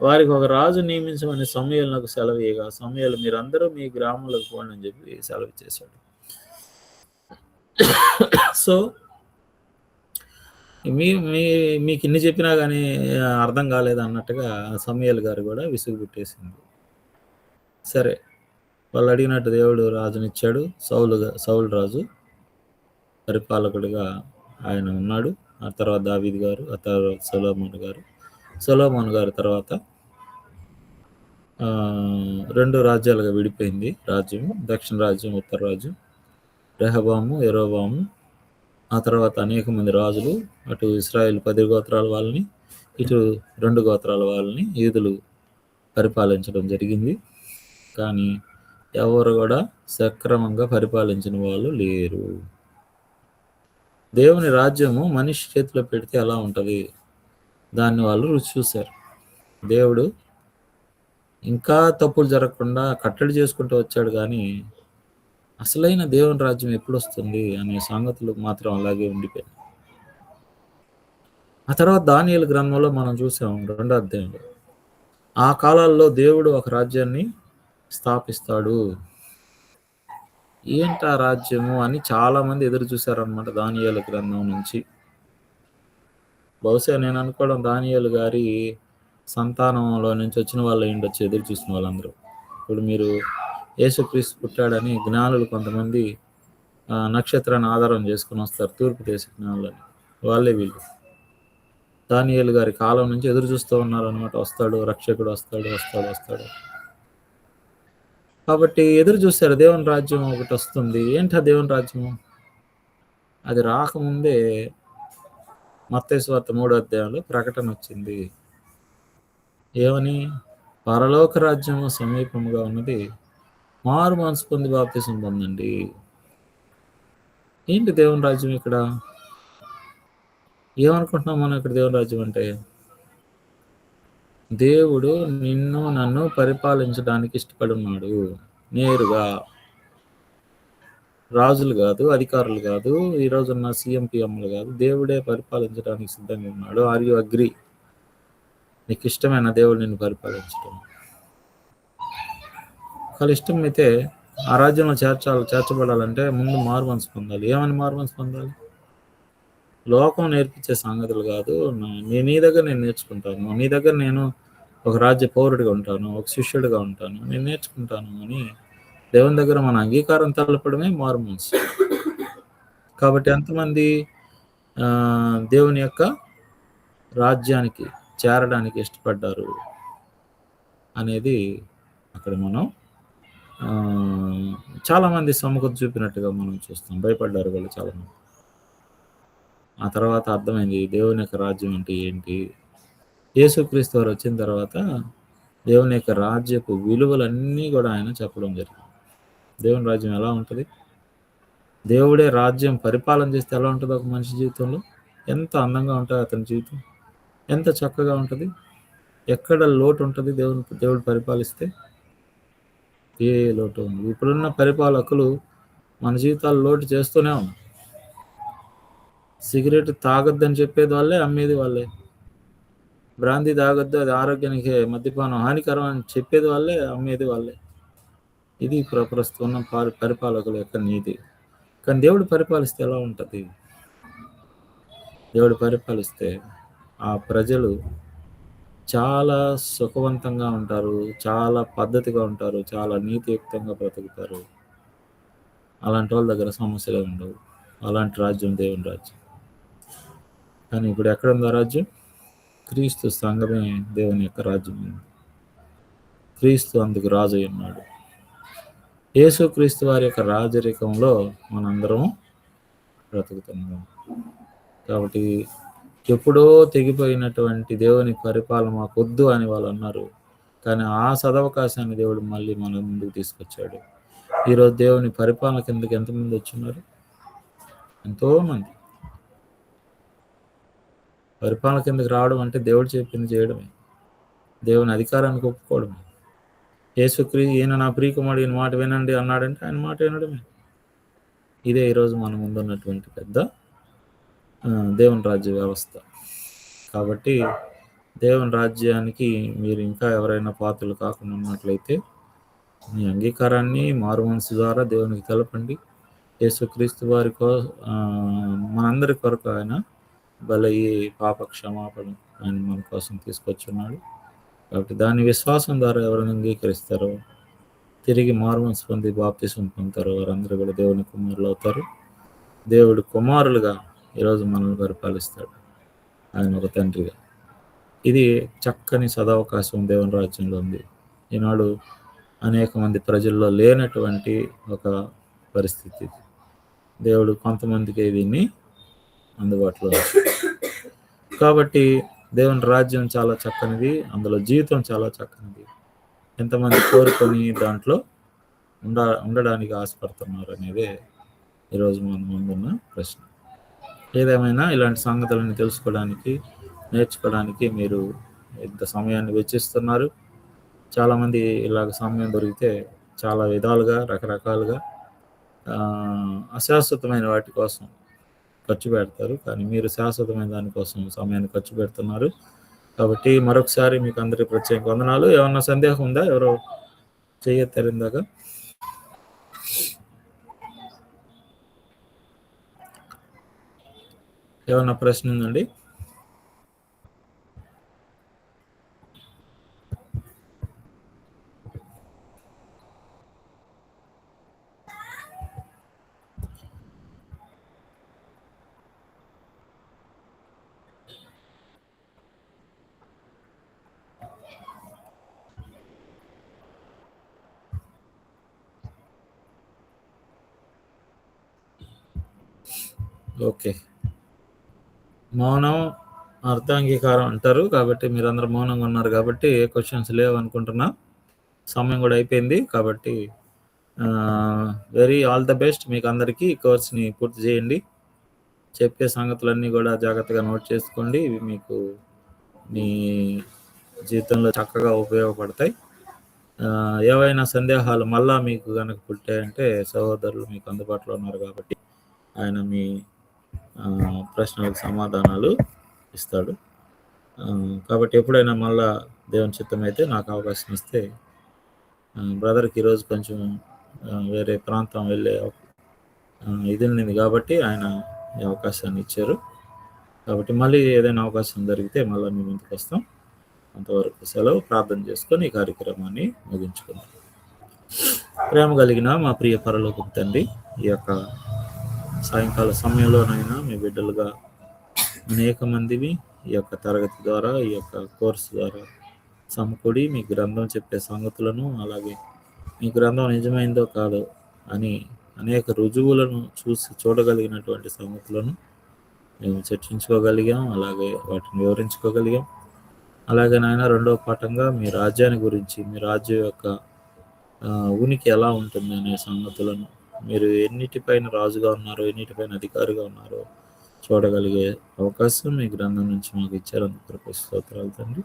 వారికి ఒక రాజు నియమించమని సమూయేలునకు సెలవు ఇయ్యగా, సమూయేలు మీరందరూ మీ గ్రామంలోకి పోండి అని చెప్పి సెలవు ఇచ్చేశాడు. సో మీకు ఇన్ని చెప్పినా కానీ అర్థం కాలేదు అన్నట్టుగా సమూయేలు గారు కూడా విసుగు పుట్టేసింది. సరే, వాళ్ళు అడిగినట్టు దేవుడు రాజునిచ్చాడు. సౌలు రాజు పరిపాలకుడిగా ఆయన ఉన్నాడు. ఆ తర్వాత దావీదు గారు, ఆ తర్వాత సొలొమోను గారు తర్వాత 2 రాజ్యాలుగా విడిపోయింది రాజ్యం. దక్షిణ రాజ్యం, ఉత్తర రాజ్యం. రెహబాము, యెరోబాము, ఆ తర్వాత అనేక మంది రాజులు, అటు ఇశ్రాయేలు 10 గోత్రాల వాళ్ళని, ఇటు 2 గోత్రాల వాళ్ళని యూదులు పరిపాలించడం జరిగింది. కానీ ఎవరు కూడా సక్రమంగా పరిపాలించిన వాళ్ళు లేరు. దేవుని రాజ్యము మనిషి చేతిలో పెడితే ఎలా ఉంటుంది, దాన్ని వాళ్ళు రుచి చూశారు. దేవుడు ఇంకా తప్పులు జరగకుండా కట్టడి చేసుకుంటూ వచ్చాడు, కానీ అసలైన దేవుని రాజ్యం ఎప్పుడు వస్తుంది అనే సంగతులు మాత్రం అలాగే ఉండిపోయాయి. ఆ తర్వాత దానియేలు గ్రంథంలో మనం చూసాం 2వ అధ్యాయంలో, ఆ కాలాల్లో దేవుడు ఒక రాజ్యాన్ని స్థాపిస్తాడు. ఏంటి ఆ రాజ్యము అని చాలా మంది ఎదురు చూశారనమాట దానియేలు గ్రంథం నుంచి. బహుశా నేను అనుకోవడం దానియేలు గారి సంతానంలో నుంచి వచ్చిన వాళ్ళు ఉండొచ్చు, ఎదురు చూసిన వాళ్ళందరూ. ఇప్పుడు మీరు యేసుక్రీస్తు పుట్టాడని జ్ఞానులు కొంతమంది నక్షత్రాన్ని ఆధారం చేసుకుని వస్తారు, తూర్పు దేశ జ్ఞానులని. వాళ్ళే వీళ్ళు. దానియేలు గారి కాలం నుంచి ఎదురు చూస్తూ ఉన్నారు అనమాట. వస్తాడు, రక్షకుడు వస్తాడు. కాబట్టి ఎదురు చూశారు, దేవుని రాజ్యం ఒకటి వస్తుంది. ఏంటి ఆ దేవుని రాజ్యము? అది రాకముందే మత్తయి సువార్త 3వ అధ్యాయంలో ప్రకటన వచ్చింది. ఏమని? పరలోక రాజ్యము సమీపముగా ఉన్నది, మారు మనసు పొంది బాప్తిసం పొందండి. ఏంటి దేవుని రాజ్యం ఇక్కడ? ఏమనుకుంటున్నాం మనం ఇక్కడ దేవుని రాజ్యం అంటే? దేవుడు నిన్ను నన్ను పరిపాలించడానికి ఇష్టపడి ఉన్నాడు. నేరుగా రాజులు కాదు, అధికారులు కాదు, ఈరోజున్న సీఎం పిఎంలు కాదు, దేవుడే పరిపాలించడానికి సిద్ధంగా ఉన్నాడు. Are you agree? నీకు ఇష్టమైన దేవుడు నిన్ను పరిపాలించడం? ఒకవేళ ఇష్టం అయితే ఆ రాజ్యంలో చేర్చబడాలంటే ముందు మారు మనసు పొందాలి. ఏమని మారు మనసు పొందాలి? లోకం నేర్పించే సంగతులు కాదు. నీ దగ్గర నేను నేర్చుకుంటాను, నీ దగ్గర నేను ఒక రాజ్య పౌరుడిగా ఉంటాను, ఒక శిష్యుడిగా ఉంటాను, నేను నేర్చుకుంటాను అని దేవుని దగ్గర మన అంగీకారం తెలపడమే మారు మనసు. కాబట్టి ఎంతమంది దేవుని యొక్క రాజ్యానికి చేరడానికి ఇష్టపడ్డారు అనేది అక్కడ మనం చాలామంది సముఖత చూపినట్టుగా మనం చూస్తాం. భయపడ్డారు వాళ్ళు చాలామంది. ఆ తర్వాత అర్థమైంది దేవుని యొక్క రాజ్యం అంటే ఏంటి. యేసుక్రీస్తు వారు వచ్చిన తర్వాత దేవుని యొక్క రాజ్యపు విలువలన్నీ కూడా ఆయన చెప్పడం జరిగింది. దేవుని రాజ్యం ఎలా ఉంటుంది, దేవుడే రాజ్యం పరిపాలన చేస్తే ఎలా ఉంటుంది ఒక మనిషి జీవితంలో, ఎంత అందంగా ఉంటుంది అతని జీవితం, ఎంత చక్కగా ఉంటుంది, ఎక్కడ లోటు ఉంటుంది దేవుడు పరిపాలిస్తే, ఏ లోటు ఉంది. ఇప్పుడున్న పరిపాలకులు మన జీవితాలు లోటు చేస్తూనే ఉన్నారు. సిగరెట్ తాగొద్దని చెప్పేది వాళ్ళే, అమ్మేది వాళ్ళే. బ్రాందీ తాగొద్దు, అది ఆరోగ్యానికి మద్యపానం హానికరం అని చెప్పేది వాళ్ళే, అమ్మేది వాళ్ళే. ఇది ప్రస్తుతం ఉన్న పరిపాలకుల యొక్క నీతి. కానీ దేవుడు పరిపాలిస్తే ఎలా ఉంటుంది? దేవుడు పరిపాలిస్తే ఆ ప్రజలు చాలా సుఖవంతంగా ఉంటారు, చాలా పద్ధతిగా ఉంటారు, చాలా నీతియుక్తంగా బ్రతుకుతారు. అలాంటి వాళ్ళ దగ్గర సమస్యలే ఉండవు. అలాంటి రాజ్యం దేవుని రాజ్యం. కానీ ఇప్పుడు ఎక్కడుంది ఆ రాజ్యం? క్రీస్తు సంఘమే దేవుని యొక్క రాజ్యం. క్రీస్తు అందుకు రాజు అయి ఉన్నాడు. యేసుక్రీస్తు వారి యొక్క రాజరికంలో మనందరం బ్రతుకుతున్నాం. కాబట్టి ఎప్పుడో తెగిపోయినటువంటి దేవుని పరిపాలన మాకొద్దు అని వాళ్ళు అన్నారు. కానీ ఆ సదవకాశాన్ని దేవుడు మళ్ళీ మన ముందుకు తీసుకొచ్చాడు. ఈరోజు దేవుని పరిపాలన కిందకి ఎంతమంది వచ్చున్నారు? ఎంతోమంది. పరిపాలన కిందకి రావడం అంటే దేవుడు చెప్పింది చేయడమే, దేవుని అధికారానికి ఒప్పుకోవడమే. ఈయన నా ప్రియకుమారుడు, ఈయన మాట వినండి అన్నాడంటే ఆయన మాట వినడమే. ఇదే ఈరోజు మన ముందున్నటువంటి పెద్ద దేవుని రాజ్య వ్యవస్థ. కాబట్టి దేవుని రాజ్యానికి మీరు ఇంకా ఎవరైనా పాత్రలు కాకుండా ఉన్నట్లయితే మీ అంగీకారాన్ని మారు మనసు ద్వారా దేవునికి తెలపండి. యేసుక్రీస్తు వారి మనందరి కొరకు ఆయన బలయ్యి పాప క్షమాపణ ఆయన మన కోసం తీసుకొచ్చున్నాడు. కాబట్టి దాని విశ్వాసం ద్వారా ఎవరైనా అంగీకరిస్తారో, తిరిగి మారు మనసు పొంది బాప్తిసం పొందుతారో వారందరూ కూడా దేవుని కుమారులు అవుతారు. దేవుడు కుమారులుగా ఈరోజు మనల్ని పరిపాలిస్తాడు, ఆయన ఒక తండ్రిగా. ఇది చక్కని సదవకాశం దేవుని రాజ్యంలో ఉంది. ఈనాడు అనేక మంది ప్రజల్లో లేనటువంటి ఒక పరిస్థితి. దేవుడు కొంతమందికి దీన్ని అందుబాటులో ఉంది. కాబట్టి దేవుని రాజ్యం చాలా చక్కనిది, అందులో జీవితం చాలా చక్కనిది. ఎంతమంది కోరుకొని దాంట్లో ఉండడానికి ఆశపడుతున్నారు అనేదే ఈరోజు మన ముందున్న ప్రశ్న. ఏదేమైనా ఇలాంటి సంగతులను తెలుసుకోవడానికి, నేర్చుకోవడానికి మీరు ఇంత సమయాన్ని వెచ్చిస్తున్నారు. చాలామంది ఇలాగ సమయం దొరికితే చాలా విధాలుగా, రకరకాలుగా అశాశ్వతమైన వాటి కోసం ఖర్చు పెడతారు. కానీ మీరు శాశ్వతమైన దానికోసం సమయాన్ని ఖర్చు పెడుతున్నారు. కాబట్టి మరొకసారి మీకు అందరికీ ప్రత్యేక వందనాలు. ఏమన్నా సందేహం ఉందా? ఎవరో చెయ్యెత్తారు ఇందాక. ఏమన్నా ప్రశ్న ఉందండి? ఓకే, మౌనం అర్థాంగీకారం అంటారు. కాబట్టి మీరందరూ మౌనంగా ఉన్నారు కాబట్టి ఏ క్వశ్చన్స్ లేవు అనుకుంటున్నా. సమయం కూడా అయిపోయింది. కాబట్టి వెరీ ఆల్ ద బెస్ట్ మీకు అందరికీ. ఈ కోర్స్ని పూర్తి చేయండి. చెప్పే సంగతులన్నీ కూడా జాగ్రత్తగా నోట్ చేసుకోండి. ఇవి మీకు మీ జీవితంలో చక్కగా ఉపయోగపడతాయి. ఏవైనా సందేహాలు మళ్ళా మీకు కనుక పుట్టాయంటే సహోదరులు మీకు అందుబాటులో ఉన్నారు కాబట్టి ఆయన మీ ప్రశ్నలకు సమాధానాలు ఇస్తాడు. కాబట్టి ఎప్పుడైనా మళ్ళా దేవుని చిత్తమైతే నాకు అవకాశం ఇస్తే, బ్రదర్కి ఈరోజు కొంచెం వేరే ప్రాంతం వెళ్ళే ఇది ఉంది కాబట్టి ఆయన ఈ అవకాశాన్ని ఇచ్చారు. కాబట్టి మళ్ళీ ఏదైనా అవకాశం జరిగితే మళ్ళీ మేము ఇంటికి వస్తాం. అంతవరకు సెలవు. ప్రార్థన చేసుకొని ఈ కార్యక్రమాన్ని ముగించుకుందాం. ప్రేమ కలిగిన మా ప్రియ పరలోకపు తండ్రి, ఈ యొక్క సాయంకాల సమయంలోనైనా మీ బిడ్డలుగా అనేక మందివి ఈ యొక్క తరగతి ద్వారా, ఈ యొక్క కోర్సు ద్వారా సమకూడి మీ గ్రంథం చెప్పే సంగతులను, అలాగే ఈ గ్రంథం నిజమైందో కాదో అని అనేక రుజువులను చూడగలిగినటువంటి సంగతులను మేము చర్చించుకోగలిగాం, అలాగే వాటిని వివరించుకోగలిగాం. అలాగే నాయన రెండవ పాఠంగా మీ రాజ్యాన్ని గురించి, మీ రాజ్యం యొక్క ఉనికి ఎలా ఉంటుంది అనే సంగతులను, మీరు ఎన్నిటిపైన రాజుగా ఉన్నారో, ఎన్నిటిపైన అధికారిగా ఉన్నారో చూడగలిగే అవకాశం మీ గ్రంథం నుంచి మాకు ఇచ్చారు. అందుకు స్తోత్రాలు తండ్రి.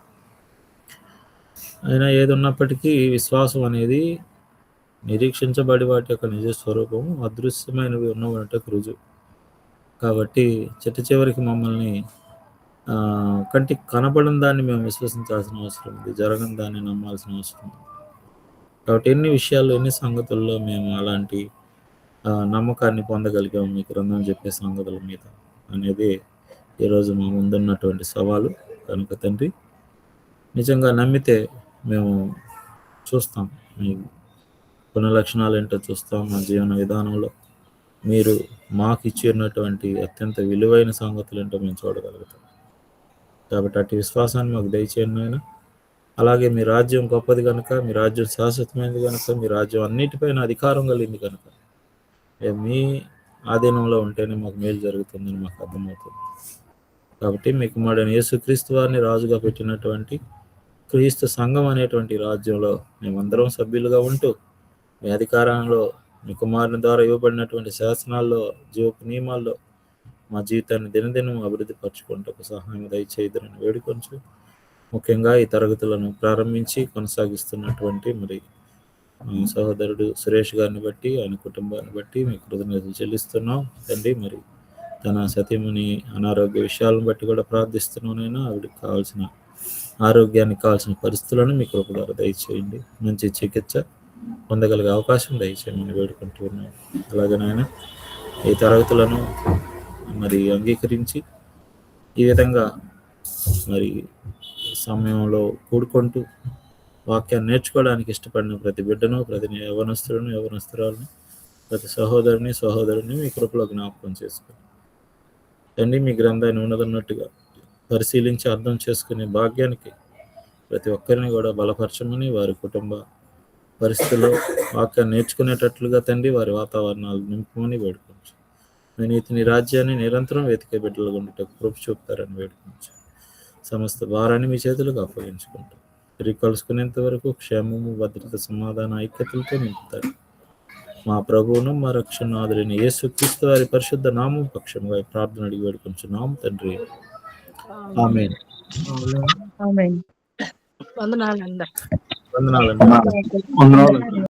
అయినా ఏది ఉన్నప్పటికీ విశ్వాసం అనేది నిరీక్షించబడి వాటి యొక్క నిజ స్వరూపము అదృశ్యమైనవి ఉన్నవాటికి రుజువు. కాబట్టి చివరికి మమ్మల్ని కంటికి కనపడని దాన్ని మేము విశ్వసించాల్సిన అవసరం ఉంది, జరగని దాన్ని నమ్మాల్సిన అవసరం ఉంది. కాబట్టి ఎన్ని విషయాల్లో, ఎన్ని సంగతుల్లో మేము అలాంటి నమ్మకాన్ని పొందగలిగాము మీ గ్రంథం చెప్పే సంగతుల మీద అనేది ఈరోజు మా ముందున్నటువంటి సవాలు. కనుక తండ్రి, నిజంగా నమ్మితే మేము చూస్తాం, మీ గుణలక్షణాలు ఏంటో చూస్తాం. మా జీవన విధానంలో మీరు మాకు ఇచ్చినటువంటి అత్యంత విలువైన సంగతులు ఏంటో మేము చూడగలుగుతాం. కాబట్టి అటు విశ్వాసాన్ని మాకు దయచేయండి నాయన. అలాగే మీ రాజ్యం గొప్పది కనుక, మీ రాజ్యం శాశ్వతమైనది కనుక, మీ రాజ్యం అన్నిటిపైన అధికారం కలిగింది కనుక మీ ఆధీనంలో ఉంటేనే మాకు మేలు జరుగుతుందని మాకు అర్థమవుతుంది. కాబట్టి మీ కుమారుడైన యేసుక్రీస్తు వారిని రాజుగా పెట్టినటువంటి క్రీస్తు సంఘం అనేటువంటి రాజ్యంలో మేమందరం సభ్యులుగా ఉంటూ, మీ అధికారంలో, మీ కుమారుని ద్వారా ఇవ్వబడినటువంటి శాసనాల్లో, జీవపు నియమాల్లో మా జీవితాన్ని దినదినం అభివృద్ధి పరచుకుంటూ సహాయం దయచేయదని వేడుకొంచు. ముఖ్యంగా ఈ తరగతులను ప్రారంభించి కొనసాగిస్తున్నటువంటి మరి సహోదరుడు సురేష్ గారిని బట్టి, ఆయన కుటుంబాన్ని బట్టి మీ కృతజ్ఞతలు చెల్లిస్తున్నాం తండ్రి. మరి తన సతీముని అనారోగ్య విషయాలను బట్టి కూడా ప్రార్థిస్తున్నానైనా ఆవిడకి కావాల్సిన ఆరోగ్యానికి కావాల్సిన పరిస్థితులను మీ కృప ద్వారా దయచేయండి. మంచి చికిత్స పొందగలిగే అవకాశం దయచేయమని వేడుకుంటూ ఉన్నాం. అలాగే నాయన ఈ తరగతులను మరి అంగీకరించి ఈ విధంగా మరి సమయంలో కూడుకుంటూ వాక్యాన్ని నేర్చుకోవడానికి ఇష్టపడిన ప్రతి బిడ్డను, ప్రతి యవనస్తులను, యవనస్తురాలను, ప్రతి సహోదరుని మీ కృపలో జ్ఞాపకం చేసుకోండి తండ్రి. మీ గ్రంథాన్ని ఉన్నదన్నట్టుగా పరిశీలించి అర్థం చేసుకునే భాగ్యానికి ప్రతి ఒక్కరిని కూడా బలపరచమని, వారి కుటుంబ పరిస్థితుల్లో వాక్యాన్ని నేర్చుకునేటట్లుగా తండ్రి వారి వాతావరణాలు నింపమని వేడుకోవచ్చు. మీ రాజ్యాన్ని నిరంతరం వెతికే బిడ్డలుగా ఉండేటకు కృప చూపుతారని వేడుకోవచ్చు. సమస్త భారాన్ని మీ చేతులకు అప్పగించుకుంటాం. తిరిగి కలుసుకునేంత వరకు క్షేమము, భద్రత, సమాధాన, ఐక్యతలతో నింపుతారు. మా ప్రభువును మా రక్షణాదులైన యేసుక్రీస్తు వారి పరిశుద్ధ నామం పక్షంగా ప్రార్థన అడిగి వేడుకొంచున్నాము తండ్రి. ఆమేన్. ఆమేన్. వందనాలండి. వందనాలండి.